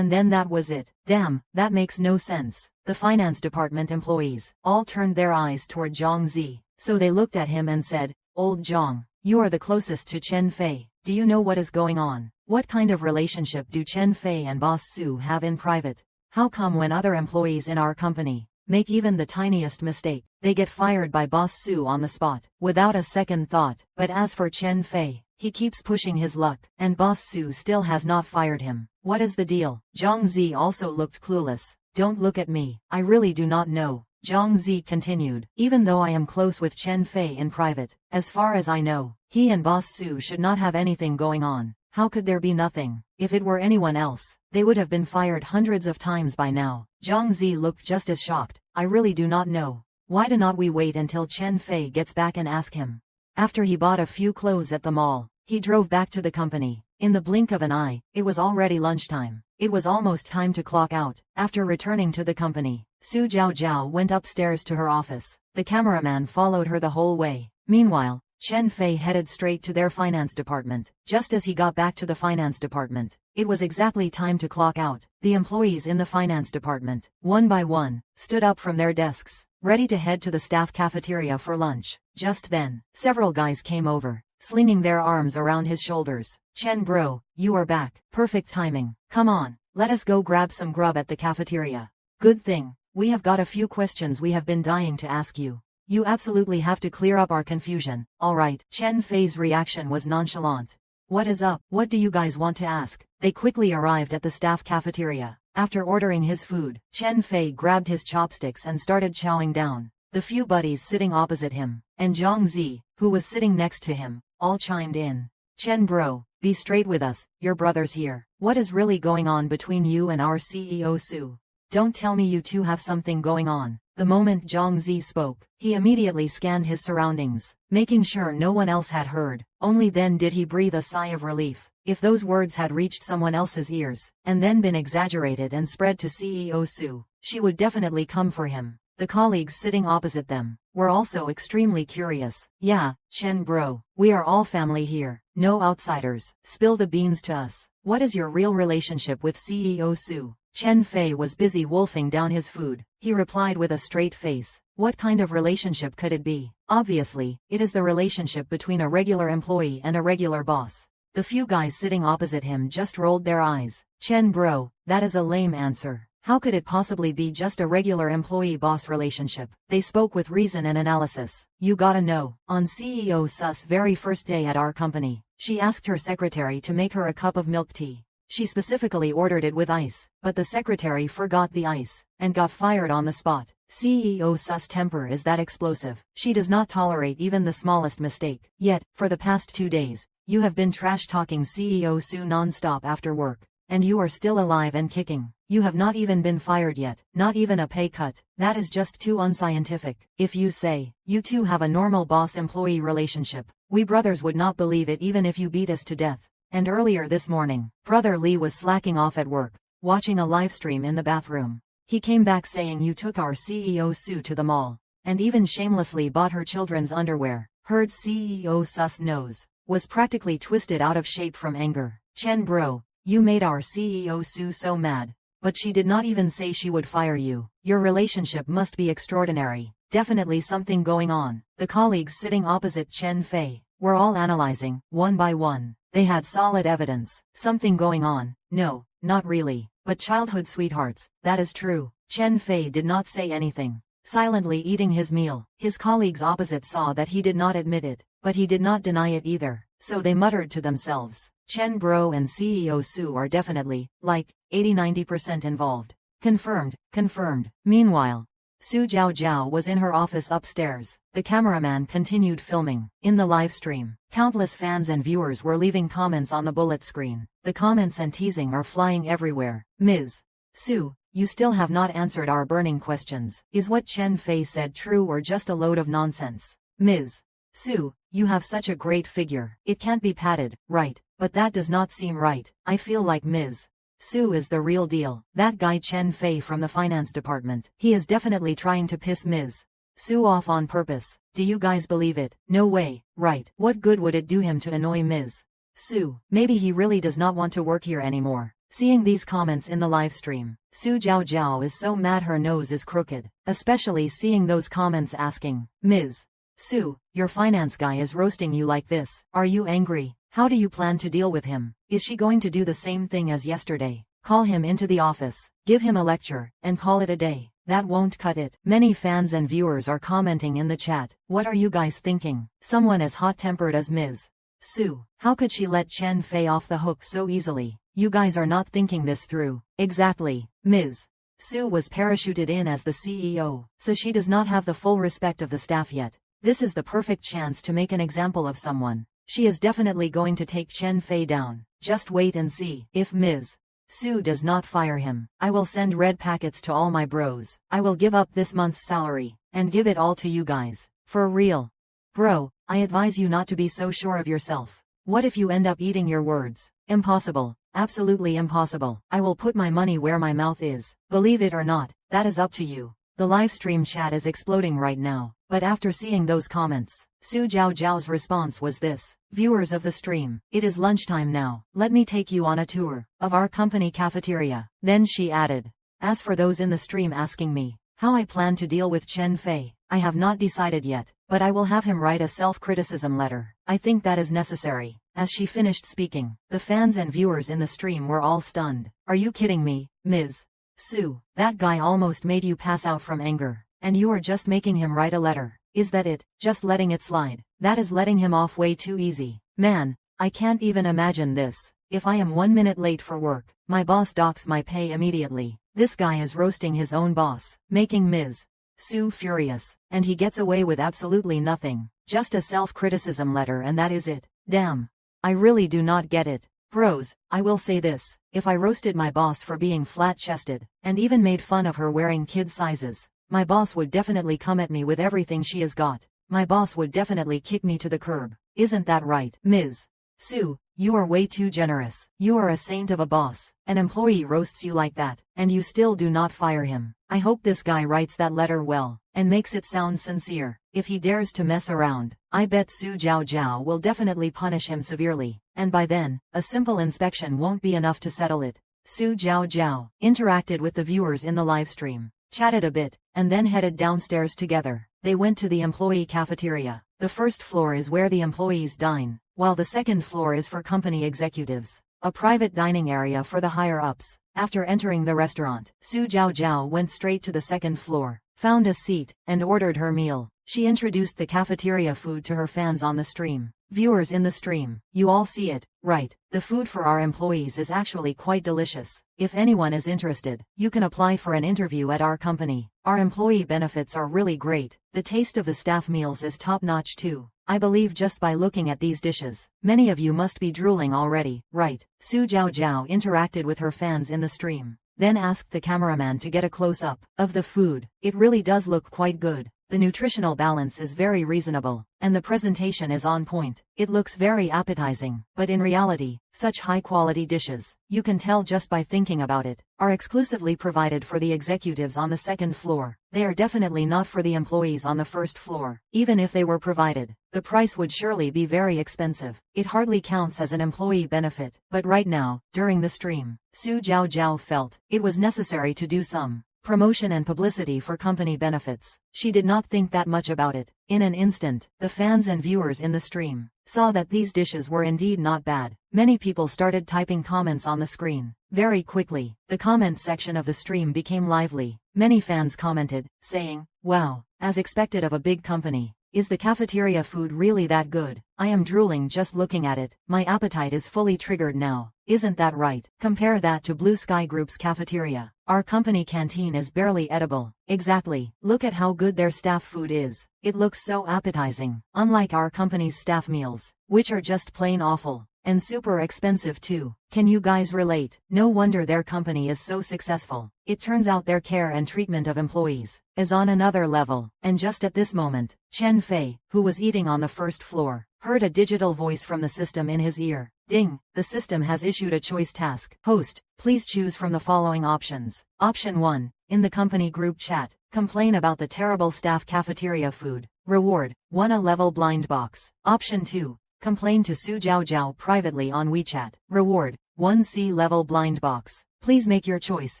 that was it. Damn, that makes no sense. The finance department employees all turned their eyes toward Zhang Zi, so they looked at him and said, Old Zhang, you are the closest to Chen Fei. Do you know what is going on? What kind of relationship do Chen Fei and Boss Su have in private? How come when other employees in our company make even the tiniest mistake, they get fired by Boss Su on the spot, without a second thought? But as for Chen Fei, he keeps pushing his luck, and Boss Su still has not fired him. What is the deal? Zhang Zi also looked clueless. Don't look at me, I really do not know. Zhang Zi continued, even though I am close with Chen Fei in private, as far as I know, he and Boss Su should not have anything going on. How could there be nothing? If it were anyone else, they would have been fired hundreds of times by now. Zhang Zi looked just as shocked. I really do not know. Why do not we wait until Chen Fei gets back and ask him? After he bought a few clothes at the mall, he drove back to the company. In the blink of an eye, it was already lunchtime. It was almost time to clock out. After returning to the company, Su Jiao went upstairs to her office. The cameraman followed her the whole way. Meanwhile, Chen Fei headed straight to their finance department. Just as he got back to the finance department, it was exactly time to clock out. The employees in the finance department, one by one, stood up from their desks, ready to head to the staff cafeteria for lunch. Just then, several guys came over, slinging their arms around his shoulders. Chen bro, you are back. Perfect timing. Come on, let us go grab some grub at the cafeteria. Good thing. We have got a few questions we have been dying to ask you. You absolutely have to clear up our confusion. Alright. Chen Fei's reaction was nonchalant. What is up? What do you guys want to ask? They quickly arrived at the staff cafeteria. After ordering his food, Chen Fei grabbed his chopsticks and started chowing down. The few buddies sitting opposite him, and Zhang Zi, who was sitting next to him, all chimed in. Chen bro, be straight with us, your brother's here. What is really going on between you and our CEO Su? Don't tell me you two have something going on. The moment Zhang Zi spoke, he immediately scanned his surroundings, making sure no one else had heard. Only then did he breathe a sigh of relief. If those words had reached someone else's ears, and then been exaggerated and spread to CEO Su, she would definitely come for him. The colleagues sitting opposite them were also extremely curious. Yeah, Chen bro, we are all family here, no outsiders. Spill the beans to us. What is your real relationship with CEO Su? Chen Fei was busy wolfing down his food. He replied with a straight face. What kind of relationship could it be? Obviously, it is the relationship between a regular employee and a regular boss. The few guys sitting opposite him just rolled their eyes. Chen bro, that is a lame answer. How could it possibly be just a regular employee-boss relationship? They spoke with reason and analysis. You gotta know, on CEO Su's very first day at our company, she asked her secretary to make her a cup of milk tea. She specifically ordered it with ice, but the secretary forgot the ice, and got fired on the spot. CEO Su's temper is that explosive. She does not tolerate even the smallest mistake. Yet, for the past 2 days, you have been trash-talking CEO Su non-stop after work. And you are still alive and kicking. You have not even been fired yet, not even a pay cut. That is just too unscientific. If you say, you two have a normal boss-employee relationship, we brothers would not believe it even if you beat us to death. And earlier this morning, Brother Lee was slacking off at work, watching a live stream in the bathroom. He came back saying you took our CEO Su to the mall, and even shamelessly bought her children's underwear. Heard CEO Su's nose was practically twisted out of shape from anger. Chen bro, you made our CEO Su so mad, but she did not even say she would fire you. Your relationship must be extraordinary. Definitely something going on. The colleagues sitting opposite Chen Fei were all analyzing, one by one. They had solid evidence. Something going on. No, not really. But childhood sweethearts, that is true. Chen Fei did not say anything, silently eating his meal. His colleagues opposite saw that he did not admit it, but he did not deny it either, so they muttered to themselves, Chen Bro and CEO Su are definitely, like, 80–90% involved. Confirmed, confirmed. Meanwhile, Su Jiao was in her office upstairs. The cameraman continued filming. In the live stream, countless fans and viewers were leaving comments on the bullet screen. The comments and teasing are flying everywhere. Ms. Su, you still have not answered our burning questions. Is what Chen Fei said true or just a load of nonsense? Ms. Su, you have such a great figure. It can't be padded, right? But that does not seem right. I feel like Ms. Su is the real deal. That guy Chen Fei from the finance department. He is definitely trying to piss Ms. Su off on purpose. Do you guys believe it? No way, right? What good would it do him to annoy Ms. Su? Maybe he really does not want to work here anymore. Seeing these comments in the live stream, Su Jiao is so mad her nose is crooked, especially seeing those comments asking, Ms. Su, your finance guy is roasting you like this. Are you angry? How do you plan to deal with him? Is she going to do the same thing as yesterday? Call him into the office, give him a lecture, and call it a day? That won't cut it. Many fans and viewers are commenting in the chat. What are you guys thinking? Someone as hot-tempered as Ms. Su. How could she let Chen Fei off the hook so easily? You guys are not thinking this through. Exactly. Ms. Su was parachuted in as the CEO, so she does not have the full respect of the staff yet. This is the perfect chance to make an example of someone. She is definitely going to take Chen Fei down. Just wait and see. If Ms. Su does not fire him, I will send red packets to all my bros. I will give up this month's salary, and give it all to you guys. For real. Bro, I advise you not to be so sure of yourself. What if you end up eating your words? Impossible. Absolutely impossible. I will put my money where my mouth is. Believe it or not, that is up to you. The livestream chat is exploding right now, but after seeing those comments, Su Jiao's response was this. Viewers of the stream, it is lunchtime now. Let me take you on a tour of our company cafeteria. Then she added, as for those in the stream asking me how I plan to deal with Chen Fei, I have not decided yet, but I will have him write a self-criticism letter. I think that is necessary. As she finished speaking, the fans and viewers in the stream were all stunned. Are you kidding me, Ms. Su? That guy almost made you pass out from anger, and you are just making him write a letter. Is that it? Just letting it slide? That is letting him off way too easy. Man, I can't even imagine this. If I am 1 minute late for work, my boss docks my pay immediately. This guy is roasting his own boss, making Ms. Su furious, and he gets away with absolutely nothing. Just a self-criticism letter and that is it. Damn. I really do not get it. Bros, I will say this. If I roasted my boss for being flat-chested, and even made fun of her wearing kid sizes, my boss would definitely come at me with everything she has got. My boss would definitely kick me to the curb. Isn't that right, Ms. Su? You are way too generous. You are a saint of a boss. An employee roasts you like that, and you still do not fire him. I hope this guy writes that letter well, and makes it sound sincere. If he dares to mess around, I bet Su Jiao will definitely punish him severely, and by then, a simple inspection won't be enough to settle it. Su Jiao interacted with the viewers in the livestream, chatted a bit, and then headed downstairs together. They went to the employee cafeteria. The first floor is where the employees dine, while the second floor is for company executives, a private dining area for the higher-ups. After entering the restaurant, Su Jiao went straight to the second floor, found a seat, and ordered her meal. She introduced the cafeteria food to her fans on the stream. Viewers in the stream, you all see it, right? The food for our employees is actually quite delicious. If anyone is interested, you can apply for an interview at our company. Our employee benefits are really great. The taste of the staff meals is top-notch too. I believe just by looking at these dishes, many of you must be drooling already, right? Su Jiao interacted with her fans in the stream, then asked the cameraman to get a close-up of the food. It really does look quite good. The nutritional balance is very reasonable, and the presentation is on point. It looks very appetizing, but in reality, such high-quality dishes, you can tell just by thinking about it, are exclusively provided for the executives on the second floor. They are definitely not for the employees on the first floor. Even if they were provided, the price would surely be very expensive. It hardly counts as an employee benefit. But right now, during the stream, Su Jiao felt it was necessary to do some promotion and publicity for company benefits. She did not think that much about it. In an instant, the fans and viewers in the stream saw that these dishes were indeed not bad. Many people started typing comments on the screen. Very quickly, the comment section of the stream became lively. Many fans commented, saying, "Wow, as expected of a big company. Is the cafeteria food really that good? I am drooling just looking at it. My appetite is fully triggered now. Isn't that right? Compare that to Blue Sky Group's cafeteria. Our company canteen is barely edible." Exactly. Look at how good their staff food is. It looks so appetizing. Unlike our company's staff meals, which are just plain awful. And super expensive too. Can you guys relate? No wonder their company is so successful. It turns out their care and treatment of employees is on another level. And just at this moment, Chen Fei, who was eating on the first floor, heard a digital voice from the system in his ear. Ding! The system has issued a choice task. Host, please choose from the following options. Option 1. In the company group chat, complain about the terrible staff cafeteria food. Reward, 1 a level blind box. Option 2. Complain to Su Jiao privately on WeChat. Reward, 1 C-level blind box. Please make your choice,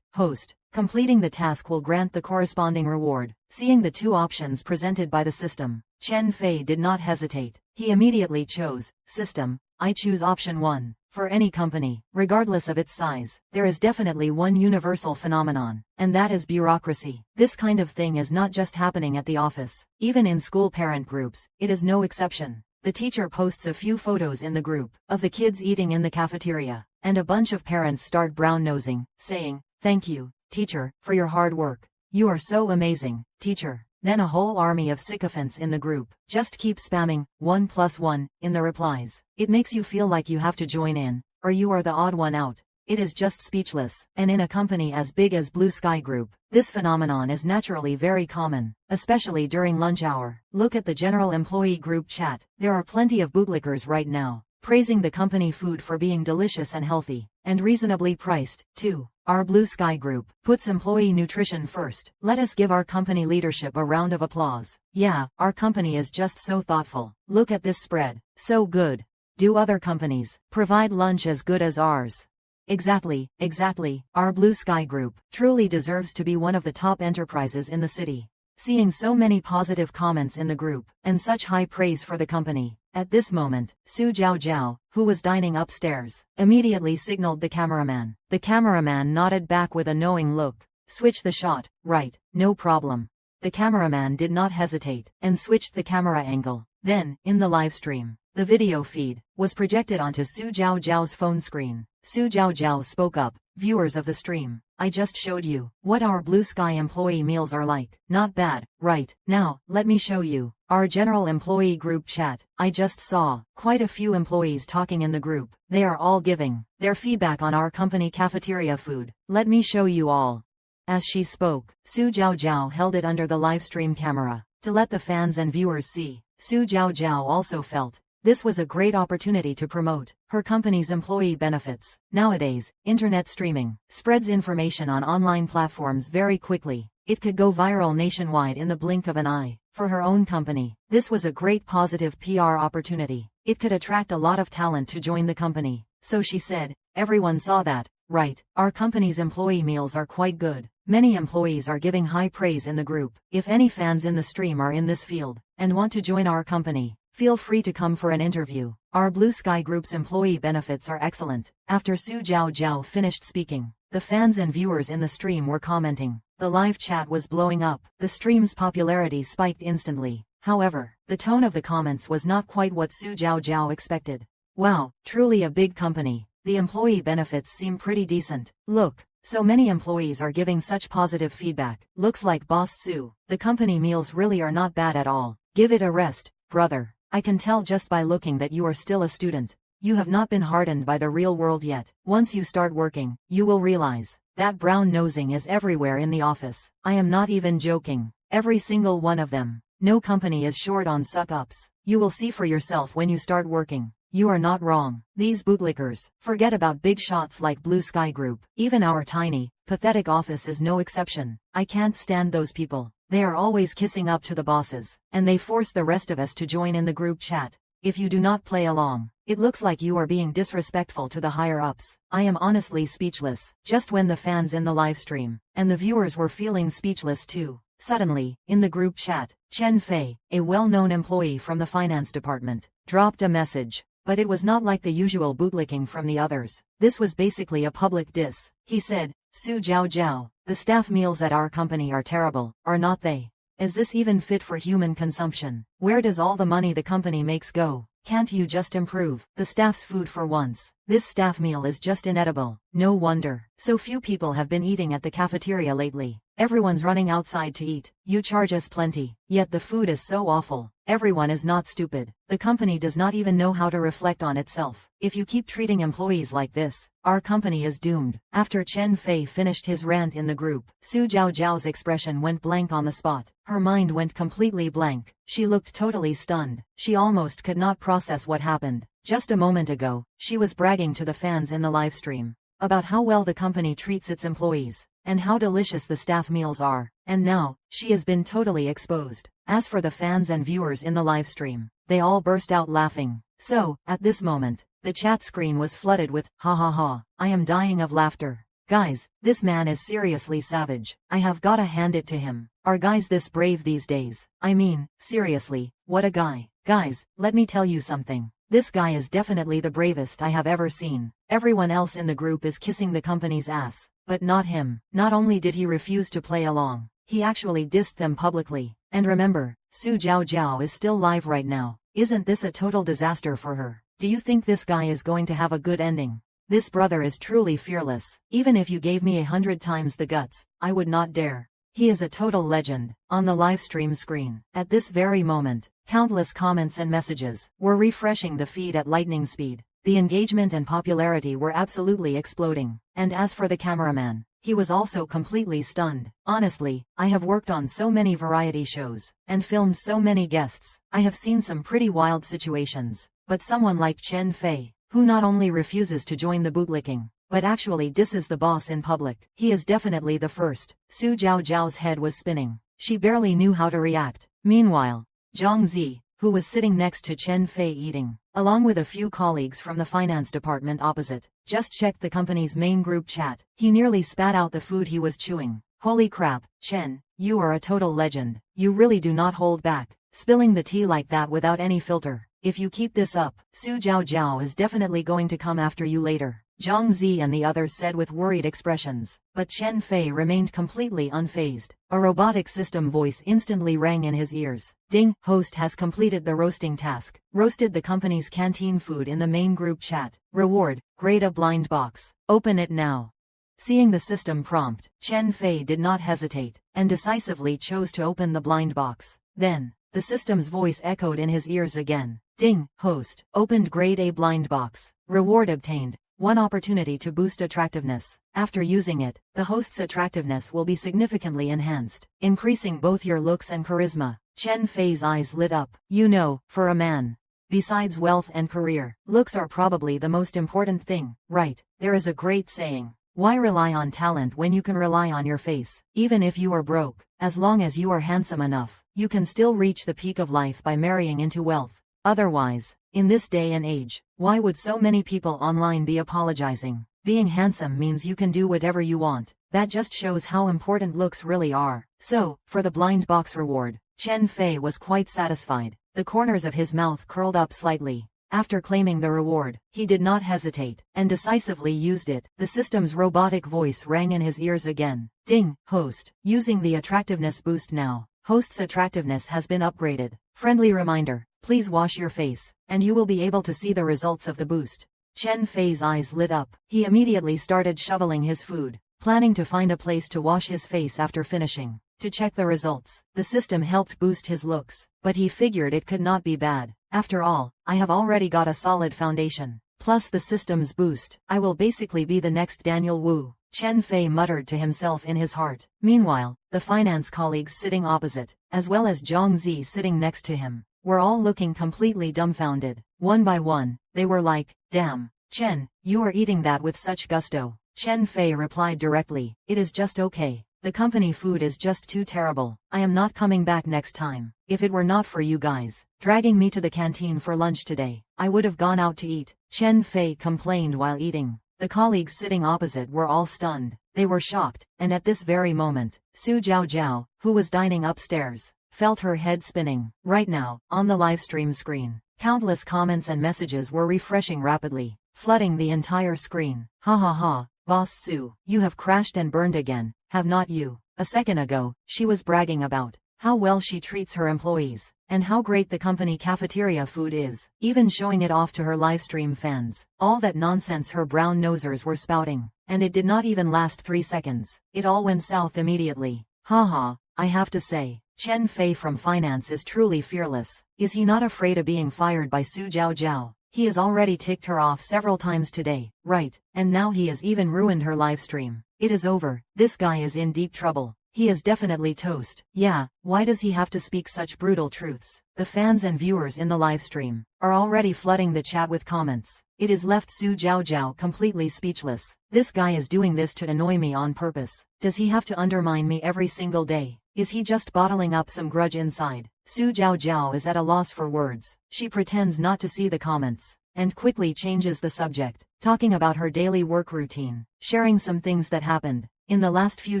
host. Completing the task will grant the corresponding reward. Seeing the two options presented by the system, Chen Fei did not hesitate. He immediately chose, System, I choose option 1. For any company, regardless of its size, there is definitely one universal phenomenon, and that is bureaucracy. This kind of thing is not just happening at the office. Even in school parent groups, it is no exception. The teacher posts a few photos in the group of the kids eating in the cafeteria, and a bunch of parents start brown-nosing, saying, "Thank you, teacher, for your hard work. You are so amazing, teacher." Then a whole army of sycophants in the group just keep spamming 1+1 in the replies. It makes you feel like you have to join in, or you are the odd one out. It is just speechless. And in a company as big as Blue Sky Group, this phenomenon is naturally very common, especially during lunch hour. Look at the general employee group chat. There are plenty of bootlickers right now, praising the company food for being delicious and healthy, and reasonably priced, too. Our Blue Sky Group puts employee nutrition first. Let us give our company leadership a round of applause. Yeah, our company is just so thoughtful. Look at this spread. So good. Do other companies provide lunch as good as ours? Exactly. Our Blue Sky Group truly deserves to be one of the top enterprises in the city. Seeing so many positive comments in the group, and such high praise for the company, at this moment, Su Jiao, who was dining upstairs, immediately signaled the cameraman. The cameraman nodded back with a knowing look. Switch the shot, right, no problem. The cameraman did not hesitate, and switched the camera angle. Then, in the live stream, the video feed was projected onto Su Jiao's phone screen. Su Jiao spoke up, "Viewers of the stream, I just showed you what our Blue Sky employee meals are like. Not bad, right? Now, let me show you our general employee group chat. I just saw quite a few employees talking in the group. They are all giving their feedback on our company cafeteria food. Let me show you all." As she spoke, Su Jiao held it under the live stream camera to let the fans and viewers see. Su Jiao also felt this was a great opportunity to promote her company's employee benefits. Nowadays, internet streaming spreads information on online platforms very quickly. It could go viral nationwide in the blink of an eye. For her own company, this was a great positive PR opportunity. It could attract a lot of talent to join the company. So she said, "Everyone saw that, right? Our company's employee meals are quite good. Many employees are giving high praise in the group. If any fans in the stream are in this field and want to join our company, feel free to come for an interview. Our Blue Sky Group's employee benefits are excellent." After Su Jiao finished speaking, the fans and viewers in the stream were commenting. The live chat was blowing up. The stream's popularity spiked instantly. However, the tone of the comments was not quite what Su Jiao expected. "Wow, truly a big company. The employee benefits seem pretty decent. Look, so many employees are giving such positive feedback. Looks like Boss Su, the company meals really are not bad at all. Give it a rest, brother. I can tell just by looking that you are still a student. You have not been hardened by the real world yet. Once you start working, you will realize that brown nosing is everywhere in the office. I am not even joking. Every single one of them. No company is short on suck-ups. You will see for yourself when you start working. You are not wrong. These bootlickers forget about big shots like Blue Sky Group. Even our tiny, pathetic office is no exception. I can't stand those people. They are always kissing up to the bosses, and they force the rest of us to join in the group chat. If you do not play along, it looks like you are being disrespectful to the higher-ups. I am honestly speechless." Just when the fans in the live stream and the viewers were feeling speechless too, suddenly, in the group chat, Chen Fei, a well-known employee from the finance department, dropped a message. But it was not like the usual bootlicking from the others. This was basically a public diss. He said, "Su Jiao Jiao, the staff meals at our company are terrible, are not they? Is this even fit for human consumption? Where does all the money the company makes go? Can't you just improve the staff's food for once? This staff meal is just inedible. No wonder so few people have been eating at the cafeteria lately. Everyone's running outside to eat. You charge us plenty, yet the food is so awful. Everyone is not stupid. The company does not even know how to reflect on itself. If you keep treating employees like this, our company is doomed." After Chen Fei finished his rant in the group, Su Jiao Jiao's expression went blank on the spot. Her mind went completely blank. She looked totally stunned. She almost could not process what happened. Just a moment ago, she was bragging to the fans in the live stream about how well the company treats its employees, and how delicious the staff meals are, and now, she has been totally exposed. As for the fans and viewers in the live stream, they all burst out laughing. So, at this moment, the chat screen was flooded with, "Ha ha ha, I am dying of laughter. Guys, this man is seriously savage. I have gotta hand it to him. Are guys this brave these days? I mean, seriously, what a guy. Guys, let me tell you something. This guy is definitely the bravest I have ever seen. Everyone else in the group is kissing the company's ass, but not him. Not only did he refuse to play along, he actually dissed them publicly. And remember, Su Jiao Jiao is still live right now. Isn't this a total disaster for her? Do you think this guy is going to have a good ending? This brother is truly fearless. Even if you gave me 100 times the guts, I would not dare. He is a total legend." On the live stream screen, at this very moment, countless comments and messages were refreshing the feed at lightning speed. The engagement and popularity were absolutely exploding. And as for the cameraman, he was also completely stunned. "Honestly, I have worked on so many variety shows, and filmed so many guests. I have seen some pretty wild situations. But someone like Chen Fei, who not only refuses to join the bootlicking, but actually disses the boss in public, he is definitely the first." Su Jiao Jiao's head was spinning. She barely knew how to react. Meanwhile, Zhang Zi, who was sitting next to Chen Fei eating, along with a few colleagues from the finance department opposite, just checked the company's main group chat. He nearly spat out the food he was chewing. "Holy crap, Chen, you are a total legend. You really do not hold back, spilling the tea like that without any filter. If you keep this up, Su Jiao Jiao is definitely going to come after you later," Zhang Zi and the others said with worried expressions. But Chen Fei remained completely unfazed. A robotic system voice instantly rang in his ears. "Ding, host has completed the roasting task. Roasted the company's canteen food in the main group chat. Reward, grade a blind box. Open it now." Seeing the system prompt, Chen Fei did not hesitate, and decisively chose to open the blind box. Then, the system's voice echoed in his ears again. "Ding, host, opened grade A blind box. Reward obtained. One opportunity to boost attractiveness. After using it, the host's attractiveness will be significantly enhanced, increasing both your looks and charisma." Chen Fei's eyes lit up. "You know, for a man, besides wealth and career, looks are probably the most important thing, right? There is a great saying, why rely on talent when you can rely on your face? Even if you are broke, as long as you are handsome enough, you can still reach the peak of life by marrying into wealth. Otherwise, in this day and age, why would so many people online be apologizing? Being handsome means you can do whatever you want. That just shows how important looks really are." So, for the blind box reward, Chen Fei was quite satisfied. The corners of his mouth curled up slightly. After claiming the reward, he did not hesitate, and decisively used it. The system's robotic voice rang in his ears again. "Ding, host, using the attractiveness boost now. Host's attractiveness has been upgraded. Friendly reminder, please wash your face, and you will be able to see the results of the boost." Chen Fei's eyes lit up. He immediately started shoveling his food, planning to find a place to wash his face after finishing. To check the results, the system helped boost his looks, but he figured it could not be bad. After all, I have already got a solid foundation. Plus the system's boost, I will basically be the next Daniel Wu. Chen Fei muttered to himself in his heart. Meanwhile, the finance colleagues sitting opposite, as well as Zhang Zi sitting next to him, were all looking completely dumbfounded. One by one, they were like, "Damn, Chen, you are eating that with such gusto." Chen Fei replied directly, "It is just okay. The company food is just too terrible. I am not coming back next time. If it were not for you guys dragging me to the canteen for lunch today, I would have gone out to eat." Chen Fei complained while eating. The colleagues sitting opposite were all stunned. They were shocked, and at this very moment, Su Jiao Jiao, who was dining upstairs, felt her head spinning. Right now, on the livestream screen, Countless comments and messages were refreshing rapidly, flooding the entire screen. Ha ha ha, Boss Sue, you have crashed and burned again, have not you? A second ago, she was bragging about how well she treats her employees, and how great the company cafeteria food is, even showing it off to her livestream fans. All that nonsense her brown nosers were spouting, and it did not even last 3 seconds. It all went south immediately. Haha, I have to say, Chen Fei from finance is truly fearless. Is he not afraid of being fired by Su Jiao Jiao? He has already ticked her off several times today, right, and now he has even ruined her livestream. It is over, this guy is in deep trouble. He is definitely toast. Yeah, why does he have to speak such brutal truths? The fans and viewers in the livestream are already flooding the chat with comments. It has left Su Jiao Jiao completely speechless. This guy is doing this to annoy me on purpose. Does he have to undermine me every single day? Is he just bottling up some grudge inside? Su Jiao Jiao is at a loss for words. She pretends not to see the comments, and quickly changes the subject, talking about her daily work routine, sharing some things that happened in the last few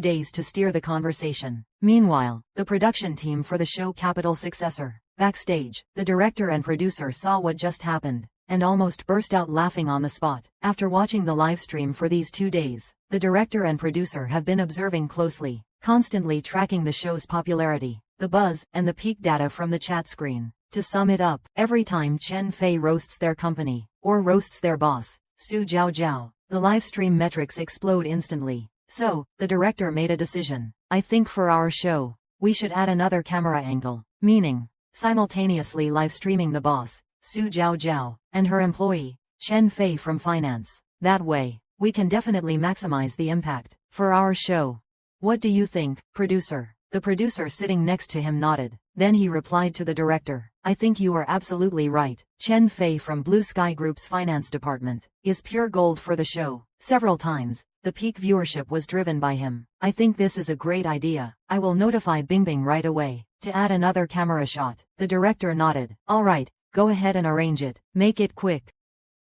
days to steer the conversation. Meanwhile, the production team for the show Capital Successor, backstage, the director and producer saw what just happened, and almost burst out laughing on the spot. After watching the live stream for these 2 days, the director and producer have been observing closely, constantly tracking the show's popularity, the buzz, and the peak data from the chat screen. To sum it up, every time Chen Fei roasts their company, or roasts their boss, Su Jiao Jiao, the livestream metrics explode instantly. So, the director made a decision. I think for our show, we should add another camera angle, meaning, simultaneously live streaming the boss, Su Jiao Jiao, and her employee, Chen Fei from finance. That way, we can definitely maximize the impact for our show. What do you think, producer? The producer sitting next to him nodded. Then he replied to the director, I think you are absolutely right. Chen Fei from Blue Sky Group's finance department is pure gold for the show. Several times, the peak viewership was driven by him. I think this is a great idea. I will notify Bingbing right away to add another camera shot. The director nodded. All right, go ahead and arrange it. Make it quick.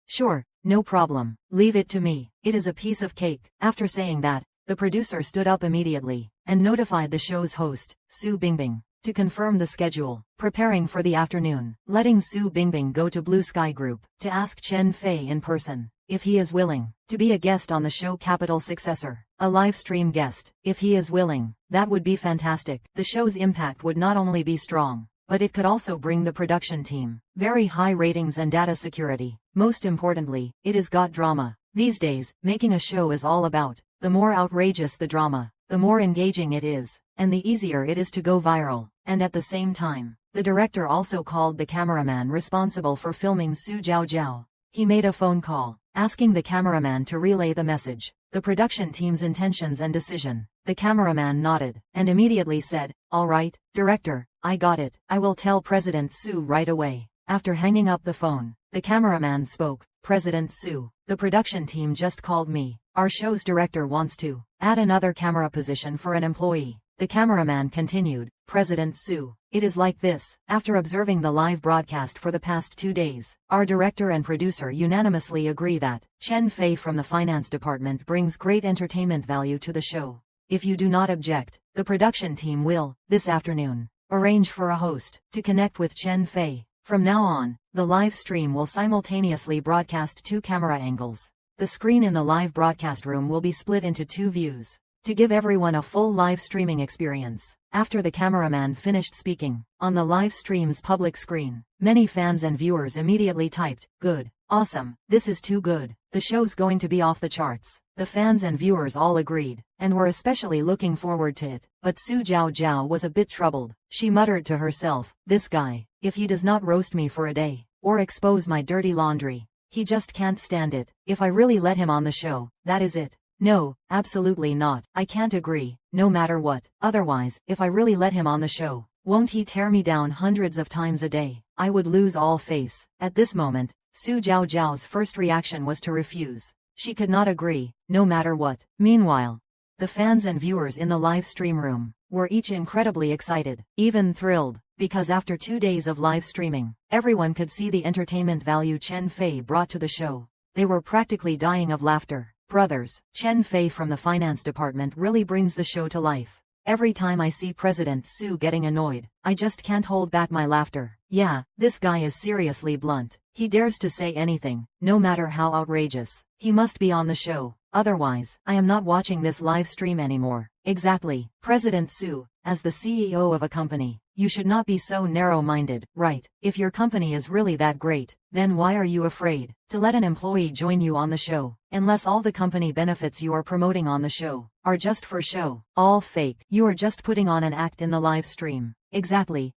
Sure, no problem. Leave it to me. It is a piece of cake. After saying that, the producer stood up immediately and notified the show's host, Su Bingbing, to confirm the schedule, preparing for the afternoon, letting Su Bingbing go to Blue Sky Group to ask Chen Fei in person if he is willing to be a guest on the show Capital Successor, a live stream guest. If he is willing, that would be fantastic. The show's impact would not only be strong, but it could also bring the production team very high ratings and data security. Most importantly, it has got drama. These days, making a show is all about the more outrageous the drama, the more engaging it is, and the easier it is to go viral. And at the same time, the director also called the cameraman responsible for filming Su Jiao Jiao. He made a phone call, asking the cameraman to relay the message, the production team's intentions and decision. The cameraman nodded, and immediately said, all right, director, I got it. I will tell President Su right away. After hanging up the phone, the cameraman spoke, President Su, the production team just called me. Our show's director wants to add another camera position for an employee. The cameraman continued, President Su, it is like this. After observing the live broadcast for the past 2 days, our director and producer unanimously agree that Chen Fei from the finance department brings great entertainment value to the show. If you do not object, the production team will, this afternoon, arrange for a host to connect with Chen Fei. From now on, the live stream will simultaneously broadcast 2 camera angles. The screen in the live broadcast room will be split into 2 views, to give everyone a full live streaming experience. After the cameraman finished speaking, on the live stream's public screen, many fans and viewers immediately typed, good, awesome, this is too good, the show's going to be off the charts. The fans and viewers all agreed, and were especially looking forward to it. But Su Jiao Jiao was a bit troubled. She muttered to herself, this guy, if he does not roast me for a day, or expose my dirty laundry, he just can't stand it. If I really let him on the show, that is it. No, absolutely not. I can't agree, no matter what. Otherwise, if I really let him on the show, won't he tear me down hundreds of times a day? I would lose all face. At this moment, Su Jiao Jiao's first reaction was to refuse. She could not agree, no matter what. Meanwhile, the fans and viewers in the live stream room were each incredibly excited, even thrilled, because after 2 days of live streaming, everyone could see the entertainment value Chen Fei brought to the show. They were practically dying of laughter. Brothers, Chen Fei from the finance department really brings the show to life. Every time I see President Su getting annoyed, I just can't hold back my laughter. Yeah, this guy is seriously blunt. He dares to say anything, no matter how outrageous. He must be on the show. Otherwise, I am not watching this live stream anymore. Exactly. President Su, as the CEO of a company, you should not be so narrow-minded, right? If your company is really that great, then why are you afraid to let an employee join you on the show? Unless all the company benefits you are promoting on the show are just for show. All fake. You are just putting on an act in the live stream. Exactly.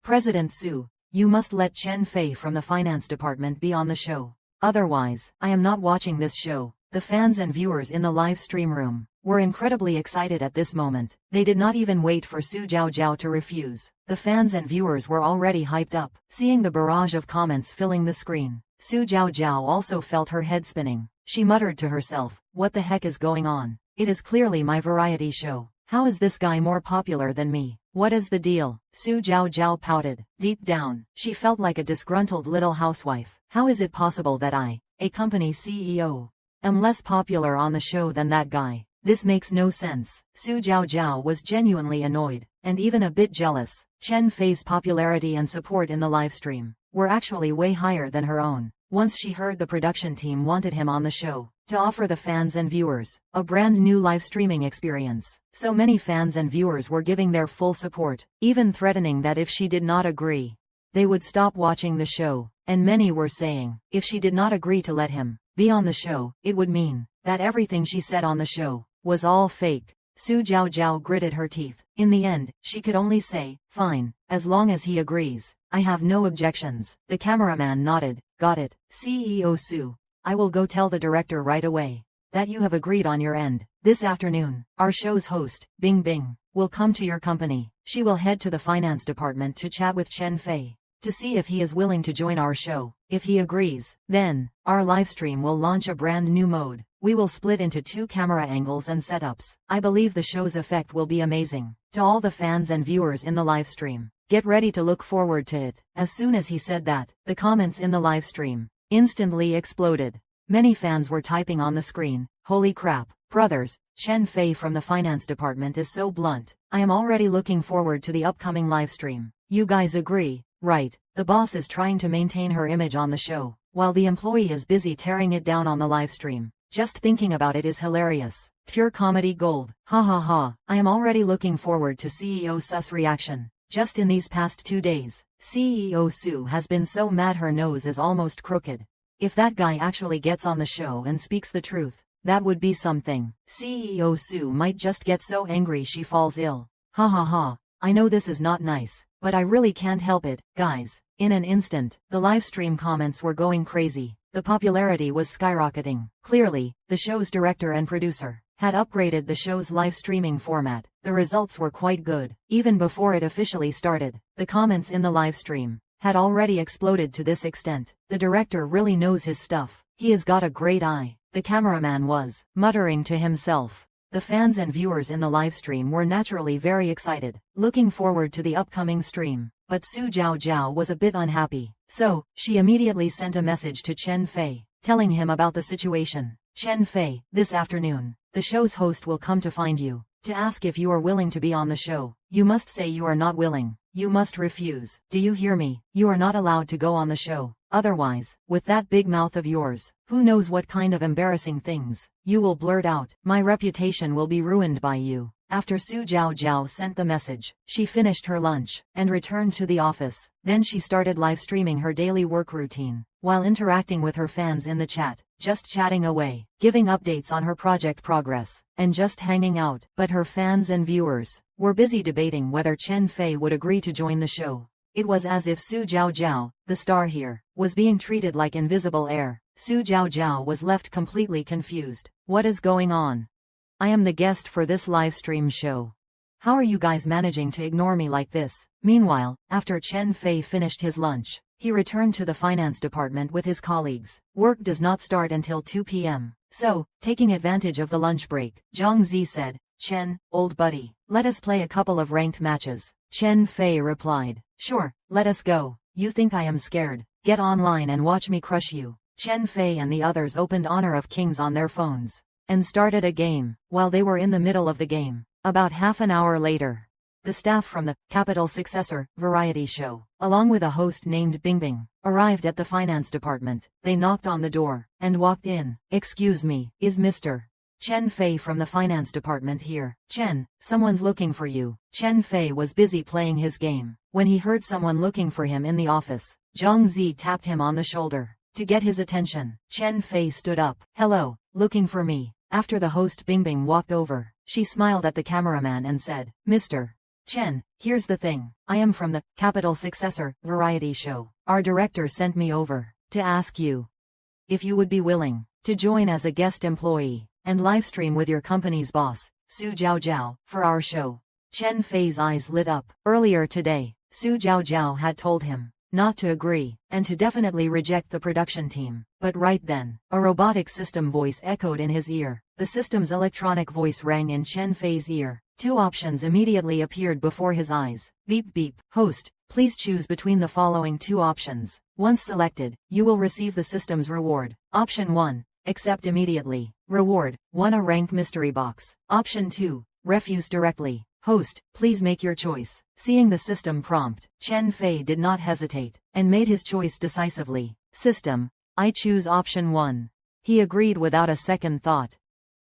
President Su, you must let Chen Fei from the finance department be on the show. Otherwise, I am not watching this show. The fans and viewers in the live stream room were incredibly excited at this moment. They did not even wait for Su Jiao to refuse. The fans and viewers were already hyped up, seeing the barrage of comments filling the screen. Su Jiao also felt her head spinning. She muttered to herself, what the heck is going on? It is clearly my variety show. How is this guy more popular than me? What is the deal? Su Jiao pouted. Deep down, she felt like a disgruntled little housewife. How is it possible that I, a company CEO, am less popular on the show than that guy? This makes no sense. Su Jiao was genuinely annoyed, and even a bit jealous. Chen Fei's popularity and support in the livestream were actually way higher than her own. Once she heard the production team wanted him on the show to offer the fans and viewers a brand new live streaming experience. So many fans and viewers were giving their full support, even threatening that if she did not agree, they would stop watching the show. And many were saying, if she did not agree to let him be on the show, it would mean that everything she said on the show was all fake. Su Jiao gritted her teeth. In the end, she could only say, fine, as long as he agrees. I have no objections. The cameraman nodded. Got it, CEO Su. I will go tell the director right away that you have agreed on your end. This afternoon, our show's host, Bing, will come to your company. She will head to the finance department to chat with Chen Fei to see if he is willing to join our show. If he agrees, then our livestream will launch a brand new mode. We will split into 2 camera angles and setups. I believe the show's effect will be amazing. To all the fans and viewers in the livestream, get ready to look forward to it. As soon as he said that, the comments in the livestream instantly exploded. Many fans were typing on the screen, holy crap, brothers, Chen Fei from the finance department is so blunt. I am already looking forward to the upcoming livestream. You guys agree, right? The boss is trying to maintain her image on the show, while the employee is busy tearing it down on the livestream. Just thinking about it is hilarious. Pure comedy gold. Ha ha ha. I am already looking forward to CEO Su's reaction. Just in these past 2 days, CEO Su has been so mad her nose is almost crooked. If that guy actually gets on the show and speaks the truth, that would be something. CEO Su might just get so angry she falls ill. Ha ha ha. I know this is not nice, but I really can't help it, guys. In an instant, the livestream comments were going crazy. The popularity was skyrocketing. Clearly, the show's director and producer had upgraded the show's live streaming format. The results were quite good. Even before it officially started, the comments in the live stream had already exploded to this extent. The director really knows his stuff. He has got a great eye. The cameraman was muttering to himself. The fans and viewers in the live stream were naturally very excited, looking forward to the upcoming stream. But Su Jiao was a bit unhappy, so she immediately sent a message to Chen Fei, telling him about the situation. Chen Fei, this afternoon, the show's host will come to find you, to ask if you are willing to be on the show. You must say you are not willing. You must refuse. Do you hear me? You are not allowed to go on the show. Otherwise, with that big mouth of yours, who knows what kind of embarrassing things you will blurt out. My reputation will be ruined by you. After Su Jiao sent the message, she finished her lunch and returned to the office. Then she started live streaming her daily work routine, while interacting with her fans in the chat, just chatting away, giving updates on her project progress, and just hanging out. But her fans and viewers were busy debating whether Chen Fei would agree to join the show. It was as if Su Jiao, the star here, was being treated like invisible air. Su Jiao was left completely confused. What is going on? I am the guest for this live stream show. How are you guys managing to ignore me like this? Meanwhile, after Chen Fei finished his lunch, he returned to the finance department with his colleagues. Work does not start until 2 p.m. So, taking advantage of the lunch break, Zhang Zi said, Chen, old buddy, let us play a couple of ranked matches. Chen Fei replied, sure, let us go. You think I am scared? Get online and watch me crush you. Chen Fei and the others opened Honor of Kings on their phones and started a game. While they were in the middle of the game, about half an hour later, The staff from the Capital Successor variety show, along with a host named Bingbing, arrived at the finance department. They knocked on the door and walked in. "Excuse me, is Mr. Chen Fei from the finance department here?" "Chen, someone's looking for you." Chen Fei was busy playing his game when he heard someone looking for him in the office. Zhang Zi tapped him on the shoulder to get his attention. Chen Fei stood up. "Hello, looking for me?" After the host Bingbing walked over, she smiled at the cameraman and said, "Mr. Chen, here's the thing. I am from the Capital Successor variety show. Our director sent me over to ask you if you would be willing to join as a guest employee and livestream with your company's boss, Su Jiaojiao, for our show." Chen Fei's eyes lit up. Earlier today, Su Jiaojiao had told him not to agree and to definitely reject the production team. But right then, a robotic system voice echoed in his ear. The system's electronic voice rang in Chen Fei's ear. Two options immediately appeared before his eyes. "Beep beep. Host, please choose between the following two options. Once selected, you will receive the system's reward. Option 1. Accept immediately. Reward 1, a rank mystery box. Option 2. Refuse directly. Host, please make your choice." Seeing the system prompt, Chen Fei did not hesitate and made his choice decisively. "System, I choose option 1. He agreed without a second thought.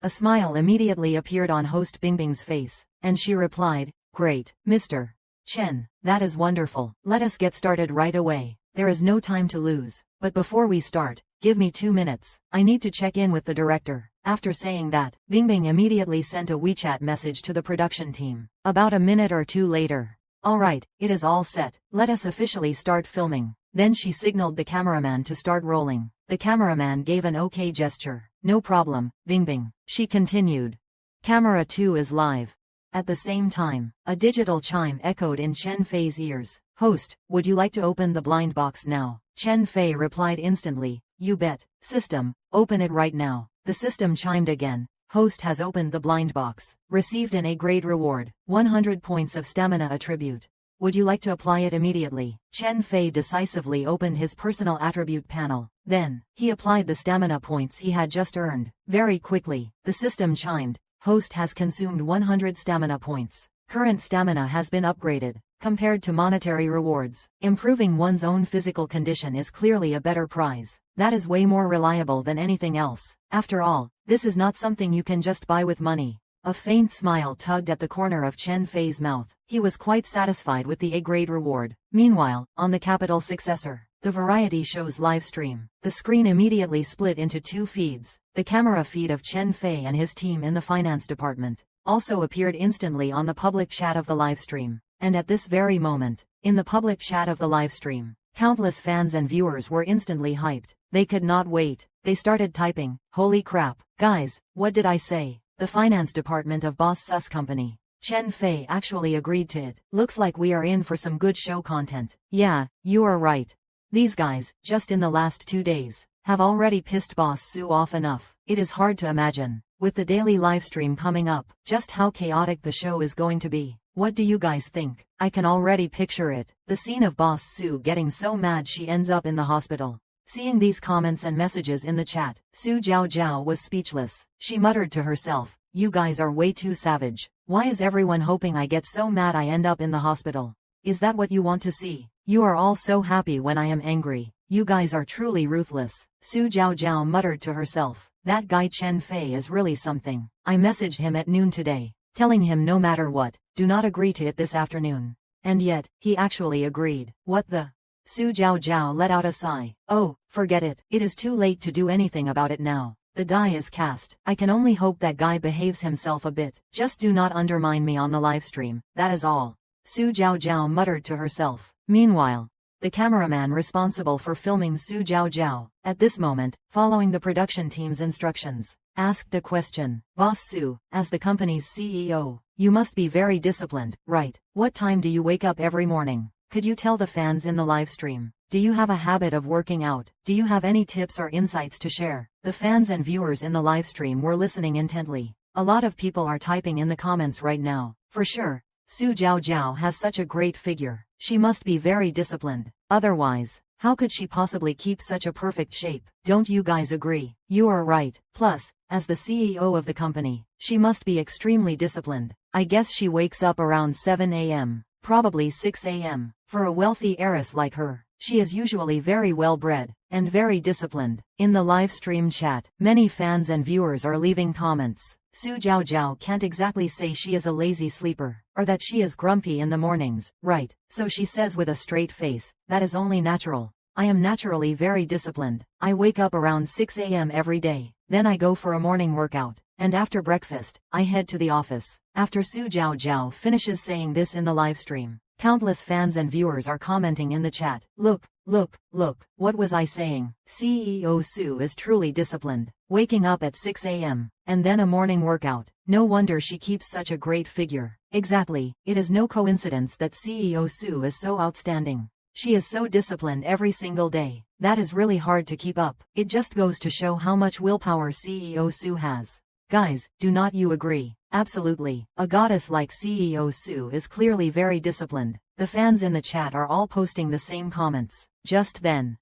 A smile immediately appeared on host Bingbing's face, and she replied, "Great, Mr. Chen, that is wonderful. Let us get started right away. There is no time to lose. But before we start, give me 2 minutes. I need to check in with the director." After saying that, Bingbing immediately sent a WeChat message to the production team. About a minute or two later, "All right, it is all set. Let us officially start filming." Then she signaled the cameraman to start rolling. The cameraman gave an OK gesture. "No problem, Bingbing." She continued. "Camera 2 is live." At the same time, a digital chime echoed in Chen Fei's ears. "Host, would you like to open the blind box now?" Chen Fei replied instantly, "You bet. System, open it right now." The system chimed again. "Host has opened the blind box. Received an A-grade reward, 100 points of stamina attribute. Would you like to apply it immediately?" Chen Fei decisively opened his personal attribute panel. Then, he applied the stamina points he had just earned. Very quickly, the system chimed. "Host has consumed 100 stamina points. Current stamina has been upgraded." Compared to monetary rewards, improving one's own physical condition is clearly a better prize. That is way more reliable than anything else. After all, this is not something you can just buy with money. A faint smile tugged at the corner of Chen Fei's mouth. He was quite satisfied with the A-grade reward. Meanwhile, on the Capital Successor, the variety show's live stream, the screen immediately split into 2 feeds. The camera feed of Chen Fei and his team in the finance department also appeared instantly on the public chat of the live stream. And at this very moment, in the public chat of the live stream, countless fans and viewers were instantly hyped. They could not wait. They started typing, "Holy crap, guys, what did I say? The finance department of Boss Sus Company. Chen Fei actually agreed to it. Looks like we are in for some good show content." "Yeah, you are right. These guys, just in the last 2 days, have already pissed Boss Su off enough." It is hard to imagine, with the daily livestream coming up, just how chaotic the show is going to be. What do you guys think? I can already picture it. The scene of Boss Su getting so mad she ends up in the hospital. Seeing these comments and messages in the chat, Su Jiaojiao was speechless. She muttered to herself, "You guys are way too savage. Why is everyone hoping I get so mad I end up in the hospital? Is that what you want to see? You are all so happy when I am angry. You guys are truly ruthless." Su Jiaojiao muttered to herself, "That guy Chen Fei is really something. I messaged him at noon today, telling him no matter what, do not agree to it this afternoon. And yet, he actually agreed. What the?" Su Jiaojiao let out a sigh. "Oh, forget it. It is too late to do anything about it now. The die is cast. I can only hope that guy behaves himself a bit. Just do not undermine me on the livestream, that is all." Su Jiaojiao muttered to herself. Meanwhile, the cameraman responsible for filming Su Jiaojiao, at this moment, following the production team's instructions, asked a question. "Boss Su, as the company's CEO, you must be very disciplined, right? What time do you wake up every morning? Could you tell the fans in the live stream? Do you have a habit of working out? Do you have any tips or insights to share?" The fans and viewers in the live stream were listening intently. A lot of people are typing in the comments right now. For sure, Su Jiaojiao has such a great figure. She must be very disciplined. Otherwise, how could she possibly keep such a perfect shape? Don't you guys agree? You are right. Plus, as the CEO of the company, she must be extremely disciplined. I guess she wakes up around 7 a.m., probably 6 a.m. For a wealthy heiress like her, she is usually very well bred and very disciplined. In the live stream chat, many fans and viewers are leaving comments. Su Jiao Jiao can't exactly say she is a lazy sleeper, or that she is grumpy in the mornings, right? So she says with a straight face, that is only natural. I am naturally very disciplined. I wake up around 6 a.m. every day, then I go for a morning workout, and after breakfast, I head to the office. After Su Jiao Jiao finishes saying this in the live stream, countless fans and viewers are commenting in the chat, look, what was I saying? CEO Su is truly disciplined, waking up at 6 a.m., and then a morning workout. No wonder she keeps such a great figure. Exactly, it is no coincidence that CEO Su is so outstanding. She is so disciplined every single day. That is really hard to keep up. It just goes to show how much willpower CEO Su has. Guys, do not you agree? Absolutely. A goddess like CEO Su is clearly very disciplined. The fans in the chat are all posting the same comments. Just then,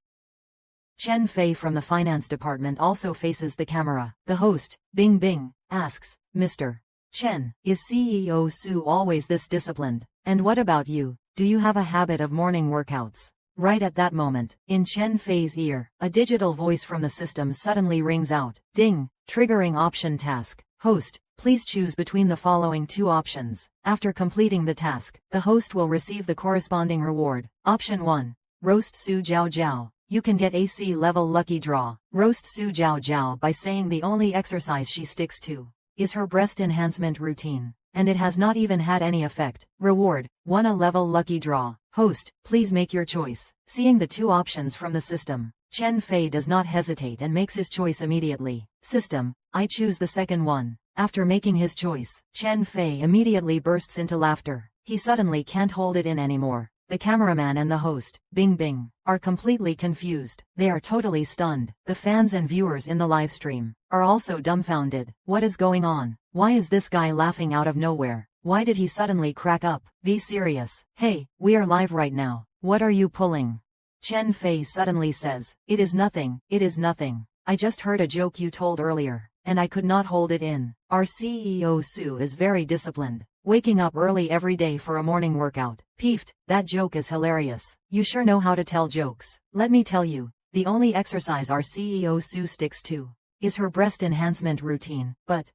Chen Fei from the finance department also faces the camera. The host, Bing Bing, asks, Mr. Chen, is CEO Su always this disciplined? And what about you? Do you have a habit of morning workouts? Right at that moment, in Chen Fei's ear, a digital voice from the system suddenly rings out. Ding! Triggering option task. Host, please choose between the following two options. After completing the task, the host will receive the corresponding reward. Option 1. Roast Su Jiao Jiao. You can get AC level lucky draw. Roast Su Jiao Jiao by saying the only exercise she sticks to is her breast enhancement routine, and it has not even had any effect. Reward, 1 a level lucky draw. Host, please make your choice. Seeing the two options from the system, Chen Fei does not hesitate and makes his choice immediately. System, I choose the second one. After making his choice, Chen Fei immediately bursts into laughter. He suddenly can't hold it in anymore. The cameraman and the host, Bing Bing, are completely confused. They are totally stunned. The fans and viewers in the live stream are also dumbfounded. What is going on? Why is this guy laughing out of nowhere? Why did he suddenly crack up? Be serious. Hey, we are live right now. What are you pulling? Chen Fei suddenly says, it is nothing, it is nothing. I just heard a joke you told earlier, and I could not hold it in. Our CEO Su is very disciplined, waking up early every day for a morning workout. Peefed, that joke is hilarious. You sure know how to tell jokes. Let me tell you, the only exercise our CEO Su sticks to is her breast enhancement routine. But